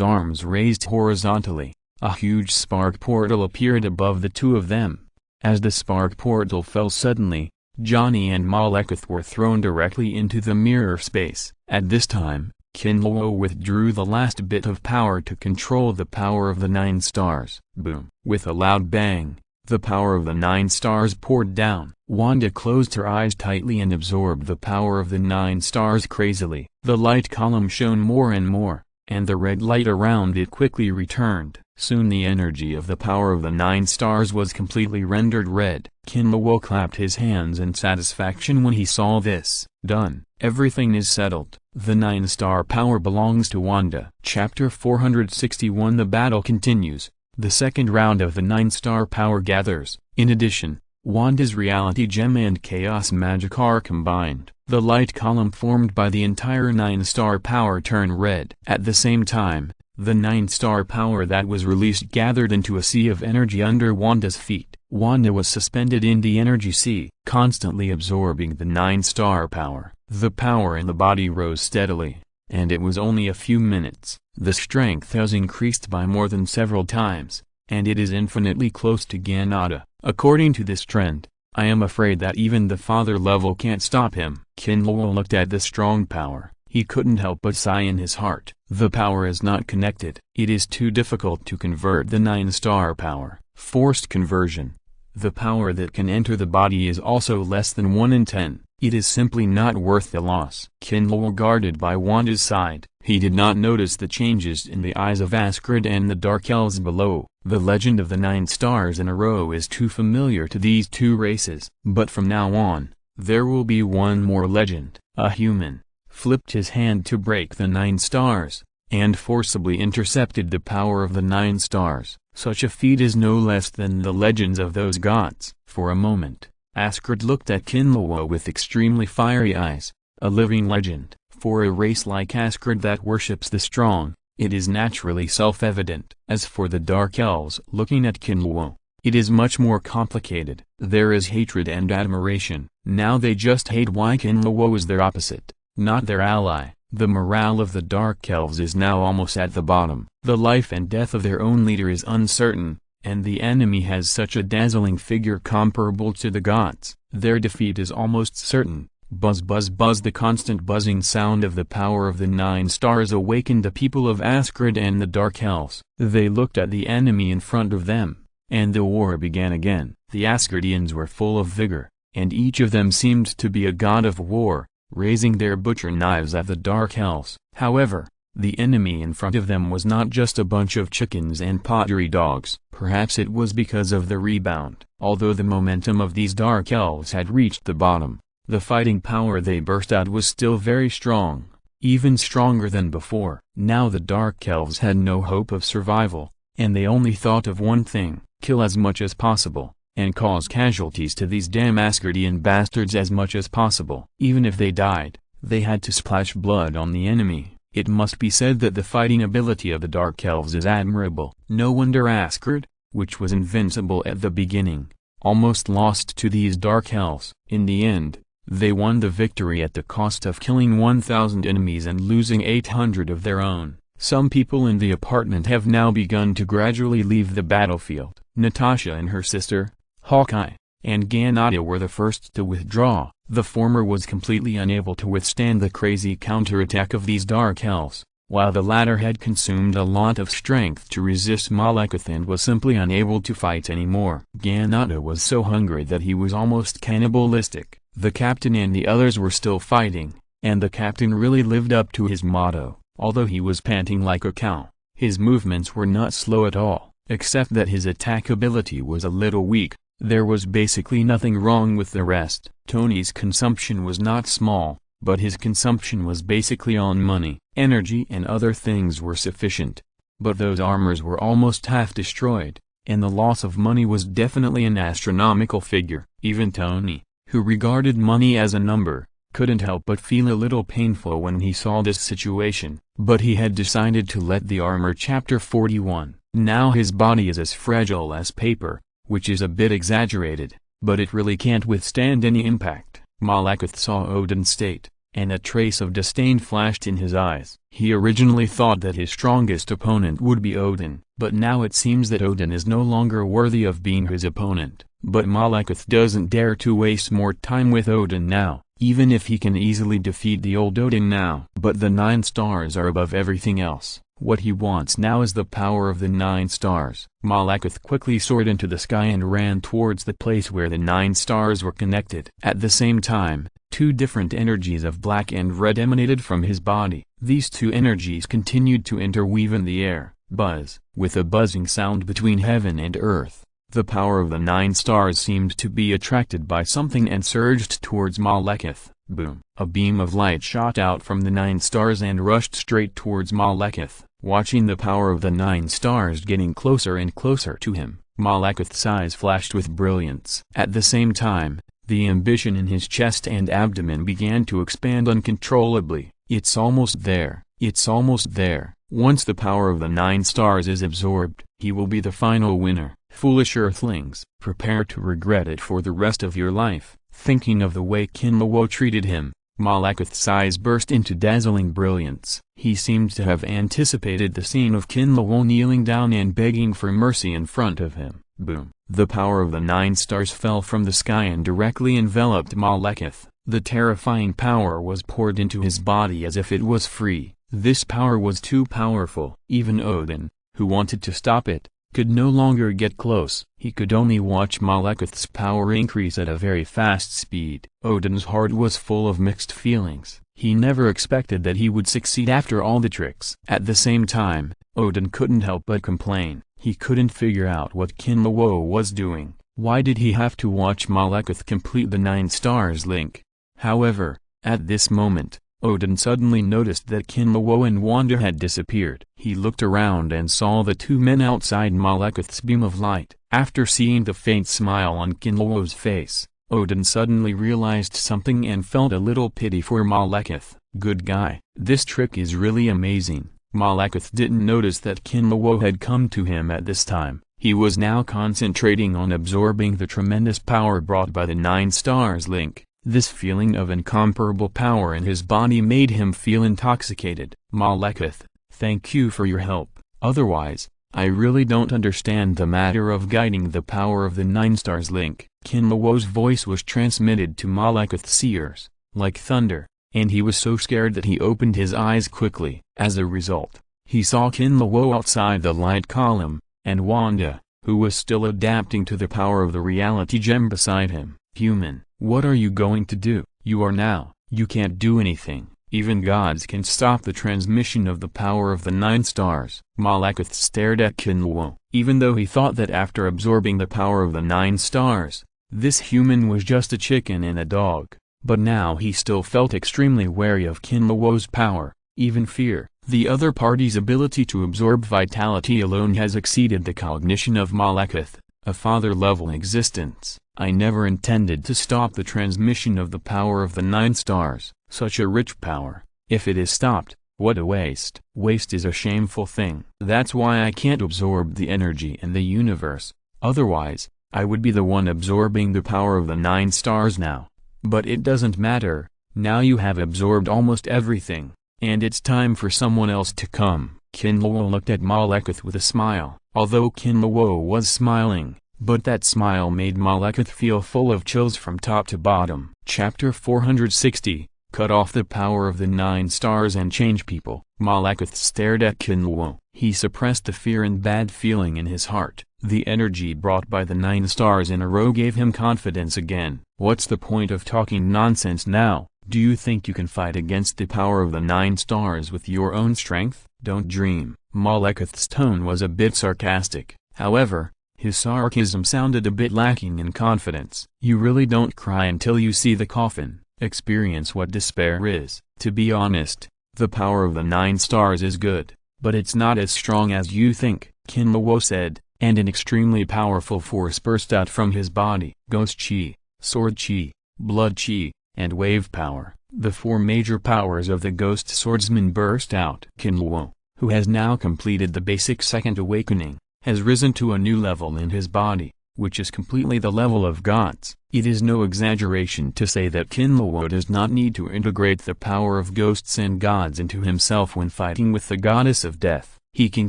arms raised horizontally, a huge spark portal appeared above the two of them. As the spark portal fell suddenly, Johnny and Malekith were thrown directly into the mirror space. At this time, Qin Luo withdrew the last bit of power to control the power of the 9 stars. Boom! With a loud bang, the power of the 9 stars poured down. Wanda closed her eyes tightly and absorbed the power of the 9 stars crazily. The light column shone more and more, and the red light around it quickly returned. Soon the energy of the power of the 9 stars was completely rendered red. Qin Luo clapped his hands in satisfaction when he saw this. Done. Everything is settled. The 9 star power belongs to Wanda. Chapter 461. The battle continues. The second round of the 9 star power gathers. In addition, Wanda's reality gem and chaos magic are combined. The light column formed by the entire 9-star power turned red. At the same time, the 9-star power that was released gathered into a sea of energy under Wanda's feet. Wanda was suspended in the energy sea, constantly absorbing the 9-star power. The power in the body rose steadily, and it was only a few minutes. The strength has increased by more than several times, and it is infinitely close to Ganada. According to this trend, I am afraid that even the father level can't stop him. Qin Luo looked at the strong power. He couldn't help but sigh in his heart. The power is not connected. It is too difficult to convert the 9-star power. Forced conversion. The power that can enter the body is also less than 1 in 10. It is simply not worth the loss. Qin Luo guarded by Wanda's side. He did not notice the changes in the eyes of Asgard and the Dark Elves below. The legend of the 9 stars in a row is too familiar to these two races. But from now on, there will be one more legend. A human flipped his hand to break the 9 stars, and forcibly intercepted the power of the 9 stars. Such a feat is no less than the legends of those gods. For a moment, Asgard looked at Qin Luo with extremely fiery eyes. A living legend. For a race like Asgard that worships the strong, it is naturally self-evident. As for the Dark Elves looking at Qin Luo, it is much more complicated. There is hatred and admiration. Now they just hate why Qin Luo is their opposite, not their ally. The morale of the Dark Elves is now almost at the bottom. The life and death of their own leader is uncertain, and the enemy has such a dazzling figure comparable to the gods. Their defeat is almost certain. Buzz buzz buzz. The constant buzzing sound of the power of the 9 stars awakened the people of Asgard and the Dark Elves. They looked at the enemy in front of them, and the war began again. The Asgardians were full of vigor, and each of them seemed to be a god of war, raising their butcher knives at the Dark Elves. However, the enemy in front of them was not just a bunch of chickens and pottery dogs. Perhaps it was because of the rebound. Although the momentum of these Dark Elves had reached the bottom, the fighting power they burst out was still very strong, even stronger than before. Now the Dark Elves had no hope of survival, and they only thought of one thing: kill as much as possible, and cause casualties to these damn Asgardian bastards as much as possible. Even if they died, they had to splash blood on the enemy. It must be said that the fighting ability of the Dark Elves is admirable. No wonder Asgard, which was invincible at the beginning, almost lost to these Dark Elves. In the end, they won the victory at the cost of killing 1,000 enemies and losing 800 of their own. Some people in the apartment have now begun to gradually leave the battlefield. Natasha and her sister, Hawkeye, and Ganada were the first to withdraw. The former was completely unable to withstand the crazy counterattack of these Dark Elves, while the latter had consumed a lot of strength to resist Malekith and was simply unable to fight anymore. Ganada was so hungry that he was almost cannibalistic. The captain and the others were still fighting, and the captain really lived up to his motto. Although he was panting like a cow, his movements were not slow at all, except that his attack ability was a little weak. There was basically nothing wrong with the rest. Tony's consumption was not small, but his consumption was basically on money. Energy and other things were sufficient, but those armors were almost half destroyed, and the loss of money was definitely an astronomical figure. Even Tony, who regarded money as a number, couldn't help but feel a little painful when he saw this situation. But he had decided to let the armor. Chapter 41. Now his body is as fragile as paper, which is a bit exaggerated, but it really can't withstand any impact. Malekith saw Odin's state, and a trace of disdain flashed in his eyes. He originally thought that his strongest opponent would be Odin, but now it seems that Odin is no longer worthy of being his opponent. But Malekith doesn't dare to waste more time with Odin now, even if he can easily defeat the old Odin now. But the 9 stars are above everything else. What he wants now is the power of the 9 stars. Malekith quickly soared into the sky and ran towards the place where the 9 stars were connected. At the same time, 2 different energies of black and red emanated from his body. These 2 energies continued to interweave in the air. Buzz. With a buzzing sound between heaven and earth, the power of the 9 stars seemed to be attracted by something and surged towards Malekith. Boom. A beam of light shot out from the 9 stars and rushed straight towards Malekith. Watching the power of the 9 stars getting closer and closer to him, Malekith's eyes flashed with brilliance. At the same time, the ambition in his chest and abdomen began to expand uncontrollably. It's almost there. It's almost there. Once the power of the 9 stars is absorbed, he will be the final winner. Foolish earthlings, prepare to regret it for the rest of your life. Thinking of the way Qin Luo treated him, Malekith's eyes burst into dazzling brilliance. He seemed to have anticipated the scene of Qin Luo kneeling down and begging for mercy in front of him. Boom! The power of the 9 stars fell from the sky and directly enveloped Malekith. The terrifying power was poured into his body as if it was free. This power was too powerful. Even Odin, who wanted to stop it, could no longer get close. He could only watch Malekith's power increase at a very fast speed. Odin's heart was full of mixed feelings. He never expected that he would succeed after all the tricks. At the same time, Odin couldn't help but complain. He couldn't figure out what Qin Luo was doing. Why did he have to watch Malekith complete the 9 stars link? However, at this moment, Odin suddenly noticed that Qin Luo and Wanda had disappeared. He looked around and saw the 2 men outside Malekith's beam of light. After seeing the faint smile on Qin Luo's face, Odin suddenly realized something and felt a little pity for Malekith. Good guy. This trick is really amazing. Malekith didn't notice that Qin Luo had come to him at this time. He was now concentrating on absorbing the tremendous power brought by the 9 stars link. This feeling of incomparable power in his body made him feel intoxicated. Malekith, thank you for your help. Otherwise, I really don't understand the matter of guiding the power of the 9 stars link. Qin Luo's voice was transmitted to Malekith's ears, like thunder, and he was so scared that he opened his eyes quickly. As a result, he saw Qin Luo outside the light column, and Wanda, who was still adapting to the power of the reality gem beside him. Human, what are you going to do? You can't do anything. Even gods can stop the transmission of the power of the 9 stars. Malekith stared at Qin Luo. Even though he thought that after absorbing the power of the 9 stars, this human was just a chicken and a dog, but now he still felt extremely wary of Qin Luo's power, even fear. The other party's ability to absorb vitality alone has exceeded the cognition of Malekith, a father-level existence. I never intended to stop the transmission of the power of the 9 stars. Such a rich power. If it is stopped, what a waste. Waste is a shameful thing. That's why I can't absorb the energy in the universe. Otherwise, I would be the one absorbing the power of the 9 stars now. But it doesn't matter. Now you have absorbed almost everything, and it's time for someone else to come. Qin Luo looked at Malekith with a smile. Although Qin Luo was smiling, but that smile made Malekith feel full of chills from top to bottom. Chapter 460, Cut off the power of the 9 stars and change people. Malekith stared at Qin Luo. He suppressed the fear and bad feeling in his heart. The energy brought by the 9 stars in a row gave him confidence again. What's the point of talking nonsense now? Do you think you can fight against the power of the 9 stars with your own strength? Don't dream. Malekith's tone was a bit sarcastic. However, his sarcasm sounded a bit lacking in confidence. You really don't cry until you see the coffin. Experience what despair is. To be honest, the power of the 9 stars is good, but it's not as strong as you think, Qin Luo said, and an extremely powerful force burst out from his body. Ghost Chi, Sword Chi, Blood Chi, and Wave Power. The 4 major powers of the Ghost Swordsman burst out. Qin Luo, who has now completed the basic second awakening, has risen to a new level in his body, which is completely the level of gods. It is no exaggeration to say that Qin Luo does not need to integrate the power of ghosts and gods into himself when fighting with the goddess of death. He can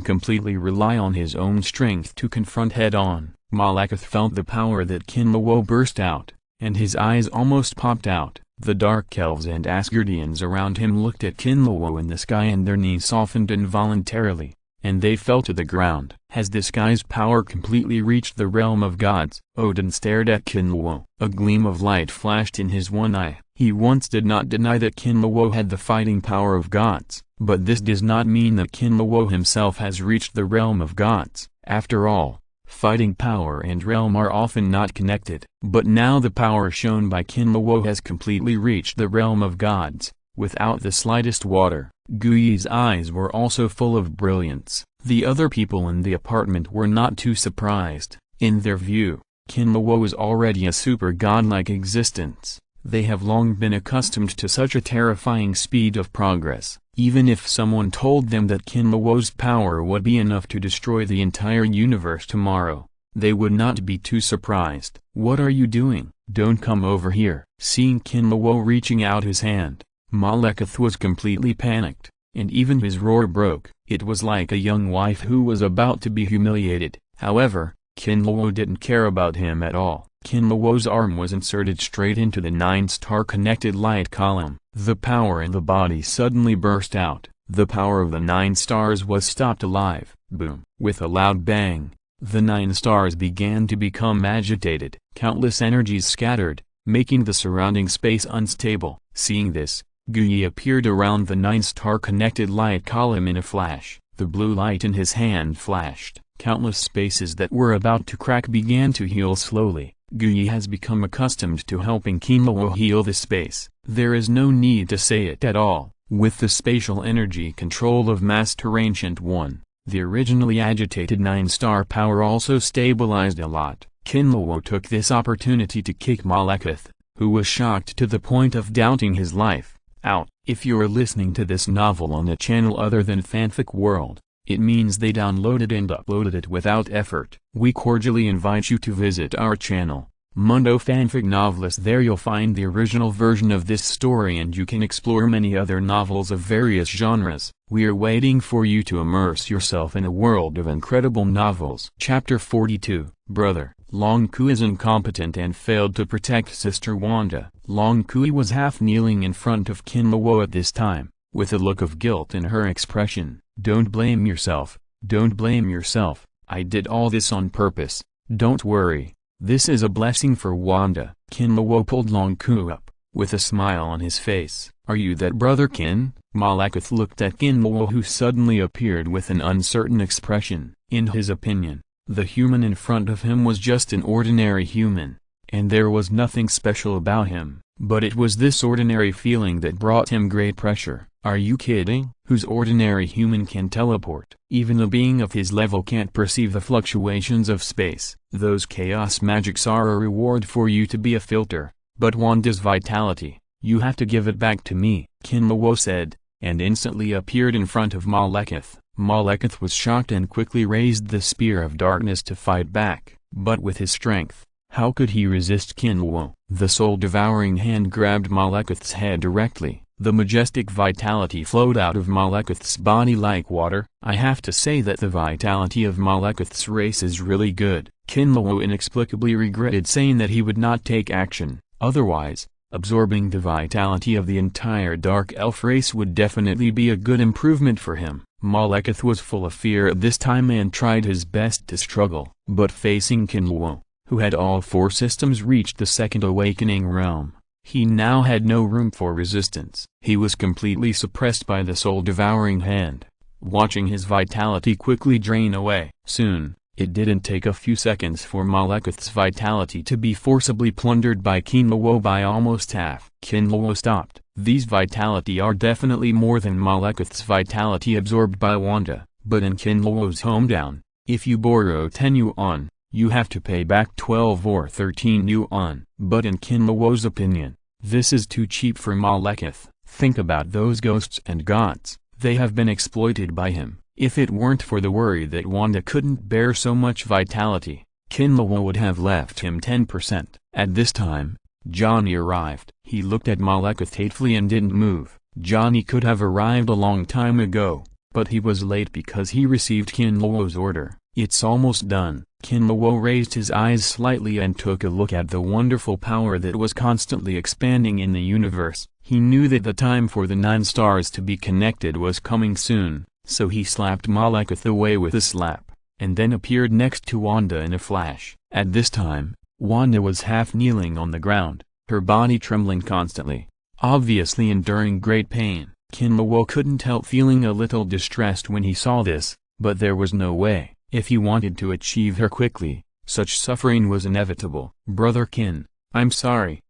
completely rely on his own strength to confront head-on. Malekith felt the power that Qin Luo burst out, and his eyes almost popped out. The Dark Elves and Asgardians around him looked at Qin Luo in the sky and their knees softened involuntarily, and they fell to the ground. Has this guy's power completely reached the realm of gods? Odin stared at Qin Luo. A gleam of light flashed in his one eye. He once did not deny that Qin Luo had the fighting power of gods, but this does not mean that Qin Luo himself has reached the realm of gods. After all, fighting power and realm are often not connected. But now the power shown by Qin Luo has completely reached the realm of gods, without the slightest water. Guyi's eyes were also full of brilliance. The other people in the apartment were not too surprised. In their view, Qin Luo is already a super godlike existence. They have long been accustomed to such a terrifying speed of progress. Even if someone told them that Qin Luo's power would be enough to destroy the entire universe tomorrow, they would not be too surprised. "What are you doing? Don't come over here." Seeing Qin Luo reaching out his hand, Malekith was completely panicked, and even his roar broke. It was like a young wife who was about to be humiliated. However, Qin Luo didn't care about him at all. Qin Luo's arm was inserted straight into the 9-star connected light column. The power in the body suddenly burst out. The power of the 9 stars was stopped alive. Boom! With a loud bang, the 9 stars began to become agitated. Countless energies scattered, making the surrounding space unstable. Seeing this, Guyi appeared around the 9-star connected light column in a flash. The blue light in his hand flashed. Countless spaces that were about to crack began to heal slowly. Guyi has become accustomed to helping Qin Luo heal the space. There is no need to say it at all. With the spatial energy control of Master Ancient One, the originally agitated 9-star power also stabilized a lot. Qin Luo took this opportunity to kick Malekith, who was shocked to the point of doubting his life, out. If you're listening to this novel on a channel other than Fanfic World, it means they downloaded and uploaded it without effort. We cordially invite you to visit our channel, Mundo Fanfic Novelist. There you'll find the original version of this story and you can explore many other novels of various genres. We are waiting for you to immerse yourself in a world of incredible novels. Chapter 42. Brother, Long Kui is incompetent and failed to protect Sister Wanda. Long Kui was half kneeling in front of Qin Luo at this time, with a look of guilt in her expression. "Don't blame yourself, don't blame yourself. I did all this on purpose. Don't worry, this is a blessing for Wanda." Qin Luo pulled Long Kui up, with a smile on his face. "Are you that brother Qin?" Malekith looked at Qin Luo, who suddenly appeared with an uncertain expression. In his opinion, the human in front of him was just an ordinary human, and there was nothing special about him. But it was this ordinary feeling that brought him great pressure. "Are you kidding? Whose ordinary human can teleport? Even a being of his level can't perceive the fluctuations of space. Those chaos magics are a reward for you to be a filter, but Wanda's vitality, you have to give it back to me," Qin Luo said, and instantly appeared in front of Malekith. Malekith was shocked and quickly raised the Spear of Darkness to fight back. But with his strength, how could he resist Qin Luo? The soul-devouring hand grabbed Malekith's head directly. The majestic vitality flowed out of Malekith's body like water. "I have to say that the vitality of Malekith's race is really good." Qin Luo inexplicably regretted saying that he would not take action. Otherwise, absorbing the vitality of the entire Dark Elf race would definitely be a good improvement for him. Malekith was full of fear at this time and tried his best to struggle. But facing Qin Luo, who had all 4 systems reached the second awakening realm, he now had no room for resistance. He was completely suppressed by the soul-devouring hand, watching his vitality quickly drain away. Soon, it didn't take a few seconds for Malekith's vitality to be forcibly plundered by Qin Luo by almost half. Qin Luo stopped. These vitality are definitely more than Malekith's vitality absorbed by Wanda, but in Qin Luo's hometown, if you borrow 10 yuan, you have to pay back 12 or 13 yuan. But in Qin Luo's opinion, this is too cheap for Malekith. Think about those ghosts and gods, they have been exploited by him. If it weren't for the worry that Wanda couldn't bear so much vitality, Qin Luo would have left him 10%. At this time, Johnny arrived. He looked at Malekith hatefully and didn't move. Johnny could have arrived a long time ago, but he was late because he received Qin Luo's order. "It's almost done." Qin Luo raised his eyes slightly and took a look at the wonderful power that was constantly expanding in the universe. He knew that the time for the 9 stars to be connected was coming soon, so he slapped Malekith away with a slap, and then appeared next to Wanda in a flash. At this time, Wanda was half kneeling on the ground, her body trembling constantly, obviously enduring great pain. Qin Luo couldn't help feeling a little distressed when he saw this, but there was no way. If he wanted to achieve her quickly, such suffering was inevitable. "Brother Qin, I'm sorry.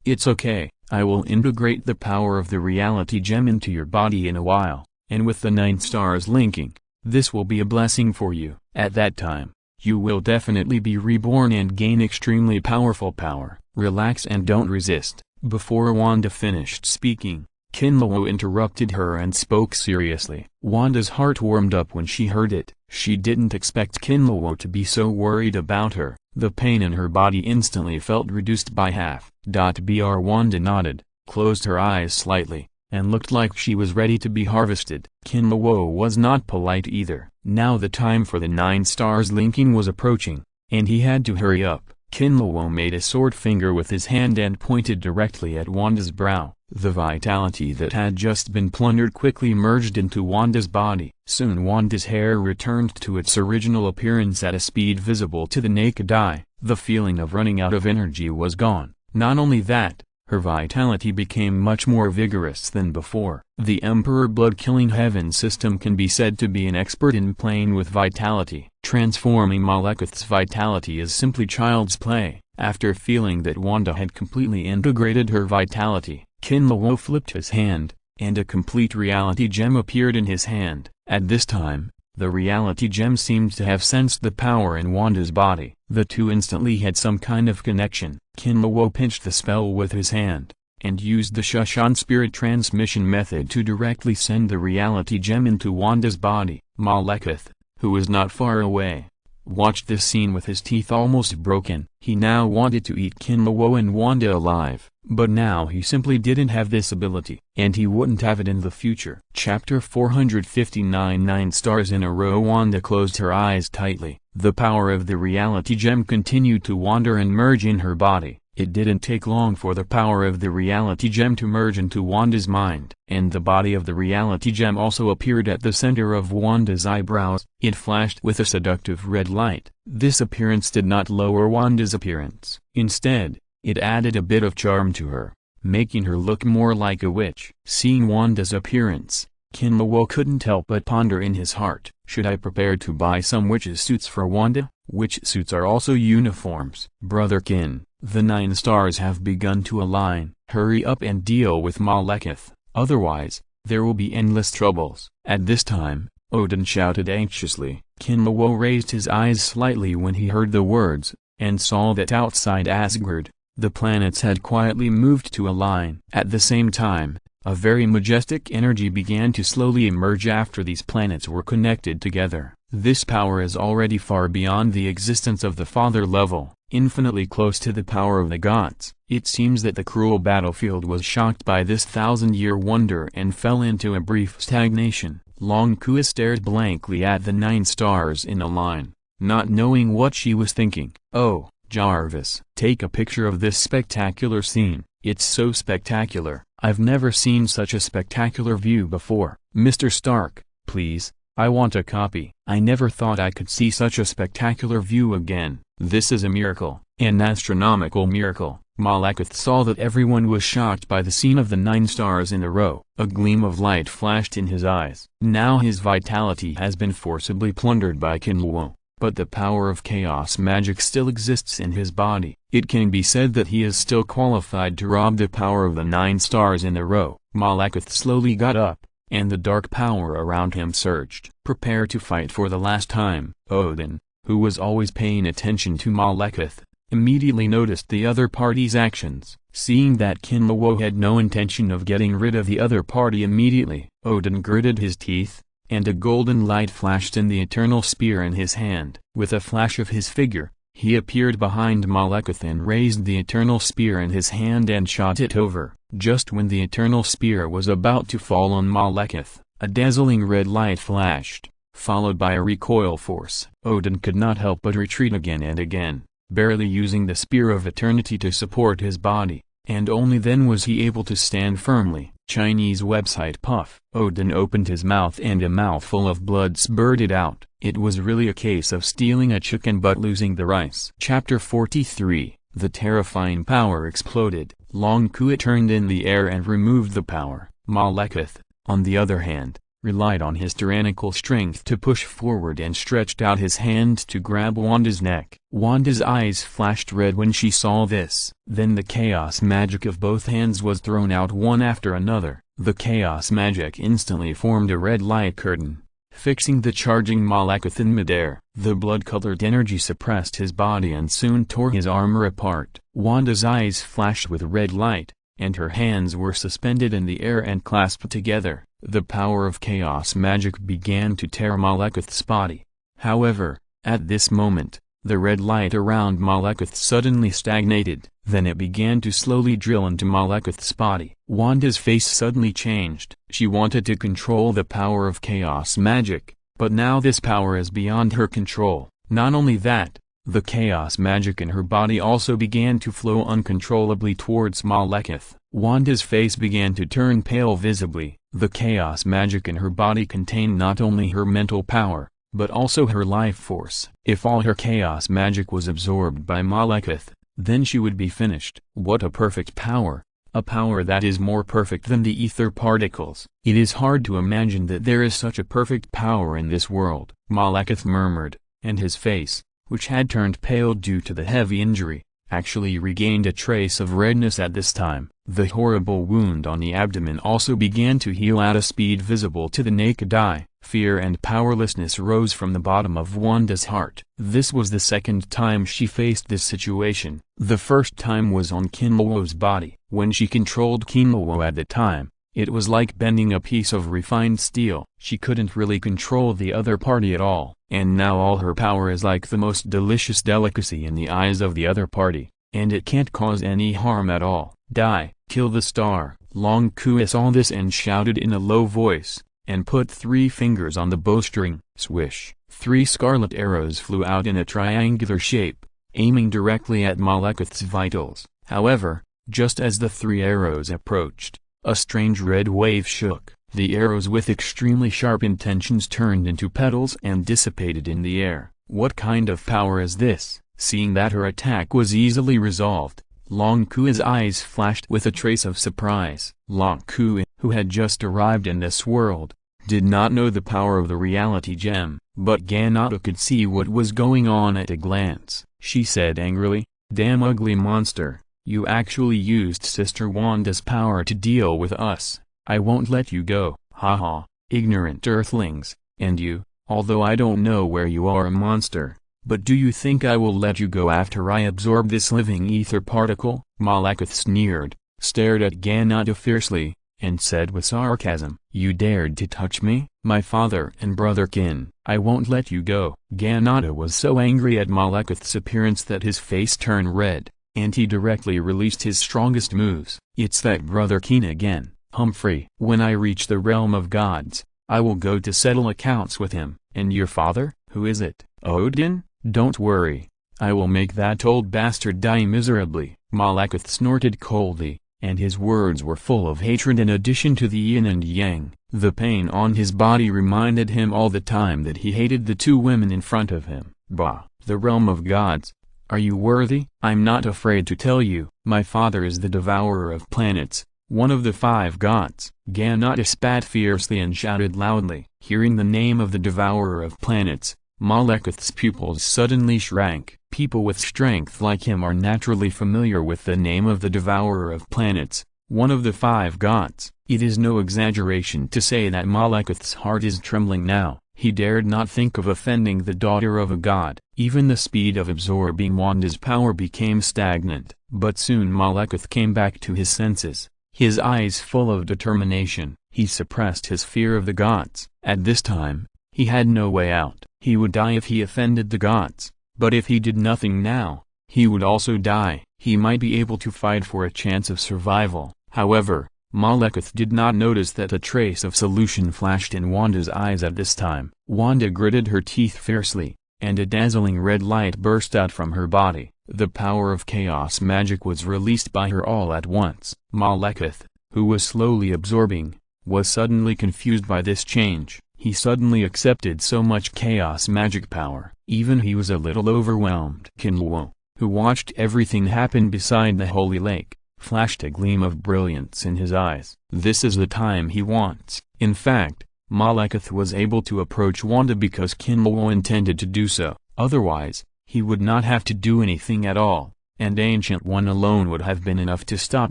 It's okay. I will integrate the power of the reality gem into your body in a while, and with the 9 stars linking, this will be a blessing for you." At that time, You will definitely be reborn and gain extremely powerful power. Relax and don't resist." Before Wanda finished speaking, Qin Luo interrupted her and spoke seriously. Wanda's heart warmed up when she heard it. She didn't expect Qin Luo to be so worried about her. The pain in her body instantly felt reduced by half. Br Wanda nodded, closed her eyes slightly, and looked like she was ready to be harvested. Qin Luo was not polite either. Now the time for the 9 stars linking was approaching, and he had to hurry up. Qin Luo made a sword finger with his hand and pointed directly at Wanda's brow. The vitality that had just been plundered quickly merged into Wanda's body. Soon Wanda's hair returned to its original appearance at a speed visible to the naked eye. The feeling of running out of energy was gone. Not only that, her vitality became much more vigorous than before. The Emperor Blood-Killing Heaven system can be said to be an expert in playing with vitality. Transforming Malekith's vitality is simply child's play. After feeling that Wanda had completely integrated her vitality, Qin Luo flipped his hand, and a complete reality gem appeared in his hand. At this time, the reality gem seemed to have sensed the power in Wanda's body. The two instantly had some kind of connection. Qin Luo pinched the spell with his hand, and used the Shushan spirit transmission method to directly send the reality gem into Wanda's body. Malekith, who was not far away, watched this scene with his teeth almost broken. He now wanted to eat Qin Luo and Wanda alive, but now he simply didn't have this ability, and he wouldn't have it in the future. Chapter 459 9 stars in a row. Wanda closed her eyes tightly. The power of the reality gem continued to wander and merge in her body. It didn't take long for the power of the reality gem to merge into Wanda's mind. And the body of the reality gem also appeared at the center of Wanda's eyebrows. It flashed with a seductive red light. This appearance did not lower Wanda's appearance. Instead, it added a bit of charm to her, making her look more like a witch. Seeing Wanda's appearance, Qin Luo couldn't help but ponder in his heart. Should I prepare to buy some witch's suits for Wanda? Witch suits are also uniforms. Brother Qin, the 9 stars have begun to align. Hurry up and deal with Malekith, otherwise, there will be endless troubles. At this time, Odin shouted anxiously. Qin Luo raised his eyes slightly when he heard the words, and saw that outside Asgard, the planets had quietly moved to align. At the same time, a very majestic energy began to slowly emerge after these planets were connected together. This power is already far beyond the existence of the father level, infinitely close to the power of the gods. It seems that the cruel battlefield was shocked by this 1,000-year wonder and fell into a brief stagnation. Long Kua stared blankly at the 9 stars in a line, not knowing what she was thinking. "Oh, Jarvis, take a picture of this spectacular scene. It's so spectacular. I've never seen such a spectacular view before. Mr. Stark, please, I want a copy. I never thought I could see such a spectacular view again. This is a miracle, an astronomical miracle." Malekith saw that everyone was shocked by the scene of the 9 stars in a row. A gleam of light flashed in his eyes. Now his vitality has been forcibly plundered by Qin Luo, but the power of chaos magic still exists in his body. It can be said that he is still qualified to rob the power of the 9 stars in a row. Malekith slowly got up, and the dark power around him surged. "Prepare to fight for the last time." Odin, who was always paying attention to Malekith, immediately noticed the other party's actions. Seeing that Qin Luo had no intention of getting rid of the other party immediately, Odin gritted his teeth, and a golden light flashed in the eternal spear in his hand. With a flash of his figure, he appeared behind Malekith and raised the eternal spear in his hand and shot it over. Just when the eternal spear was about to fall on Malekith, a dazzling red light flashed, followed by a recoil force. Odin could not help but retreat again and again, barely using the spear of eternity to support his body, and only then was he able to stand firmly. Chinese website Puff. Odin opened his mouth and a mouthful of blood spurted out. It was really a case of stealing a chicken but losing the rice. Chapter 43. The terrifying power exploded. Long Kua turned in the air and removed the power. Malekith, on the other hand, relied on his tyrannical strength to push forward and stretched out his hand to grab Wanda's neck. Wanda's eyes flashed red when she saw this. Then the chaos magic of both hands was thrown out one after another. The chaos magic instantly formed a red light curtain, fixing the charging Malekith in midair. The blood-colored energy suppressed his body and soon tore his armor apart. Wanda's eyes flashed with red light, and her hands were suspended in the air and clasped together. The power of chaos magic began to tear Malekith's body. However, at this moment, the red light around Malekith suddenly stagnated. Then it began to slowly drill into Malekith's body. Wanda's face suddenly changed. She wanted to control the power of chaos magic, but now this power is beyond her control. Not only that, the chaos magic in her body also began to flow uncontrollably towards Malekith. Wanda's face began to turn pale visibly. The chaos magic in her body contained not only her mental power, but also her life force. If all her chaos magic was absorbed by Malekith, then she would be finished. What a perfect power! A power that is more perfect than the ether particles. It is hard to imagine that there is such a perfect power in this world, Malekith murmured, and his face, which had turned pale due to the heavy injury, actually regained a trace of redness at this time. The horrible wound on the abdomen also began to heal at a speed visible to the naked eye. Fear and powerlessness rose from the bottom of Wanda's heart. This was the second time she faced this situation. The first time was on Qin Luo's body. When she controlled Qin Luo at the time, it was like bending a piece of refined steel. She couldn't really control the other party at all. And now all her power is like the most delicious delicacy in the eyes of the other party, and it can't cause any harm at all. Die, kill the star. Long Ku saw this and shouted in a low voice, and put 3 fingers on the bowstring. Swish! 3 scarlet arrows flew out in a triangular shape, aiming directly at Malekith's vitals. However, just as the 3 arrows approached, a strange red wave shook. The arrows with extremely sharp intentions turned into petals and dissipated in the air. What kind of power is this? Seeing that her attack was easily resolved, Long Ku's eyes flashed with a trace of surprise. Long Ku, who had just arrived in this world, did not know the power of the reality gem, but Ganata could see what was going on at a glance. She said angrily, "Damn ugly monster, you actually used Sister Wanda's power to deal with us. I won't let you go." Haha, ignorant earthlings, and you, although I don't know where you are a monster, but do you think I will let you go after I absorb this living ether particle? Malekith sneered, stared at Ganata fiercely, and said with sarcasm, "You dared to touch me, my father and brother Qin. I won't let you go." Ganata was so angry at Malekith's appearance that his face turned red, and he directly released his strongest moves. "It's that brother Qin again, Humphrey. When I reach the realm of gods, I will go to settle accounts with him." "And your father, who is it? Odin? Don't worry, I will make that old bastard die miserably." Malekith snorted coldly, and his words were full of hatred. In addition to the yin and yang, the pain on his body reminded him all the time that he hated the 2 women in front of him. "Bah, the realm of gods. Are you worthy? I'm not afraid to tell you, my father is the devourer of planets, one of the 5 gods." Ganata spat fiercely and shouted loudly. Hearing the name of the devourer of planets, Malekith's pupils suddenly shrank. People with strength like him are naturally familiar with the name of the devourer of planets, one of the 5 gods. It is no exaggeration to say that Malekith's heart is trembling now. He dared not think of offending the daughter of a god. Even the speed of absorbing Wanda's power became stagnant. But soon Malekith came back to his senses, his eyes full of determination. He suppressed his fear of the gods. At this time, he had no way out. He would die if he offended the gods, but if he did nothing now, he would also die. He might be able to fight for a chance of survival. However, Malekith did not notice that a trace of solution flashed in Wanda's eyes at this time. Wanda gritted her teeth fiercely, and a dazzling red light burst out from her body. The power of chaos magic was released by her all at once. Malekith, who was slowly absorbing, was suddenly confused by this change. He suddenly accepted so much chaos magic power. Even he was a little overwhelmed. Qin Luo, who watched everything happen beside the holy lake, flashed a gleam of brilliance in his eyes. This is the time he wants. In fact, Malekith was able to approach Wanda because Qin Luo intended to do so. Otherwise, he would not have to do anything at all, and Ancient One alone would have been enough to stop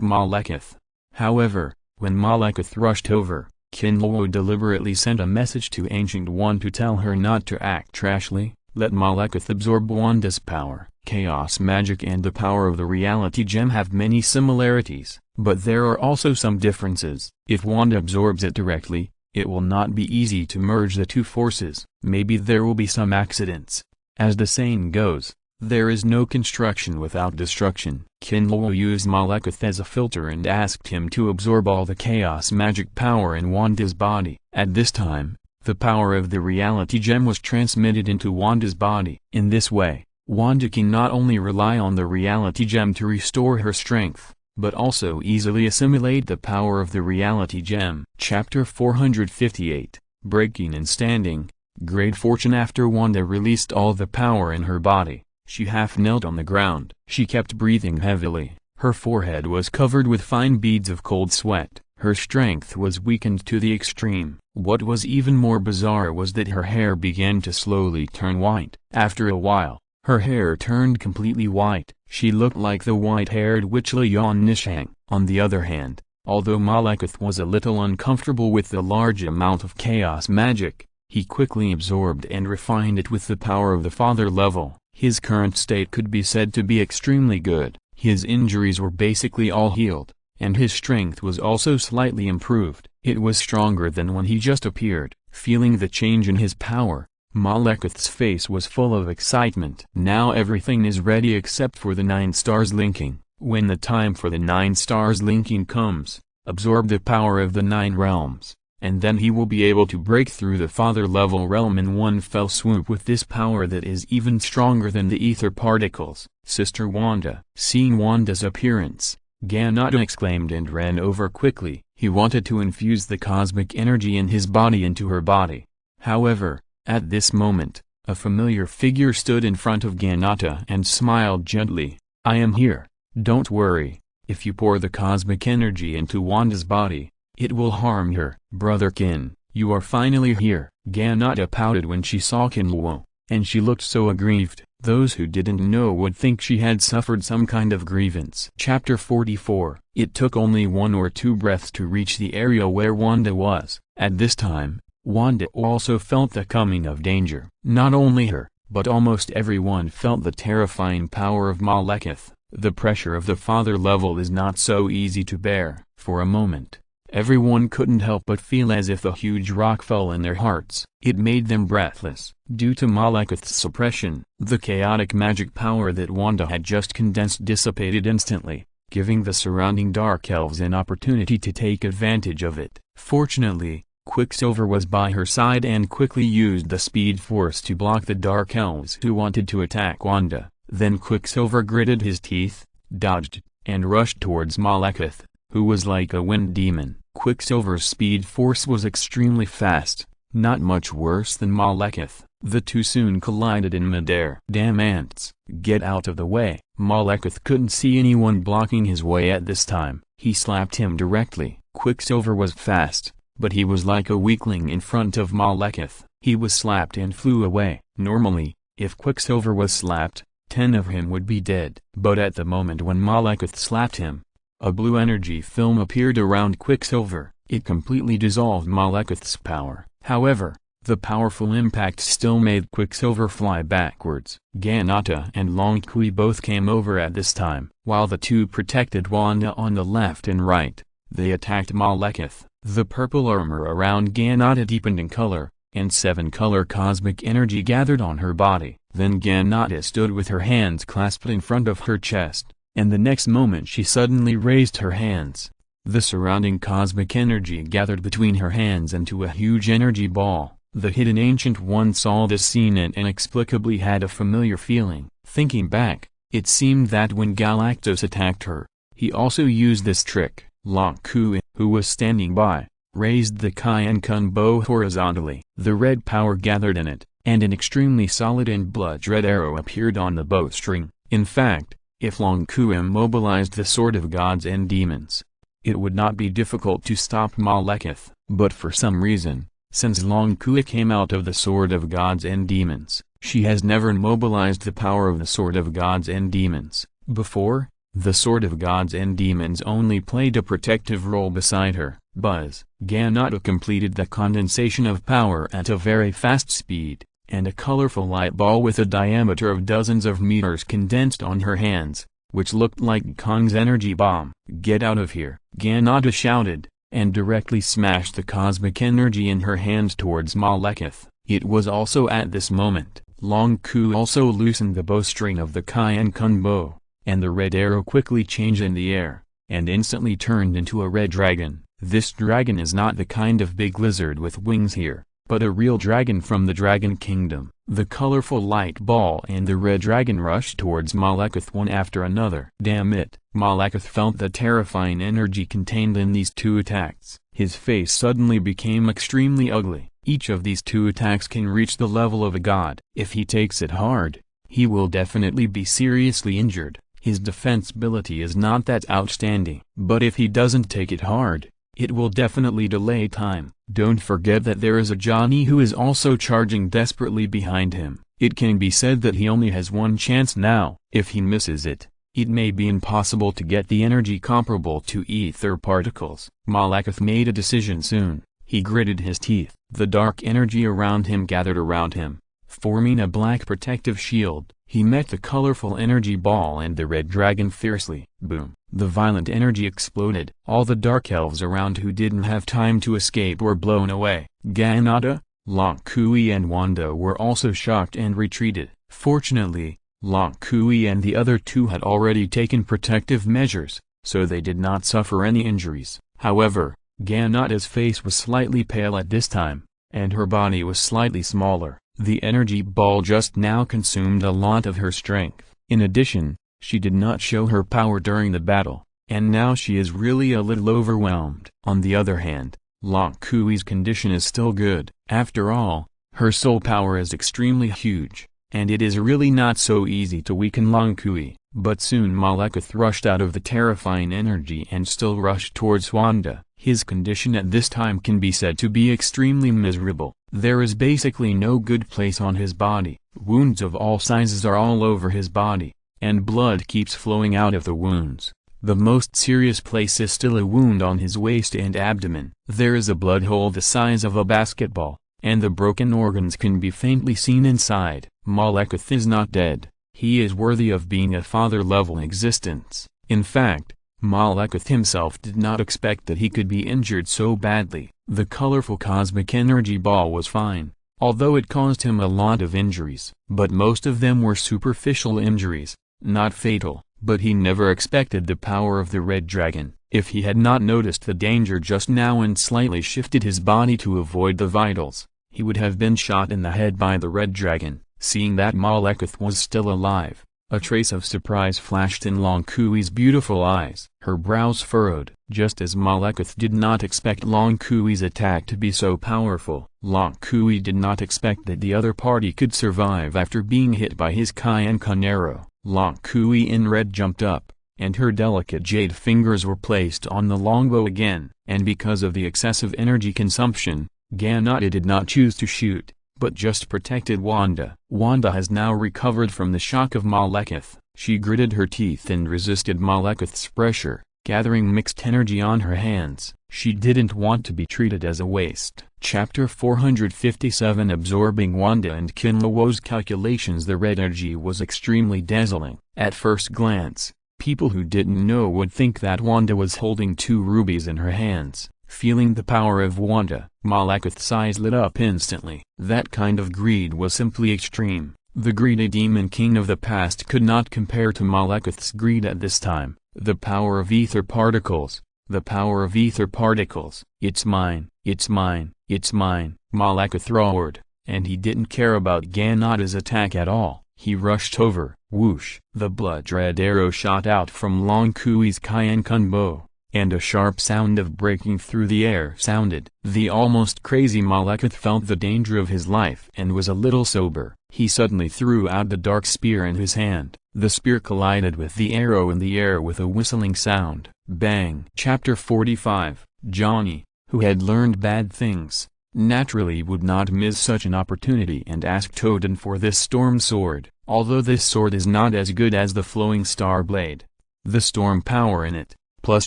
Malekith. However, when Malekith rushed over, Qin Luo deliberately sent a message to Ancient One to tell her not to act trashly, let Malekith absorb Wanda's power. Chaos magic and the power of the reality gem have many similarities, but there are also some differences. If Wanda absorbs it directly, it will not be easy to merge the two forces. Maybe there will be some accidents. As the saying goes, there is no construction without destruction. Qin Luo used Malekith as a filter and asked him to absorb all the chaos magic power in Wanda's body. At this time, the power of the reality gem was transmitted into Wanda's body. In this way, Wanda can not only rely on the reality gem to restore her strength, but also easily assimilate the power of the reality gem. Chapter 458, Breaking and Standing. Great fortune. After Wanda released all the power in her body, she half knelt on the ground. She kept breathing heavily. Her forehead was covered with fine beads of cold sweat. Her strength was weakened to the extreme. What was even more bizarre was that her hair began to slowly turn white. After a while, her hair turned completely white. She looked like the white-haired witch Lian Nishang. On the other hand, although Malekith was a little uncomfortable with the large amount of chaos magic, he quickly absorbed and refined it with the power of the father level. His current state could be said to be extremely good. His injuries were basically all healed, and his strength was also slightly improved. It was stronger than when he just appeared. Feeling the change in his power, Malekith's face was full of excitement. Now everything is ready except for the 9 stars linking. When the time for the 9 stars linking comes, absorb the power of the 9 realms, and then he will be able to break through the father level realm in one fell swoop with this power that is even stronger than the ether particles. Sister Wanda. Seeing Wanda's appearance, Ganata exclaimed and ran over quickly. He wanted to infuse the cosmic energy in his body into her body. However, at this moment, a familiar figure stood in front of Ganata and smiled gently. I am here. Don't worry. If you pour the cosmic energy into Wanda's body, it will harm her. Brother Qin, you are finally here. Ganata pouted when she saw Qin Luo, and she looked so aggrieved. Those who didn't know would think she had suffered some kind of grievance. Chapter 44. It took only 1 or 2 breaths to reach the area where Wanda was. At this time, Wanda also felt the coming of danger. Not only her, but almost everyone felt the terrifying power of Malekith. The pressure of the father level is not so easy to bear. For a moment, everyone couldn't help but feel as if a huge rock fell in their hearts. It made them breathless. Due to Malekith's suppression, the chaotic magic power that Wanda had just condensed dissipated instantly, giving the surrounding dark elves an opportunity to take advantage of it. Fortunately, Quicksilver was by her side and quickly used the speed force to block the dark elves who wanted to attack Wanda. Then Quicksilver gritted his teeth, dodged, and rushed towards Malekith, who was like a wind demon. Quicksilver's speed force was extremely fast, not much worse than Malekith. The two soon collided in midair. Damn ants, get out of the way. Malekith couldn't see anyone blocking his way at this time. He slapped him directly. Quicksilver was fast, but he was like a weakling in front of Malekith. He was slapped and flew away. Normally, if Quicksilver was slapped, 10 of him would be dead. But at the moment when Malekith slapped him, a blue energy film appeared around Quicksilver. It completely dissolved Malekith's power. However, the powerful impact still made Quicksilver fly backwards. Ganata and Long Kui both came over at this time. While the two protected Wanda on the left and right, they attacked Malekith. The purple armor around Ganata deepened in color, and 7-color cosmic energy gathered on her body. Then Ganata stood with her hands clasped in front of her chest, and the next moment she suddenly raised her hands. The surrounding cosmic energy gathered between her hands into a huge energy ball. The hidden Ancient One saw this scene and inexplicably had a familiar feeling. Thinking back, it seemed that when Galactus attacked her, he also used this trick. Long Kui, who was standing by, raised the Qian Kun bow horizontally. The red power gathered in it, and an extremely solid and blood-red arrow appeared on the bowstring. In fact, if Long Kui immobilized the Sword of Gods and Demons, it would not be difficult to stop Malekith. But for some reason, since Long Kui came out of the Sword of Gods and Demons, she has never mobilized the power of the Sword of Gods and Demons. Before, The sword of gods and demons only played a protective role beside her. Buzz. Ganata completed the condensation of power at a very fast speed, and a colorful light ball with a diameter of dozens of meters condensed on her hands, which looked like Kong's energy bomb. "Get out of here!" Ganata shouted, and directly smashed the cosmic energy in her hand towards Malekith. It was also at this moment, Long Ku also loosened the bowstring of the Qin Kun bow, and the red arrow quickly changed in the air, and instantly turned into a red dragon. This dragon is not the kind of big lizard with wings here, but a real dragon from the Dragon Kingdom. The colorful light ball and the red dragon rushed towards Malekith one after another. Damn it! Malekith felt the terrifying energy contained in these two attacks. His face suddenly became extremely ugly. Each of these two attacks can reach the level of a god. If he takes it hard, he will definitely be seriously injured. His defense ability is not that outstanding. But if he doesn't take it hard, it will definitely delay time. Don't forget that there is a Johnny who is also charging desperately behind him. It can be said that he only has one chance now. If he misses it, it may be impossible to get the energy comparable to ether particles. Malekith made a decision soon. He gritted his teeth. The dark energy around him gathered around him, forming a black protective shield. He met the colorful energy ball and the red dragon fiercely. Boom! The violent energy exploded. All the dark elves around who didn't have time to escape were blown away. Ganata, Long Kui and Wanda were also shocked and retreated. Fortunately, Long Kui and the other two had already taken protective measures, so they did not suffer any injuries. However, Ganata's face was slightly pale at this time, and her body was slightly smaller. The energy ball just now consumed a lot of her strength. In addition, she did not show her power during the battle, and now she is really a little overwhelmed. On the other hand, Long Kui's condition is still good. After all, her soul power is extremely huge, and it is really not so easy to weaken Long Kui. But soon Malekith rushed out of the terrifying energy and still rushed towards Wanda. His condition at this time can be said to be extremely miserable. There is basically no good place on his body. Wounds of all sizes are all over his body, and blood keeps flowing out of the wounds. The most serious place is still a wound on his waist and abdomen. There is a blood hole the size of a basketball, and the broken organs can be faintly seen inside. Malekith is not dead. He is worthy of being a father-level existence. In fact, Malekith himself did not expect that he could be injured so badly. The colorful cosmic energy ball was fine, although it caused him a lot of injuries. But most of them were superficial injuries, not fatal. But he never expected the power of the red dragon. If he had not noticed the danger just now and slightly shifted his body to avoid the vitals, he would have been shot in the head by the red dragon. Seeing that Malekith was still alive, a trace of surprise flashed in Long Kui's beautiful eyes. Her brows furrowed. Just as Malekith did not expect Long Kui's attack to be so powerful, Long Kui did not expect that the other party could survive after being hit by his Qin Kun arrow. Long Kui in red jumped up, and her delicate jade fingers were placed on the longbow again. And because of the excessive energy consumption, Ganata did not choose to shoot, but just protected Wanda. Wanda has now recovered from the shock of Malekith. She gritted her teeth and resisted Malekith's pressure, gathering mixed energy on her hands. She didn't want to be treated as a waste. Chapter 457 Absorbing Wanda and Qin Luo's calculations. The red energy was extremely dazzling. At first glance, people who didn't know would think that Wanda was holding two rubies in her hands. Feeling the power of Wanda, Malekith's eyes lit up instantly. That kind of greed was simply extreme. The greedy demon king of the past could not compare to Malekith's greed at this time. The power of ether particles. The power of ether particles. It's mine, it's mine, it's mine. Malekith roared, and he didn't care about Ganata's attack at all. He rushed over. Whoosh! The blood-red arrow shot out from Long Kui's Qin Kun bow, and a sharp sound of breaking through the air sounded. The almost crazy Malekith felt the danger of his life and was a little sober. He suddenly threw out the dark spear in his hand. The spear collided with the arrow in the air with a whistling sound. Bang! Chapter 45 Johnny, who had learned bad things, naturally would not miss such an opportunity and asked Odin for this storm sword. Although this sword is not as good as the flowing star blade, The storm power in it, plus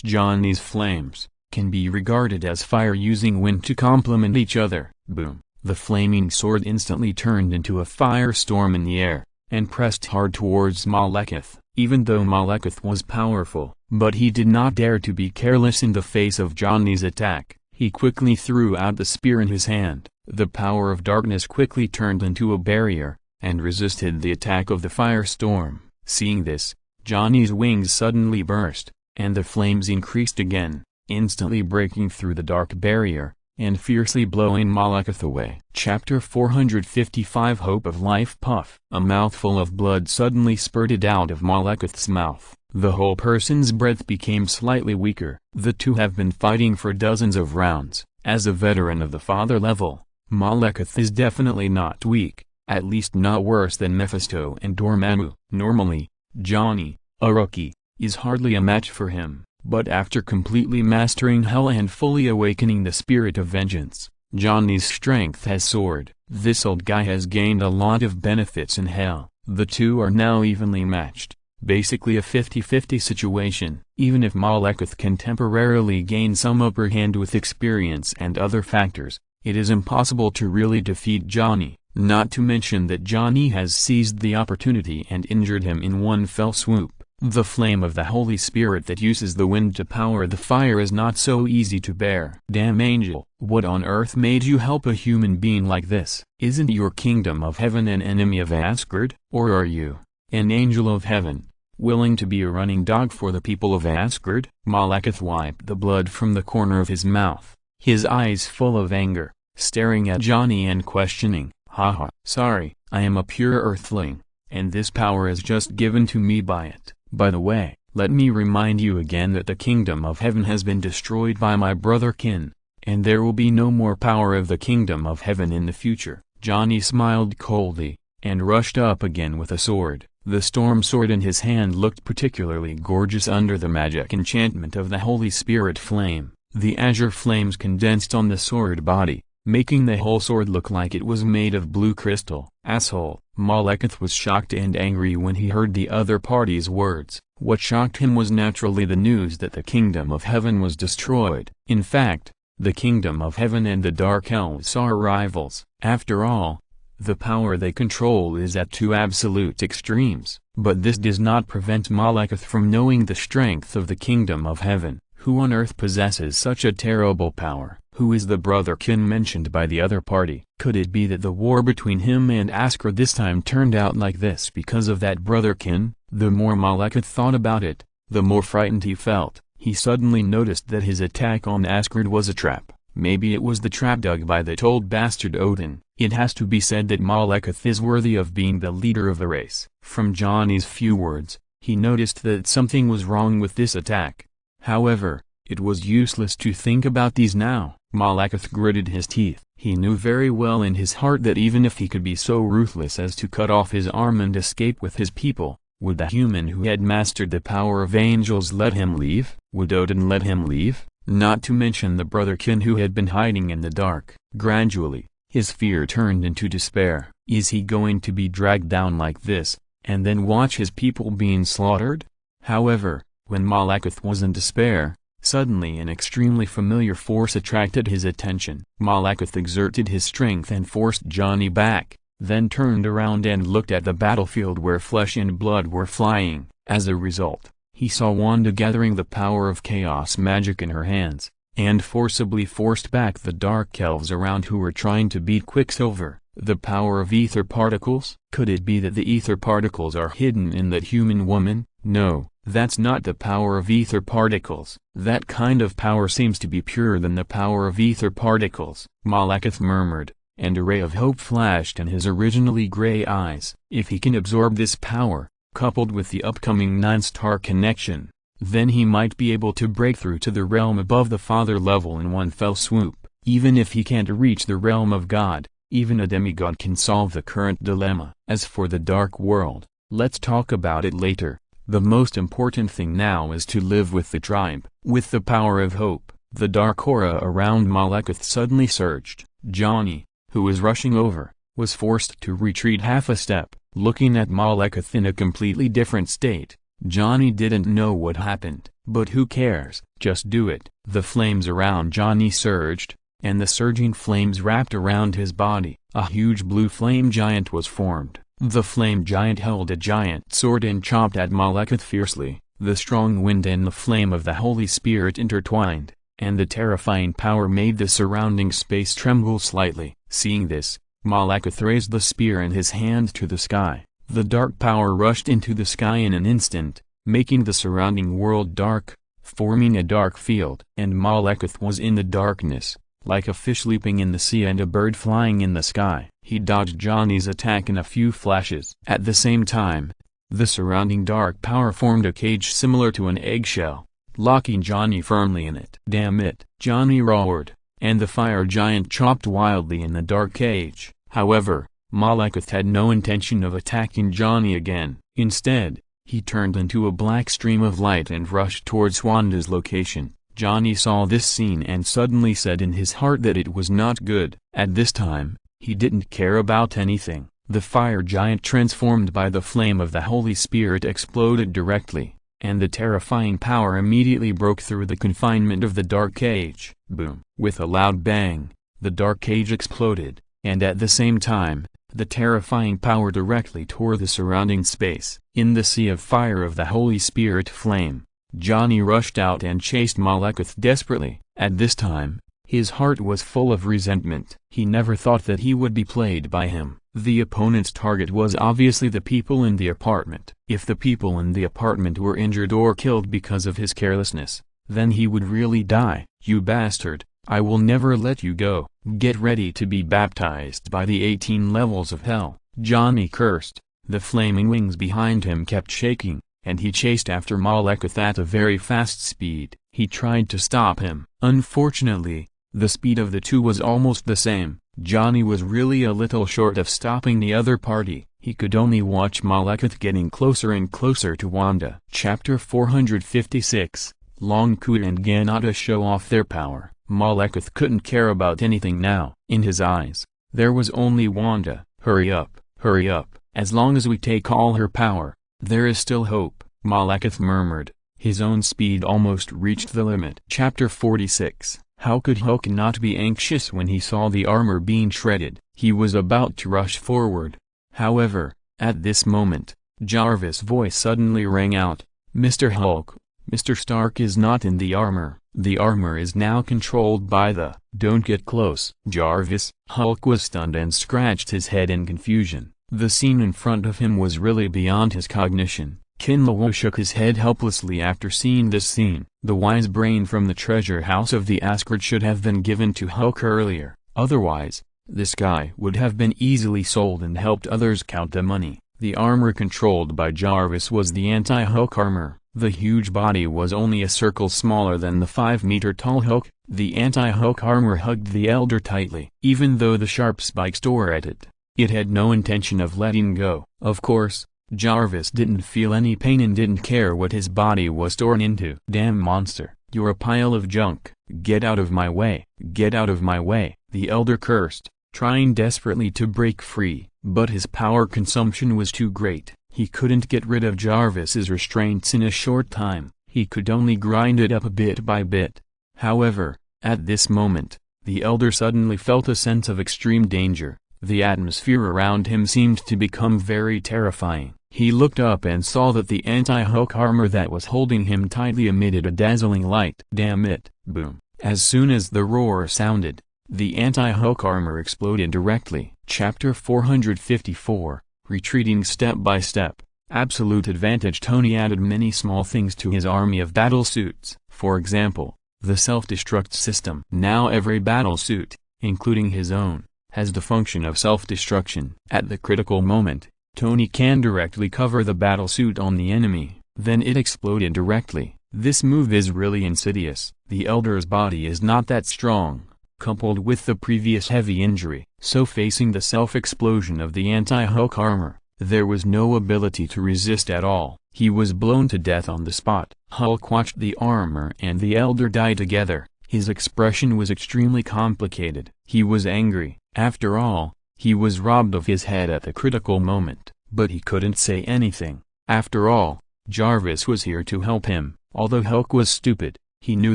Johnny's flames, can be regarded as fire using wind to complement each other. Boom! The flaming sword instantly turned into a firestorm in the air, and pressed hard towards Malekith. Even though Malekith was powerful, but he did not dare to be careless in the face of Johnny's attack. He quickly threw out the spear in his hand. The power of darkness quickly turned into a barrier, and resisted the attack of the firestorm. Seeing this, Johnny's wings suddenly burst, and the flames increased again, instantly breaking through the dark barrier, and fiercely blowing Malekith away. Chapter 455 Hope of Life Puff. A mouthful of blood suddenly spurted out of Malekith's mouth. The whole person's breath became slightly weaker. The two have been fighting for dozens of rounds. As a veteran of the father level, Malekith is definitely not weak, at least not worse than Mephisto and Dormammu. Normally, Johnny, a rookie, is hardly a match for him. But after completely mastering Hell and fully awakening the spirit of vengeance, Johnny's strength has soared. This old guy has gained a lot of benefits in Hell. The two are now evenly matched, basically a 50-50 situation. Even if Malekith can temporarily gain some upper hand with experience and other factors, it is impossible to really defeat Johnny, not to mention that Johnny has seized the opportunity and injured him in one fell swoop. The flame of the Holy Spirit that uses the wind to power the fire is not so easy to bear. Damn Angel, what on earth made you help a human being like this? Isn't your kingdom of heaven an enemy of Asgard? Or are you, an angel of heaven, willing to be a running dog for the people of Asgard? Malekith wiped the blood from the corner of his mouth, his eyes full of anger, staring at Johnny and questioning. Haha, sorry, I am a pure earthling, and this power is just given to me by it. By the way, let me remind you again that the kingdom of heaven has been destroyed by my brother Qin, and there will be no more power of the kingdom of heaven in the future. Johnny smiled coldly, and rushed up again with a sword. The storm sword in his hand looked particularly gorgeous under the magic enchantment of the Holy Spirit flame. The azure flames condensed on the sword body, making the whole sword look like it was made of blue crystal. Asshole. Malekith was shocked and angry when he heard the other party's words. What shocked him was naturally the news that the kingdom of heaven was destroyed. In fact, the kingdom of heaven and the dark elves are rivals. After all, the power they control is at two absolute extremes. But this does not prevent Malekith from knowing the strength of the kingdom of heaven. Who on earth possesses such a terrible power? Who is the brother Qin mentioned by the other party? Could it be that the war between him and Asgard this time turned out like this because of that brother Qin? The more Malekith thought about it, the more frightened he felt. He suddenly noticed that his attack on Asgard was a trap. Maybe it was the trap dug by that old bastard Odin. It has to be said that Malekith is worthy of being the leader of the race. From Johnny's few words, he noticed that something was wrong with this attack. However, it was useless to think about these now. Malekith gritted his teeth. He knew very well in his heart that even if he could be so ruthless as to cut off his arm and escape with his people, would the human who had mastered the power of angels let him leave? Would Odin let him leave? Not to mention the brother Qin who had been hiding in the dark. Gradually, his fear turned into despair. Is he going to be dragged down like this, and then watch his people being slaughtered? However, when Malekith was in despair, suddenly an extremely familiar force attracted his attention. Malekith exerted his strength and forced Johnny back, then turned around and looked at the battlefield where flesh and blood were flying. As a result, he saw Wanda gathering the power of chaos magic in her hands, and forcibly forced back the dark elves around who were trying to beat Quicksilver. The power of ether particles? Could it be that the ether particles are hidden in that human woman? No, that's not the power of ether particles. That kind of power seems to be purer than the power of ether particles. Malekith murmured, and a ray of hope flashed in his originally gray eyes. If he can absorb this power, coupled with the upcoming 9-star connection, then he might be able to break through to the realm above the father level in one fell swoop. Even if he can't reach the realm of God, even a demigod can solve the current dilemma. As for the dark world, let's talk about it later. The most important thing now is to live with the tribe. With the power of hope, the dark aura around Malekith suddenly surged. Johnny, who was rushing over, was forced to retreat half a step, looking at Malekith in a completely different state. Johnny didn't know what happened, but who cares, just do it. The flames around Johnny surged, and the surging flames wrapped around his body. A huge blue flame giant was formed. The flame giant held a giant sword and chopped at Malekith fiercely. The strong wind and the flame of the Holy Spirit intertwined, and the terrifying power made the surrounding space tremble slightly. Seeing this, Malekith raised the spear in his hand to the sky. The dark power rushed into the sky in an instant, making the surrounding world dark, forming a dark field. And Malekith was in the darkness, like a fish leaping in the sea and a bird flying in the sky. He dodged Johnny's attack in a few flashes. At the same time, the surrounding dark power formed a cage similar to an eggshell, locking Johnny firmly in it. "Damn it!" Johnny roared, and the fire giant chopped wildly in the dark cage. However, Malekith had no intention of attacking Johnny again. Instead, he turned into a black stream of light and rushed towards Wanda's location. Johnny saw this scene and suddenly said in his heart that it was not good. At this time, he didn't care about anything. The fire giant transformed by the flame of the Holy Spirit exploded directly, and the terrifying power immediately broke through the confinement of the dark cage. Boom! With a loud bang, the dark cage exploded, and at the same time, the terrifying power directly tore the surrounding space. In the sea of fire of the Holy Spirit flame, Johnny rushed out and chased Malekith desperately. At this time, his heart was full of resentment. He never thought that he would be played by him. The opponent's target was obviously the people in the apartment. If the people in the apartment were injured or killed because of his carelessness, then he would really die. "You bastard, I will never let you go. Get ready to be baptized by the 18 levels of hell," Johnny cursed. The flaming wings behind him kept shaking, and he chased after Malekith at a very fast speed. He tried to stop him. Unfortunately, the speed of the two was almost the same. Johnny was really a little short of stopping the other party. He could only watch Malekith getting closer and closer to Wanda. Chapter 456, Long Ku and Ganada show off their power. Malekith couldn't care about anything now. In his eyes, there was only Wanda. Hurry up, hurry up. As long as we take all her power, there is still hope, Malekith murmured. His own speed almost reached the limit. Chapter 46. How could Hulk not be anxious when he saw the armor being shredded? He was about to rush forward. However, at this moment, Jarvis' voice suddenly rang out. "Mr. Hulk, Mr. Stark is not in the armor. The armor is now controlled by the—" "Don't get close, Jarvis." Hulk was stunned and scratched his head in confusion. The scene in front of him was really beyond his cognition. Qin Luo shook his head helplessly after seeing this scene. The wise brain from the treasure house of the Asgard should have been given to Hulk earlier. Otherwise, this guy would have been easily sold and helped others count the money. The armor controlled by Jarvis was the anti-Hulk armor. The huge body was only a circle smaller than the 5-meter-tall Hulk. The anti-Hulk armor hugged the Elder tightly. Even though the sharp spikes tore at it, it had no intention of letting go. Of course, Jarvis didn't feel any pain and didn't care what his body was torn into. "Damn monster, you're a pile of junk. Get out of my way, get out of my way," the Elder cursed, trying desperately to break free. But his power consumption was too great. He couldn't get rid of Jarvis's restraints in a short time. He could only grind it up bit by bit. However, at this moment, the Elder suddenly felt a sense of extreme danger. The atmosphere around him seemed to become very terrifying. He looked up and saw that the anti-Hulk armor that was holding him tightly emitted a dazzling light. "Damn it!" Boom. As soon as the roar sounded, the anti-Hulk armor exploded directly. Chapter 454, Retreating Step by Step. Absolute advantage. Tony added many small things to his army of battle suits. For example, the self-destruct system. Now every battle suit, including his own, has the function of self-destruction. At the critical moment, Tony can directly cover the battlesuit on the enemy, then it exploded directly. This move is really insidious. The Elder's body is not that strong, coupled with the previous heavy injury, so facing the self-explosion of the anti-Hulk armor, there was no ability to resist at all. He was blown to death on the spot. Hulk watched the armor and the Elder die together. His expression was extremely complicated. He was angry. After all, he was robbed of his head at the critical moment, but he couldn't say anything. After all, Jarvis was here to help him. Although Hulk was stupid, he knew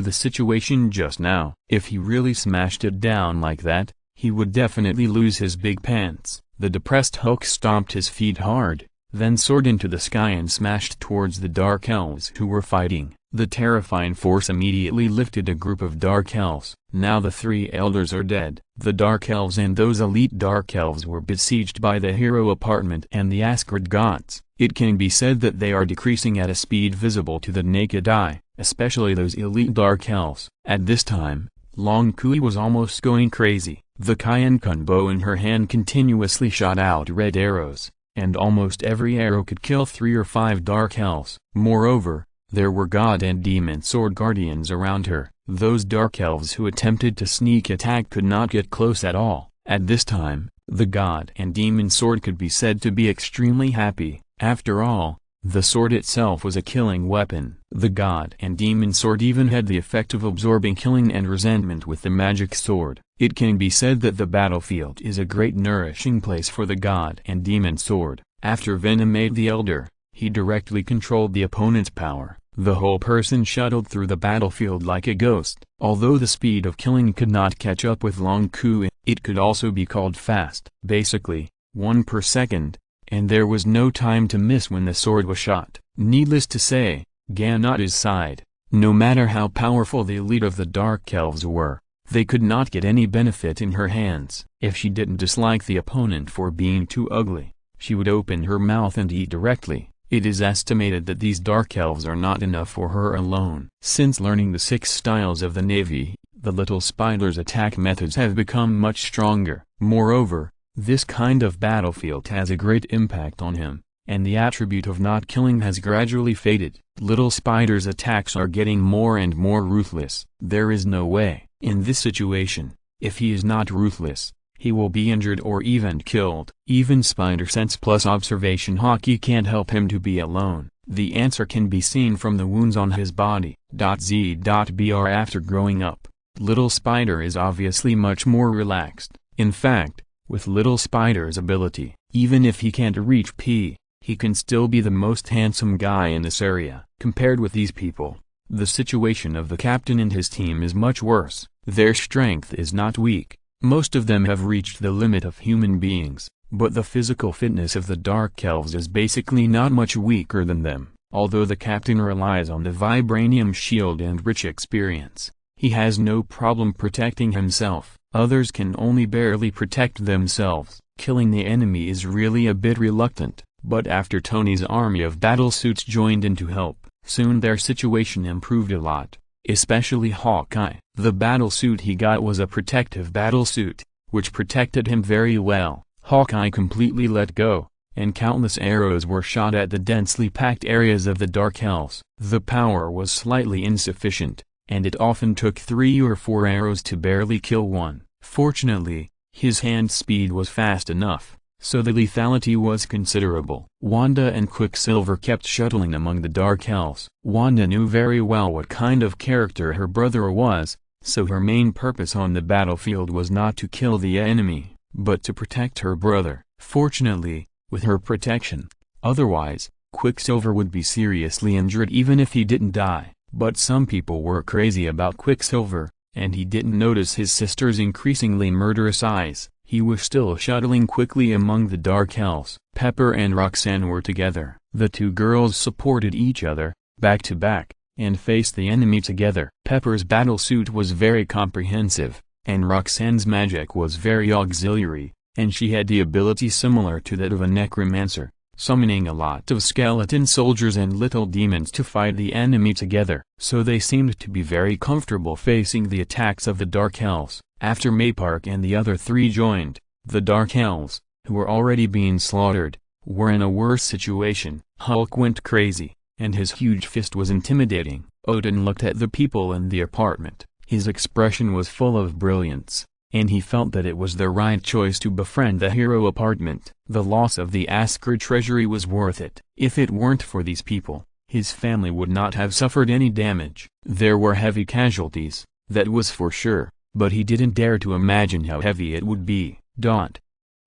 the situation just now. If he really smashed it down like that, he would definitely lose his big pants. The depressed Hulk stomped his feet hard, then soared into the sky and smashed towards the Dark Elves who were fighting. The terrifying force immediately lifted a group of Dark Elves. Now the three elders are dead. The Dark Elves and those elite Dark Elves were besieged by the hero apartment and the Asgard gods. It can be said that they are decreasing at a speed visible to the naked eye, especially those elite Dark Elves. At this time, Long Kui was almost going crazy. The Qian bow in her hand continuously shot out red arrows, and almost every arrow could kill 3 or 5 Dark Elves. Moreover, there were God and Demon Sword Guardians around her. Those Dark Elves who attempted to sneak attack could not get close at all. At this time, the God and Demon Sword could be said to be extremely happy. After all, the sword itself was a killing weapon. The God and Demon Sword even had the effect of absorbing killing and resentment with the magic sword. It can be said that the battlefield is a great nourishing place for the God and Demon Sword. After Venom made the Elder, he directly controlled the opponent's power. The whole person shuttled through the battlefield like a ghost. Although the speed of killing could not catch up with Long Kui, it could also be called fast. Basically, 1 per second, and there was no time to miss when the sword was shot. Needless to say, Gan at his side. No matter how powerful the elite of the Dark Elves were, they could not get any benefit in her hands. If she didn't dislike the opponent for being too ugly, she would open her mouth and eat directly. It is estimated that these Dark Elves are not enough for her alone. Since learning the 6 styles of the Navy, the little spider's attack methods have become much stronger. Moreover, this kind of battlefield has a great impact on him, and the attribute of not killing has gradually faded. Little Spider's attacks are getting more and more ruthless. There is no way, in this situation, if he is not ruthless, he will be injured or even killed. Even Spider Sense plus Observation Hockey can't help him to be alone. The answer can be seen from the wounds on his body. Z.Br After growing up, Little Spider is obviously much more relaxed. In fact, with Little Spider's ability, even if he can't reach P, he can still be the most handsome guy in this area. Compared with these people, the situation of the captain and his team is much worse. Their strength is not weak. Most of them have reached the limit of human beings, but the physical fitness of the Dark Elves is basically not much weaker than them. Although the captain relies on the vibranium shield and rich experience, he has no problem protecting himself. Others can only barely protect themselves. Killing the enemy is really a bit reluctant, but after Tony's army of battlesuits joined in to help, soon their situation improved a lot. Especially Hawkeye. The battlesuit he got was a protective battlesuit, which protected him very well. Hawkeye completely let go, and countless arrows were shot at the densely packed areas of the Dark Elves. The power was slightly insufficient, and it often took 3 or 4 arrows to barely kill one. Fortunately, his hand speed was fast enough, so the lethality was considerable. Wanda and Quicksilver kept shuttling among the Dark Elves. Wanda knew very well what kind of character her brother was, so her main purpose on the battlefield was not to kill the enemy, but to protect her brother. Fortunately, with her protection, otherwise, Quicksilver would be seriously injured even if he didn't die. But some people were crazy about Quicksilver, and he didn't notice his sister's increasingly murderous eyes. He was still shuttling quickly among the Dark Elves. Pepper and Roxanne were together. The 2 girls supported each other, back to back, and faced the enemy together. Pepper's battlesuit was very comprehensive, and Roxanne's magic was very auxiliary, and she had the ability similar to that of a necromancer, summoning a lot of skeleton soldiers and little demons to fight the enemy together. So they seemed to be very comfortable facing the attacks of the Dark Elves. After Maypark and the other 3 joined, the Dark Elves, who were already being slaughtered, were in a worse situation. Hulk went crazy, and his huge fist was intimidating. Odin looked at the people in the apartment. His expression was full of brilliance, and he felt that it was the right choice to befriend the hero apartment. The loss of the Asgard treasury was worth it. If it weren't for these people, his family would not have suffered any damage. There were heavy casualties, that was for sure, but he didn't dare to imagine how heavy it would be.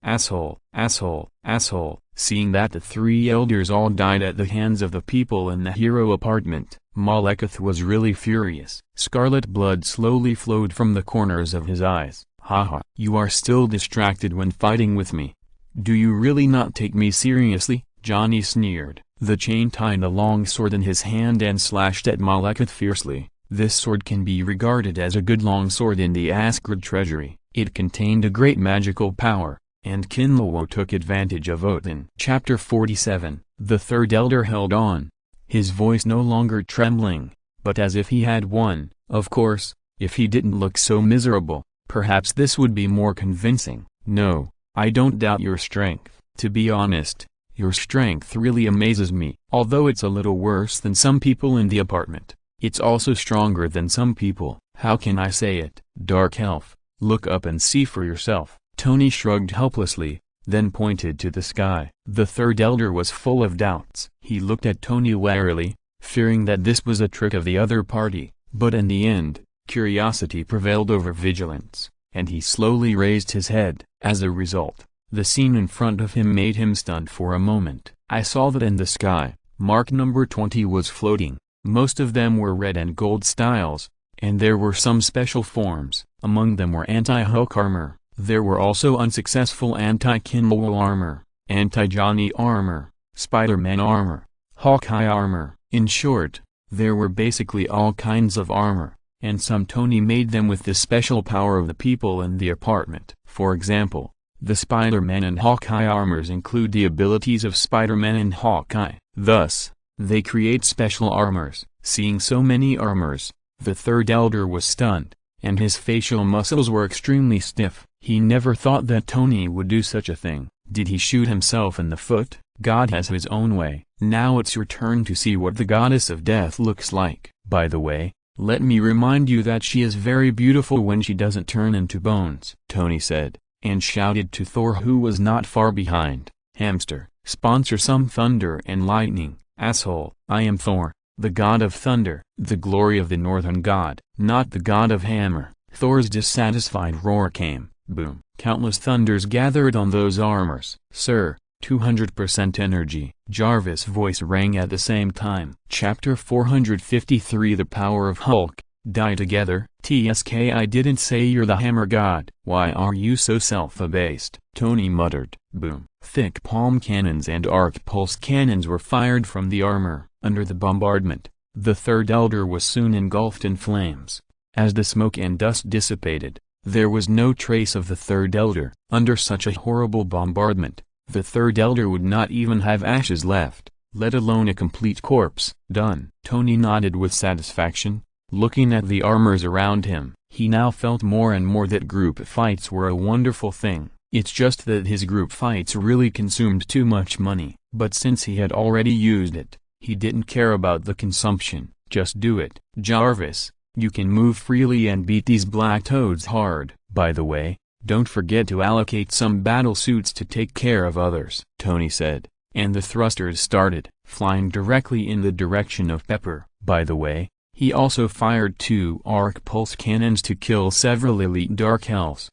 Asshole, asshole, asshole. Seeing that the three elders all died at the hands of the people in the hero apartment, Malekith was really furious. Scarlet blood slowly flowed from the corners of his eyes. Haha, you are still distracted when fighting with me. Do you really not take me seriously? Johnny sneered. The chain tied a long sword in his hand and slashed at Malekith fiercely. This sword can be regarded as a good long sword in the Asgard treasury. It contained a great magical power, and Qin Luo took advantage of it. In Chapter 47, the third elder held on, his voice no longer trembling, but as if he had won. Of course, if he didn't look so miserable, perhaps this would be more convincing. No, I don't doubt your strength. To be honest, your strength really amazes me. Although it's a little worse than some people in the apartment, it's also stronger than some people. How can I say it? Dark Elf, look up and see for yourself. Tony shrugged helplessly, then pointed to the sky. The third elder was full of doubts. He looked at Tony warily, fearing that this was a trick of the other party, but in the end, curiosity prevailed over vigilance, and he slowly raised his head. As a result, the scene in front of him made him stunned for a moment. I saw that in the sky, mark number 20 was floating. Most of them were red and gold styles, and there were some special forms. Among them were anti-Hulk armor. There were also unsuccessful anti-Qin Luo armor, anti-Johnny armor, Spider-Man armor, Hawkeye armor. In short, there were basically all kinds of armor, and some Tony made them with the special power of the people in the apartment. For example, the Spider-Man and Hawkeye armors include the abilities of Spider-Man and Hawkeye. Thus, they create special armors. Seeing so many armors, the third elder was stunned, and his facial muscles were extremely stiff. He never thought that Tony would do such a thing. Did he shoot himself in the foot? God has his own way. Now it's your turn to see what the goddess of death looks like. By the way, let me remind you that she is very beautiful when she doesn't turn into bones, Tony said, and shouted to Thor, who was not far behind. Hamster, sponsor some thunder and lightning, asshole. I am Thor, the god of thunder, the glory of the northern god, not the god of hammer. Thor's dissatisfied roar came. Boom. Countless thunders gathered on those armors. Sir, 200% energy. Jarvis' voice rang at the same time. Chapter 453 The Power of Hulk. Die together. TSK, I didn't say you're the hammer god. Why are you so self-abased? Tony muttered. Boom. Thick palm cannons and arc pulse cannons were fired from the armor. Under the bombardment, the third elder was soon engulfed in flames. As the smoke and dust dissipated, there was no trace of the third elder. Under such a horrible bombardment, the third elder would not even have ashes left, let alone a complete corpse. Done. Tony nodded with satisfaction, looking at the armors around him. He now felt more and more that group fights were a wonderful thing. It's just that his group fights really consumed too much money. But since he had already used it, he didn't care about the consumption. Just do it. Jarvis, you can move freely and beat these black toads hard. By the way, don't forget to allocate some battle suits to take care of others, Tony said, and the thrusters started, flying directly in the direction of Pepper. By the way, he also fired 2 arc pulse cannons to kill several elite dark elves.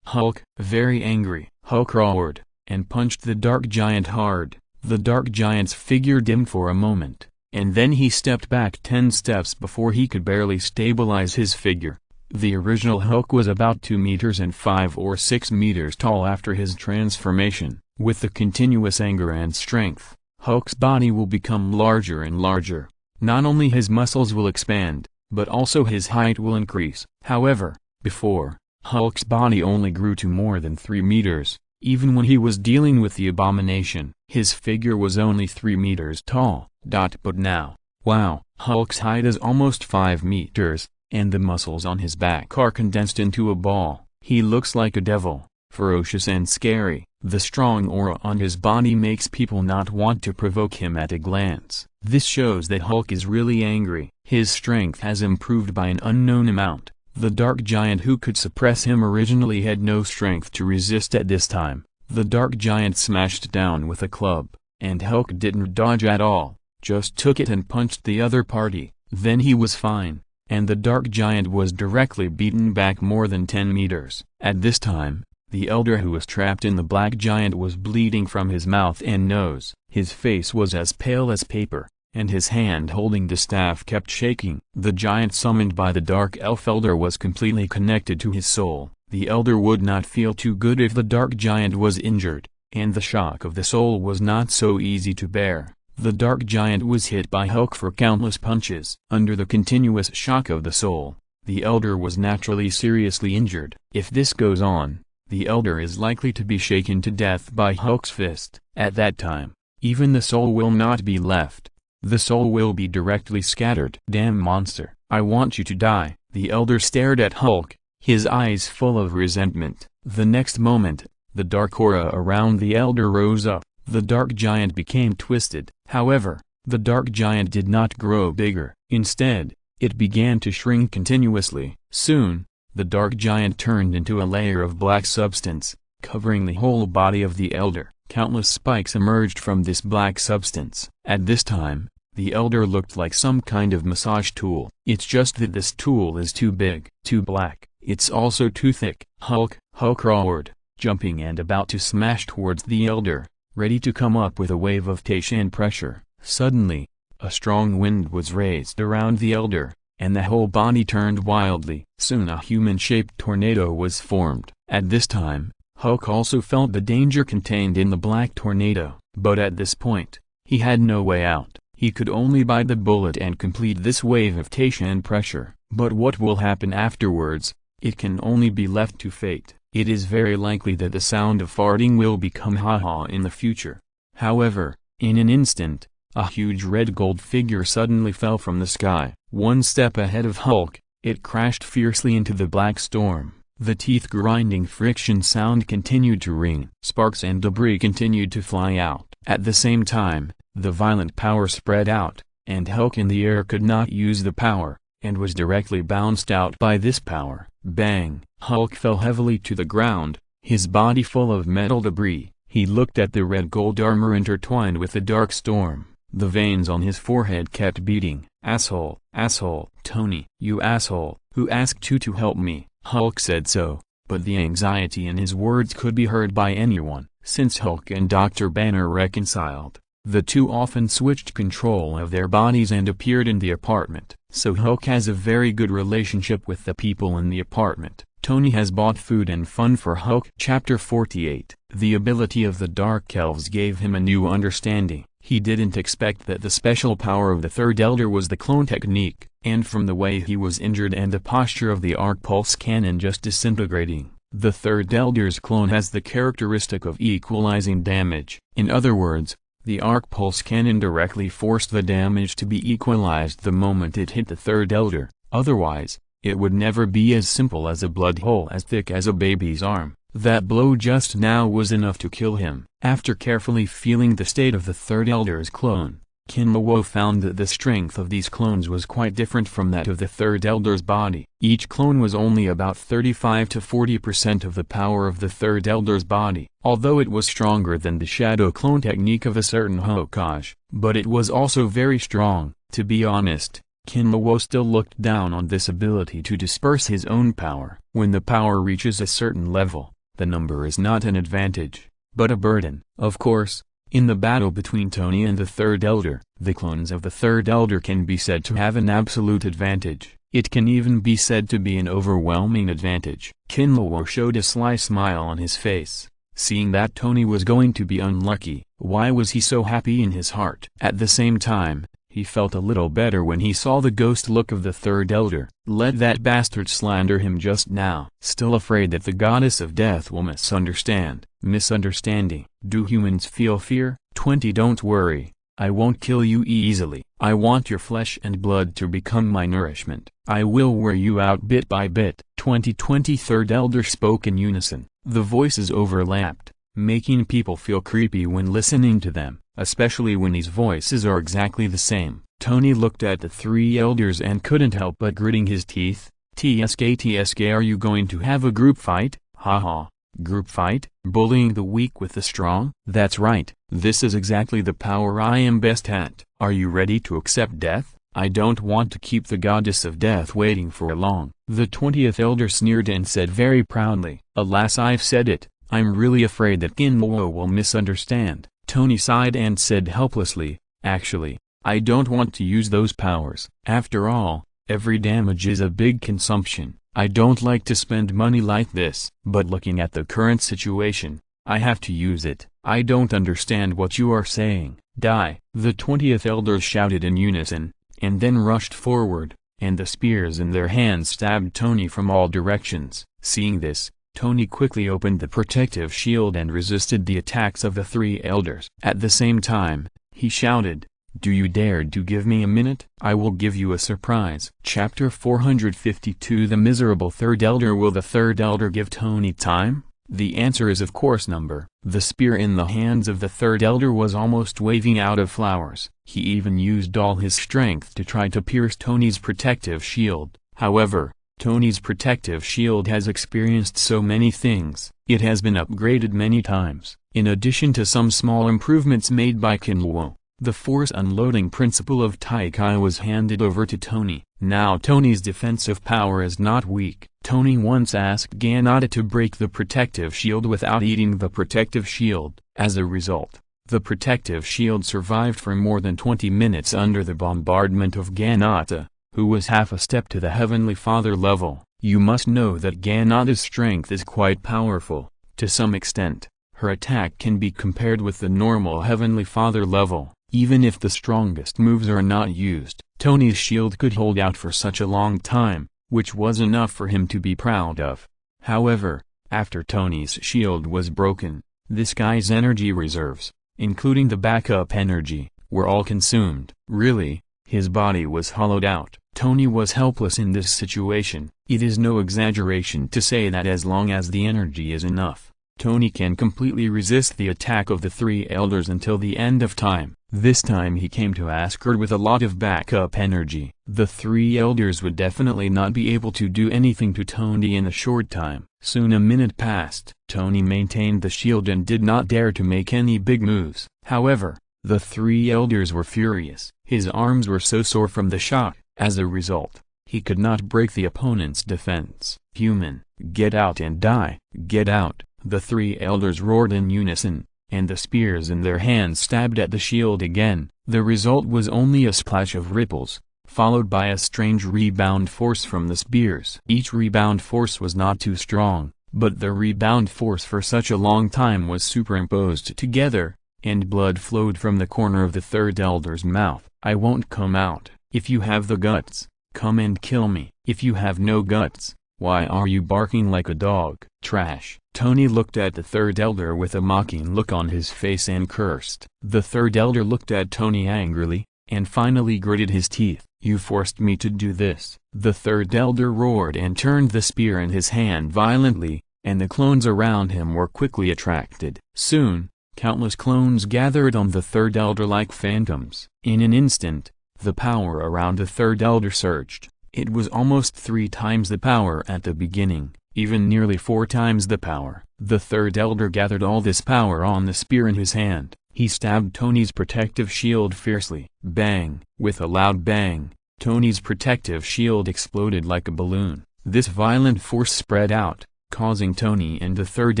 Hulk, very angry, Hulk roared, and punched the dark giant hard. The dark giant's figure dimmed for a moment, and then he stepped back 10 steps before he could barely stabilize his figure. The original Hulk was about 2 meters and 5 or 6 meters tall after his transformation. With the continuous anger and strength, Hulk's body will become larger and larger. Not only his muscles will expand, but also his height will increase. However, before, Hulk's body only grew to more than 3 meters. Even when he was dealing with the abomination, his figure was only 3 meters tall. But now, wow, Hulk's height is almost 5 meters, and the muscles on his back are condensed into a ball. He looks like a devil, ferocious and scary. The strong aura on his body makes people not want to provoke him at a glance. This shows that Hulk is really angry. His strength has improved by an unknown amount. The dark giant who could suppress him originally had no strength to resist at this time. The dark giant smashed down with a club, and Hulk didn't dodge at all, just took it and punched the other party. Then he was fine, and the dark giant was directly beaten back more than 10 meters. At this time, The elder who was trapped in the black giant was bleeding from his mouth and nose. His face was as pale as paper, and his hand holding the staff kept shaking. The giant summoned by the dark elf elder was completely connected to his soul. The elder would not feel too good if the dark giant was injured, and the shock of the soul was not so easy to bear. The dark giant was hit by Hulk for countless punches. Under the continuous shock of the soul, the elder was naturally seriously injured. If this goes on, the elder is likely to be shaken to death by Hulk's fist. At that time, even the soul will not be left. The soul will be directly scattered. Damn monster, I want you to die. The elder stared at Hulk, his eyes full of resentment. The next moment, the dark aura around the elder rose up. The dark giant became twisted. However, the dark giant did not grow bigger. Instead, it began to shrink continuously. Soon, the dark giant turned into a layer of black substance, covering the whole body of the elder. Countless spikes emerged from this black substance. At this time, the elder looked like some kind of massage tool. It's just that this tool is too big, too black. It's also too thick. Hulk roared, jumping and about to smash towards the elder, ready to come up with a wave of tension pressure. Suddenly, a strong wind was raised around the elder, and the whole body turned wildly. Soon a human-shaped tornado was formed. At this time, Hulk also felt the danger contained in the black tornado. But at this point, he had no way out. He could only bite the bullet and complete this wave of tension pressure. But what will happen afterwards? It can only be left to fate. It is very likely that the sound of farting will become haha in the future. However, in an instant, a huge red gold figure suddenly fell from the sky. One step ahead of Hulk, it crashed fiercely into the black storm. The teeth-grinding friction sound continued to ring. Sparks and debris continued to fly out. At the same time, the violent power spread out, and Hulk in the air could not use the power, and was directly bounced out by this power. Bang! Hulk fell heavily to the ground, his body full of metal debris. He looked at the red gold armor intertwined with the dark storm. The veins on his forehead kept beating. Asshole, asshole, Tony, you asshole, who asked you to help me? Hulk said so, but the anxiety in his words could be heard by anyone. Since Hulk and Dr. Banner reconciled, the two often switched control of their bodies and appeared in the apartment. So Hulk has a very good relationship with the people in the apartment. Tony has bought food and fun for Hulk. Chapter 48. The ability of the Dark Elves gave him a new understanding. He didn't expect that the special power of the Third Elder was the clone technique, and from the way he was injured and the posture of the arc pulse cannon just disintegrating, the Third Elder's clone has the characteristic of equalizing damage. In other words, the arc pulse cannon directly forced the damage to be equalized the moment it hit the Third Elder. Otherwise, it would never be as simple as a blood hole as thick as a baby's arm. That blow just now was enough to kill him. After carefully feeling the state of the Third Elder's clone, Qin Luo found that the strength of these clones was quite different from that of the Third Elder's body. Each clone was only about 35 to 40% of the power of the Third Elder's body. Although it was stronger than the shadow clone technique of a certain Hokage, but it was also very strong. To be honest, Qin Luo still looked down on this ability to disperse his own power. When the power reaches a certain level, the number is not an advantage, but a burden. Of course, in the battle between Tony and the Third Elder, the clones of the Third Elder can be said to have an absolute advantage. It can even be said to be an overwhelming advantage. Qin Luo showed a sly smile on his face, seeing that Tony was going to be unlucky. Why was he so happy in his heart? At the same time, he felt a little better when he saw the ghost look of the Third Elder. Let that bastard slander him just now. Still afraid that the goddess of death will misunderstanding. Do humans feel fear? 20 Don't worry, I won't kill you easily. I want your flesh and blood to become my nourishment. I will wear you out bit by bit. 20 Third Elder spoke in unison. The voices overlapped, making people feel creepy when listening to them, especially when these voices are exactly the same. Tony looked at the three elders and couldn't help but gritting his teeth. TSK, are you going to have a group fight? Haha. Group fight? Bullying the weak with the strong? That's right, this is exactly the power I am best at. Are you ready to accept death? I don't want to keep the goddess of death waiting for long. The 20th elder sneered and said very proudly, alas, I've said it, I'm really afraid that Qin Luo will misunderstand. Tony sighed and said helplessly, actually, I don't want to use those powers. After all, every damage is a big consumption. I don't like to spend money like this. But looking at the current situation, I have to use it. I don't understand what you are saying. Die! The 20th elders shouted in unison, and then rushed forward, and the spears in their hands stabbed Tony from all directions. Seeing this, Tony quickly opened the protective shield and resisted the attacks of the 3 elders. At the same time, he shouted, do you dare to give me a minute? I will give you a surprise. Chapter 452 The Miserable Third Elder. Will the third elder give Tony time? The answer is of course number. The spear in the hands of the third elder was almost waving out of flowers. He even used all his strength to try to pierce Tony's protective shield. However, Tony's protective shield has experienced so many things. It has been upgraded many times. In addition to some small improvements made by Qin Luo, the force unloading principle of Tai Kai was handed over to Tony. Now Tony's defensive power is not weak. Tony once asked Ganada to break the protective shield without eating the protective shield. As a result, the protective shield survived for more than 20 minutes under the bombardment of Ganada, who was half a step to the Heavenly Father level. You must know that Ganada's strength is quite powerful. To some extent, her attack can be compared with the normal Heavenly Father level. Even if the strongest moves are not used, Tony's shield could hold out for such a long time, which was enough for him to be proud of. However, after Tony's shield was broken, this guy's energy reserves, including the backup energy, were all consumed. Really, his body was hollowed out. Tony was helpless in this situation. It is no exaggeration to say that as long as the energy is enough, Tony can completely resist the attack of the 3 elders until the end of time. This time he came to Asgard with a lot of backup energy. The 3 elders would definitely not be able to do anything to Tony in a short time. Soon a minute passed. Tony maintained the shield and did not dare to make any big moves. However, the 3 elders were furious. His arms were so sore from the shock. As a result, he could not break the opponent's defense. Human, get out and die. Get out! The 3 elders roared in unison, and the spears in their hands stabbed at the shield again. The result was only a splash of ripples, followed by a strange rebound force from the spears. Each rebound force was not too strong, but the rebound force for such a long time was superimposed together, and blood flowed from the corner of the 3rd elder's mouth. I won't come out. If you have the guts, come and kill me. If you have no guts, why are you barking like a dog? Trash. Tony looked at the 3rd elder with a mocking look on his face and cursed. The 3rd elder looked at Tony angrily, and finally gritted his teeth. You forced me to do this. The 3rd elder roared and turned the spear in his hand violently, and the clones around him were quickly attracted. Soon, countless clones gathered on the 3rd elder like phantoms. In an instant, the power around the 3rd elder surged. It was almost 3 times the power at the beginning, even nearly 4 times the power. The 3rd elder gathered all this power on the spear in his hand. He stabbed Tony's protective shield fiercely. Bang! With a loud bang, Tony's protective shield exploded like a balloon. This violent force spread out, causing Tony and the 3rd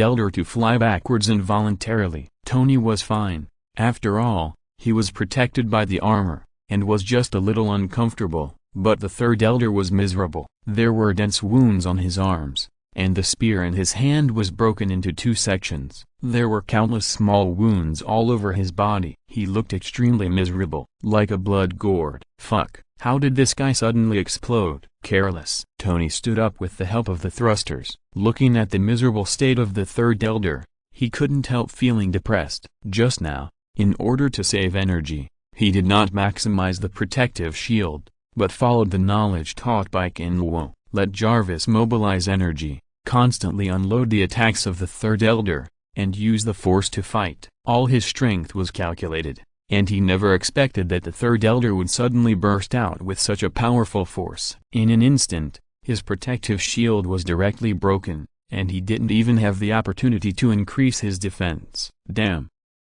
elder to fly backwards involuntarily. Tony was fine. After all, he was protected by the armor, and was just a little uncomfortable. But the 3rd elder was miserable. There were dense wounds on his arms, and the spear in his hand was broken into 2 sections. There were countless small wounds all over his body. He looked extremely miserable, like a blood gourd. Fuck, how did this guy suddenly explode? Careless. Tony stood up with the help of the thrusters. Looking at the miserable state of the 3rd elder, he couldn't help feeling depressed. Just now, in order to save energy, he did not maximize the protective shield, but followed the knowledge taught by Qin Luo. Let Jarvis mobilize energy, constantly unload the attacks of the 3rd elder, and use the force to fight. All his strength was calculated, and he never expected that the 3rd elder would suddenly burst out with such a powerful force. In an instant, his protective shield was directly broken, and he didn't even have the opportunity to increase his defense. Damn.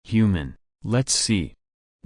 Human. Let's see.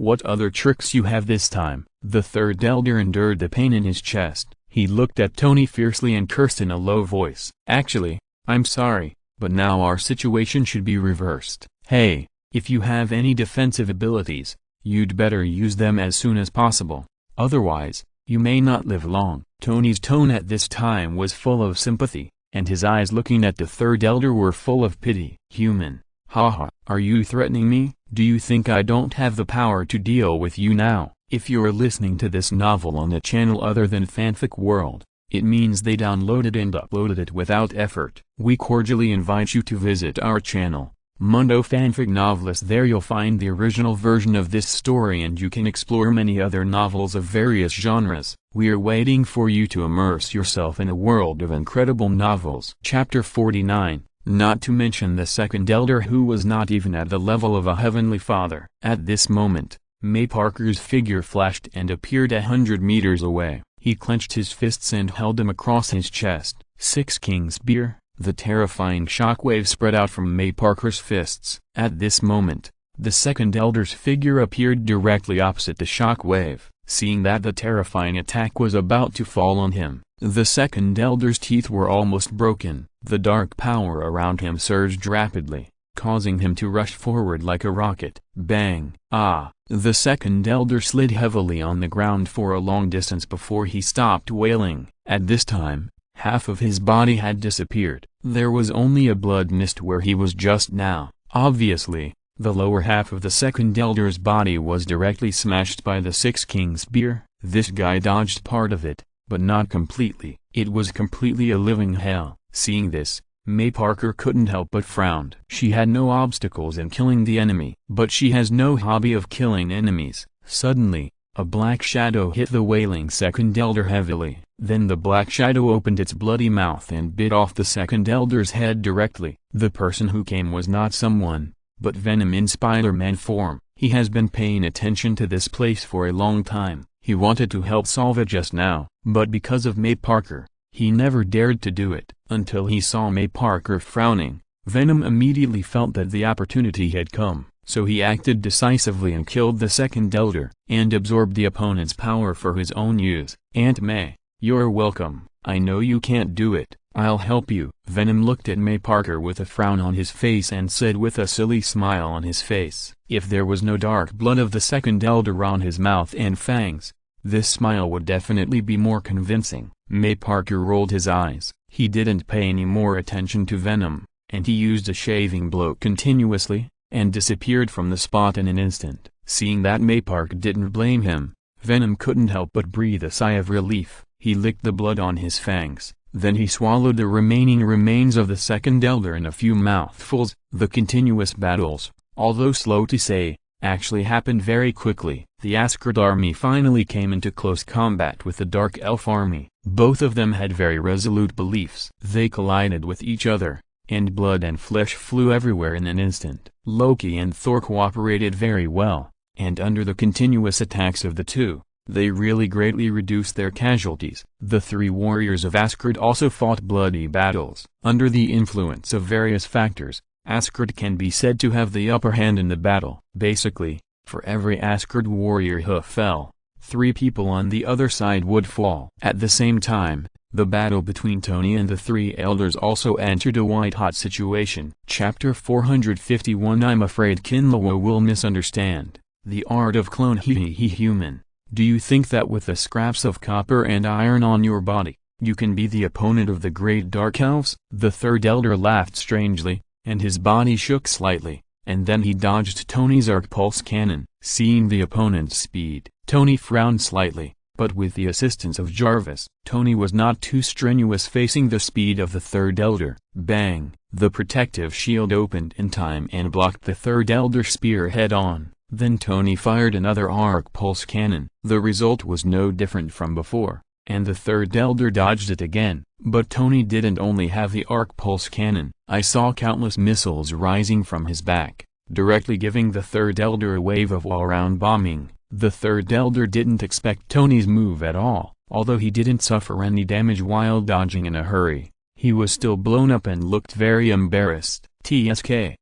What other tricks you have this time? The third elder endured the pain in his chest. He looked at Tony fiercely and cursed in a low voice. Actually, I'm sorry, but now our situation should be reversed. Hey, if you have any defensive abilities, you'd better use them as soon as possible. Otherwise, you may not live long. Tony's tone at this time was full of sympathy, and his eyes looking at the third elder were full of pity. Human, haha, are you threatening me? Do you think I don't have the power to deal with you now? If you're listening to this novel on a channel other than Fanfic World, it means they downloaded and uploaded it without effort. We cordially invite you to visit our channel, Mundo Fanfic Novelist. There you'll find the original version of this story and you can explore many other novels of various genres. We are waiting for you to immerse yourself in a world of incredible novels. Chapter 49, not to mention the second elder who was not even at the level of a heavenly father. At this moment, May Parker's figure flashed and appeared 100 meters away. He clenched his fists and held them across his chest. Six King's Spear. The terrifying shockwave spread out from May Parker's fists. At this moment, the second elder's figure appeared directly opposite the shockwave. Seeing that the terrifying attack was about to fall on him, the second elder's teeth were almost broken. The dark power around him surged rapidly, causing him to rush forward like a rocket. Bang! Ah! The second elder slid heavily on the ground for a long distance before he stopped wailing. At this time, half of his body had disappeared. There was only a blood mist where he was just now. Obviously, the lower half of the second elder's body was directly smashed by the Six King's Spear. This guy dodged part of it, but not completely. It was completely a living hell. Seeing this, May Parker couldn't help but frown. She had no obstacles in killing the enemy, but she has no hobby of killing enemies. Suddenly, a black shadow hit the wailing second elder heavily. Then the black shadow opened its bloody mouth and bit off the second elder's head directly. The person who came was not someone, but Venom in Spider-Man form. He has been paying attention to this place for a long time. He wanted to help solve it just now, but because of May Parker, he never dared to do it. Until he saw May Parker frowning, Venom immediately felt that the opportunity had come. So he acted decisively and killed the second elder, and absorbed the opponent's power for his own use. Aunt May, you're welcome. I know you can't do it. I'll help you. Venom looked at May Parker with a frown on his face and said with a silly smile on his face. If there was no dark blood of the second elder on his mouth and fangs, this smile would definitely be more convincing. May Parker rolled his eyes. He didn't pay any more attention to Venom, and he used a shaving blow continuously, and disappeared from the spot in an instant. Seeing that May Parker didn't blame him, Venom couldn't help but breathe a sigh of relief. He licked the blood on his fangs, then he swallowed the remaining remains of the second elder in a few mouthfuls. The continuous battles, although slow to say, actually happened very quickly. The Asgard army finally came into close combat with the Dark Elf army. Both of them had very resolute beliefs. They collided with each other, and blood and flesh flew everywhere in an instant. Loki and Thor cooperated very well, and under the continuous attacks of the two, they really greatly reduced their casualties. The three warriors of Asgard also fought bloody battles. Under the influence of various factors, Asgard can be said to have the upper hand in the battle. Basically, for every Asgard warrior who fell, 3 people on the other side would fall. At the same time, the battle between Tony and the 3 elders also entered a white-hot situation. Chapter 451. I'm afraid Qin Luo will misunderstand the art of clone. Human. Do you think that with the scraps of copper and iron on your body, you can be the opponent of the great dark elves? The third elder laughed strangely, and his body shook slightly, and then he dodged Tony's arc pulse cannon. Seeing the opponent's speed, Tony frowned slightly, but with the assistance of Jarvis, Tony was not too strenuous facing the speed of the third elder. Bang! The protective shield opened in time and blocked the third elder's spear head-on. Then Tony fired another arc pulse cannon. The result was no different from before, and the third elder dodged it again. But Tony didn't only have the arc pulse cannon. I saw countless missiles rising from his back, directly giving the third elder a wave of all-round bombing. The third elder didn't expect Tony's move at all. Although he didn't suffer any damage while dodging in a hurry, he was still blown up and looked very embarrassed. TSK,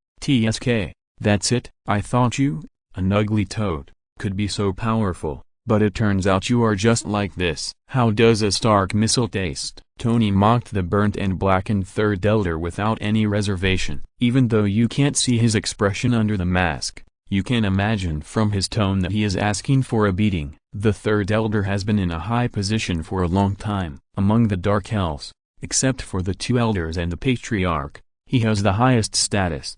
that's it? I thought you, an ugly toad, could be so powerful, but it turns out you are just like this. How does a Stark missile taste? Tony mocked the burnt and blackened third elder without any reservation. Even though you can't see his expression under the mask, you can imagine from his tone that he is asking for a beating. The third elder has been in a high position for a long time. Among the Dark Elves, except for the two elders and the patriarch, he has the highest status.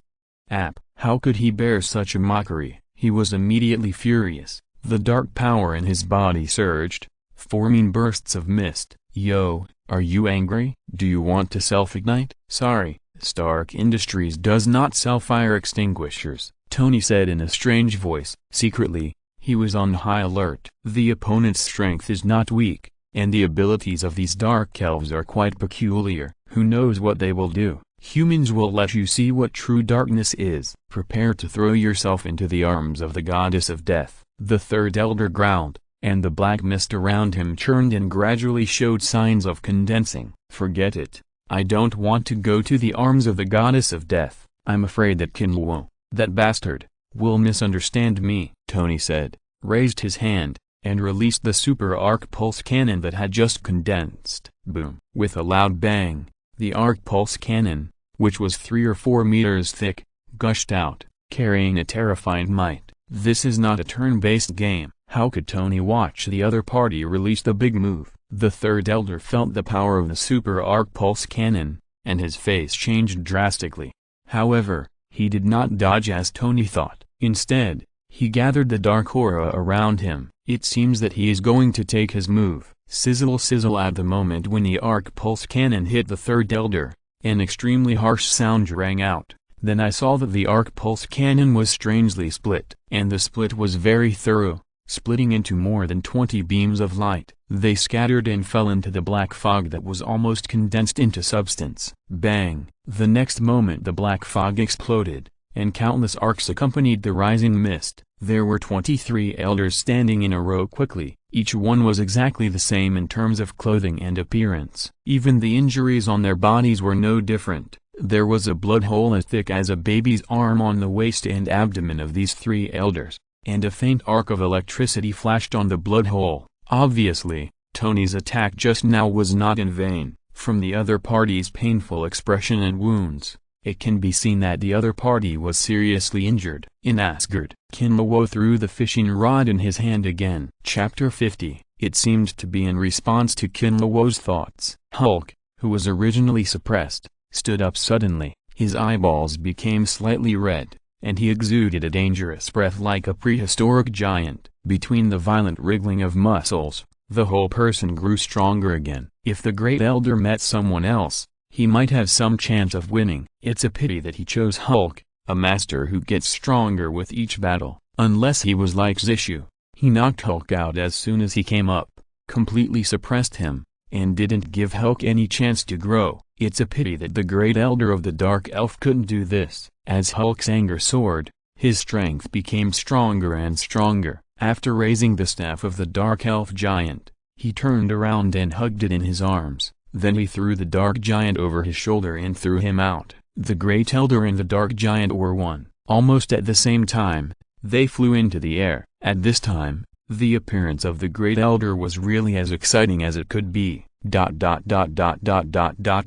How could he bear such a mockery? He was immediately furious. The dark power in his body surged, forming bursts of mist. Yo, are you angry? Do you want to self-ignite? Sorry, Stark Industries does not sell fire extinguishers, Tony said in a strange voice. Secretly, he was on high alert. The opponent's strength is not weak, and the abilities of these dark elves are quite peculiar. Who knows what they will do? Humans will let you see what true darkness is. Prepare to throw yourself into the arms of the goddess of death. The third elder growled, and the black mist around him churned and gradually showed signs of condensing. Forget it. I don't want to go to the arms of the goddess of death. I'm afraid that Qin Luo, that bastard, will misunderstand me, Tony said, raised his hand, and released the super arc pulse cannon that had just condensed. Boom. With a loud bang, the arc pulse cannon, which was 3 or 4 meters thick, gushed out, carrying a terrifying might. This is not a turn-based game. How could Tony watch the other party release the big move? The third elder felt the power of the super arc pulse cannon, and his face changed drastically. However, he did not dodge as Tony thought. Instead, he gathered the dark aura around him. It seems that he is going to take his move. Sizzle sizzle. At the moment when the arc pulse cannon hit the third elder, an extremely harsh sound rang out. Then I saw that the arc pulse cannon was strangely split, and the split was very thorough, splitting into more than 20 beams of light. They scattered and fell into the black fog that was almost condensed into substance. Bang! The next moment the black fog exploded, and countless arcs accompanied the rising mist. There were 23 elders standing in a row quickly. Each one was exactly the same in terms of clothing and appearance. Even the injuries on their bodies were no different. There was a blood hole as thick as a baby's arm on the waist and abdomen of these 3 elders, and a faint arc of electricity flashed on the blood hole. Obviously, Tony's attack just now was not in vain. From the other party's painful expression and wounds, it can be seen that the other party was seriously injured. In Asgard, Qin Luo threw the fishing rod in his hand again. Chapter 50. It seemed to be in response to Qin Luo's thoughts. Hulk, who was originally suppressed, stood up suddenly. His eyeballs became slightly red, and he exuded a dangerous breath like a prehistoric giant. Between the violent wriggling of muscles, the whole person grew stronger again. If the Great Elder met someone else, he might have some chance of winning. It's a pity that he chose Hulk, a master who gets stronger with each battle. Unless he was like Zishu, he knocked Hulk out as soon as he came up, completely suppressed him, and didn't give Hulk any chance to grow. It's a pity that the Great Elder of the Dark Elf couldn't do this. As Hulk's anger soared, his strength became stronger and stronger. After raising the staff of the Dark Elf giant, he turned around and hugged it in his arms. Then he threw the Dark Giant over his shoulder and threw him out. The Great Elder and the Dark Giant were one. Almost at the same time, they flew into the air. At this time, the appearance of the Great Elder was really as exciting as it could be. The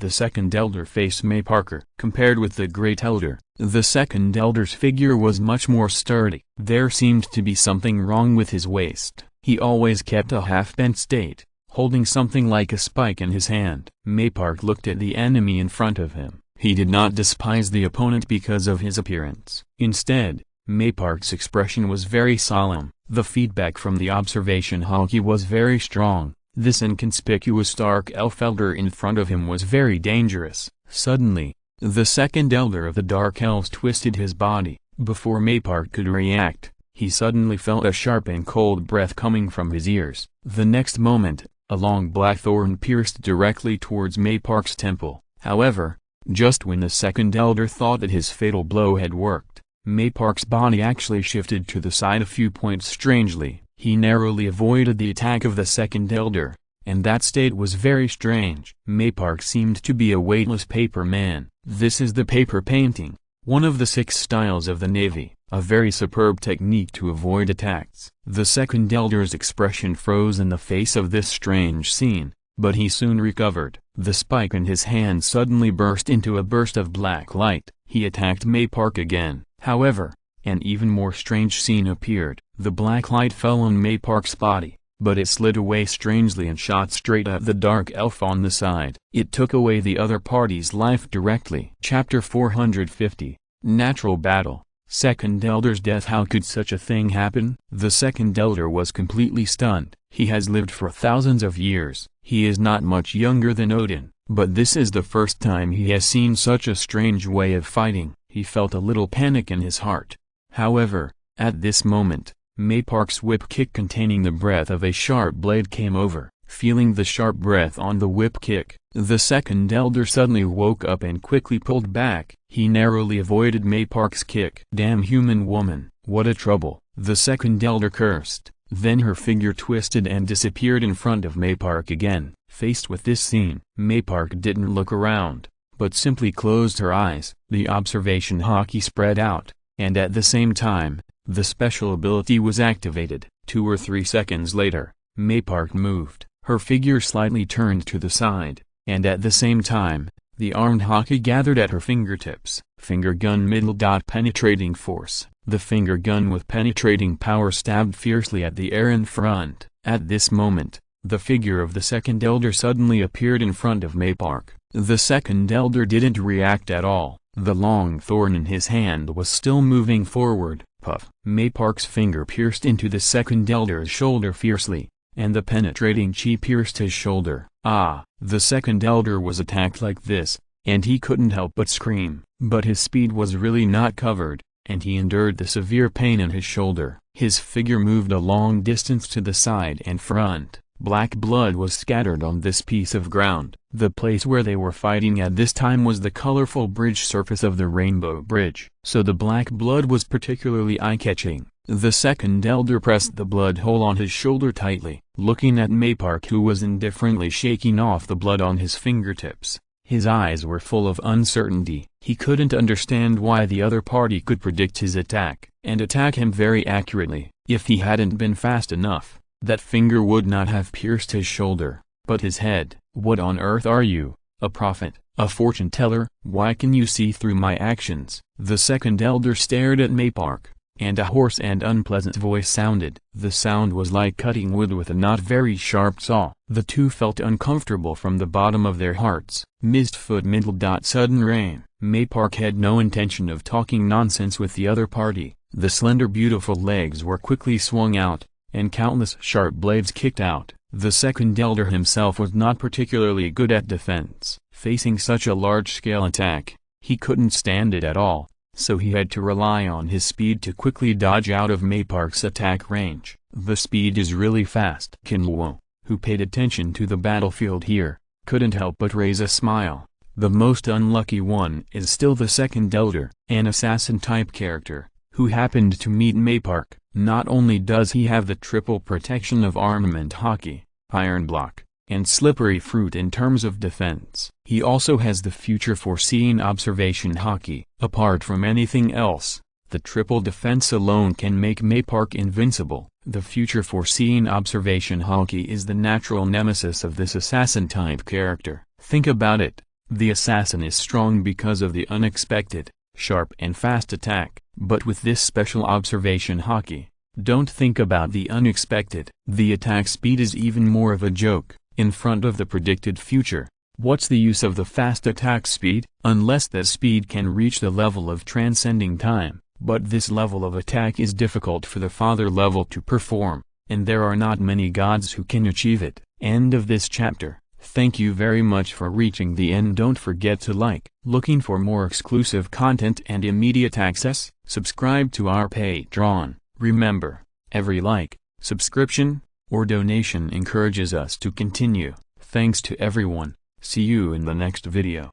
second elder faced May Parker. Compared with the Great Elder, the second elder's figure was much more sturdy. There seemed to be something wrong with his waist. He always kept a half-bent state, holding something like a spike in his hand. Maypark looked at the enemy in front of him. He did not despise the opponent because of his appearance. Instead, Maypark's expression was very solemn. The feedback from the observation hockey was very strong. This inconspicuous Dark Elf elder in front of him was very dangerous. Suddenly, the second elder of the Dark Elves twisted his body. Before Maypark could react, he suddenly felt a sharp and cold breath coming from his ears. The next moment, a long black thorn pierced directly towards Maypark's temple. However, just when the second elder thought that his fatal blow had worked, Maypark's body actually shifted to the side a few points strangely. He narrowly avoided the attack of the second elder, and that state was very strange. Maypark seemed to be a weightless paper man. This is the paper painting. one of the 6 styles of the Navy, a very superb technique to avoid attacks. The second elder's expression froze in the face of this strange scene, but he soon recovered. The spike in his hand suddenly burst into a burst of black light. He attacked May Park again. However, an even more strange scene appeared. The black light fell on May Park's body, but it slid away strangely and shot straight at the dark elf on the side. It took away the other party's life directly. Chapter 450, Natural Battle. Second Elder's death. How could such a thing happen? The second elder was completely stunned. He has lived for thousands of years. He is not much younger than Odin, but this is the first time he has seen such a strange way of fighting. He felt a little panic in his heart. However, at this moment, May Park's whip kick containing the breath of a sharp blade came over. Feeling the sharp breath on the whip kick, the second elder suddenly woke up and quickly pulled back. He narrowly avoided May Park's kick. Damn human woman, what a trouble, the second elder cursed. Then her figure twisted and disappeared in front of May Park again. Faced with this scene, May Park didn't look around, but simply closed her eyes. The observation haki spread out, and at the same time, the special ability was activated. 2 or 3 seconds later, May Park moved. Her figure slightly turned to the side, and at the same time, the armed haki gathered at her fingertips. Finger gun middle. Penetrating force. The finger gun with penetrating power stabbed fiercely at the air in front. At this moment, the figure of the second elder suddenly appeared in front of May Park. The second elder didn't react at all. The long thorn in his hand was still moving forward. Puff. May Park's finger pierced into the second elder's shoulder fiercely, and the penetrating chi pierced his shoulder. The second elder was attacked like this, and he couldn't help but scream. But his speed was really not covered, and he endured the severe pain in his shoulder. His figure moved a long distance to the side and front. Black blood was scattered on this piece of ground. The place where they were fighting at this time was the colorful bridge surface of the Rainbow Bridge, so the black blood was particularly eye-catching. The second elder pressed the blood hole on his shoulder tightly, looking at May Park, who was indifferently shaking off the blood on his fingertips. His eyes were full of uncertainty. He couldn't understand why the other party could predict his attack, and attack him very accurately. If he hadn't been fast enough, that finger would not have pierced his shoulder, but his head. What on earth are you? A prophet? A fortune teller? Why can you see through my actions? The second elder stared at May Park, and a hoarse and unpleasant voice sounded. The sound was like cutting wood with a not very sharp saw. The two felt uncomfortable from the bottom of their hearts. Missed foot middle. Sudden rain. May Park had no intention of talking nonsense with the other party. The slender beautiful legs were quickly swung out, and countless sharp blades kicked out. The second elder himself was not particularly good at defense. Facing such a large-scale attack, he couldn't stand it at all, so he had to rely on his speed to quickly dodge out of May Park's attack range. The speed is really fast. Qin Luo, who paid attention to the battlefield here, couldn't help but raise a smile. The most unlucky one is still the second elder, an assassin-type character, who happened to meet May Park. Not only does he have the triple protection of armament haki, iron block, and slippery fruit in terms of defense, he also has the future foreseeing observation haki. Apart from anything else, the triple defense alone can make May Park invincible. The future foreseeing observation haki is the natural nemesis of this assassin-type character. Think about it. The assassin is strong because of the unexpected, sharp and fast attack, but with this special observation haki, don't think about the unexpected. The attack speed is even more of a joke, in front of the predicted future. What's the use of the fast attack speed, unless that speed can reach the level of transcending time? But this level of attack is difficult for the father level to perform, and there are not many gods who can achieve it. End of this chapter. Thank you very much for reaching the end. Don't forget to like. Looking for more exclusive content and immediate access? Subscribe to our Patreon. Remember, every like, subscription, or donation encourages us to continue. Thanks to everyone. See you in the next video.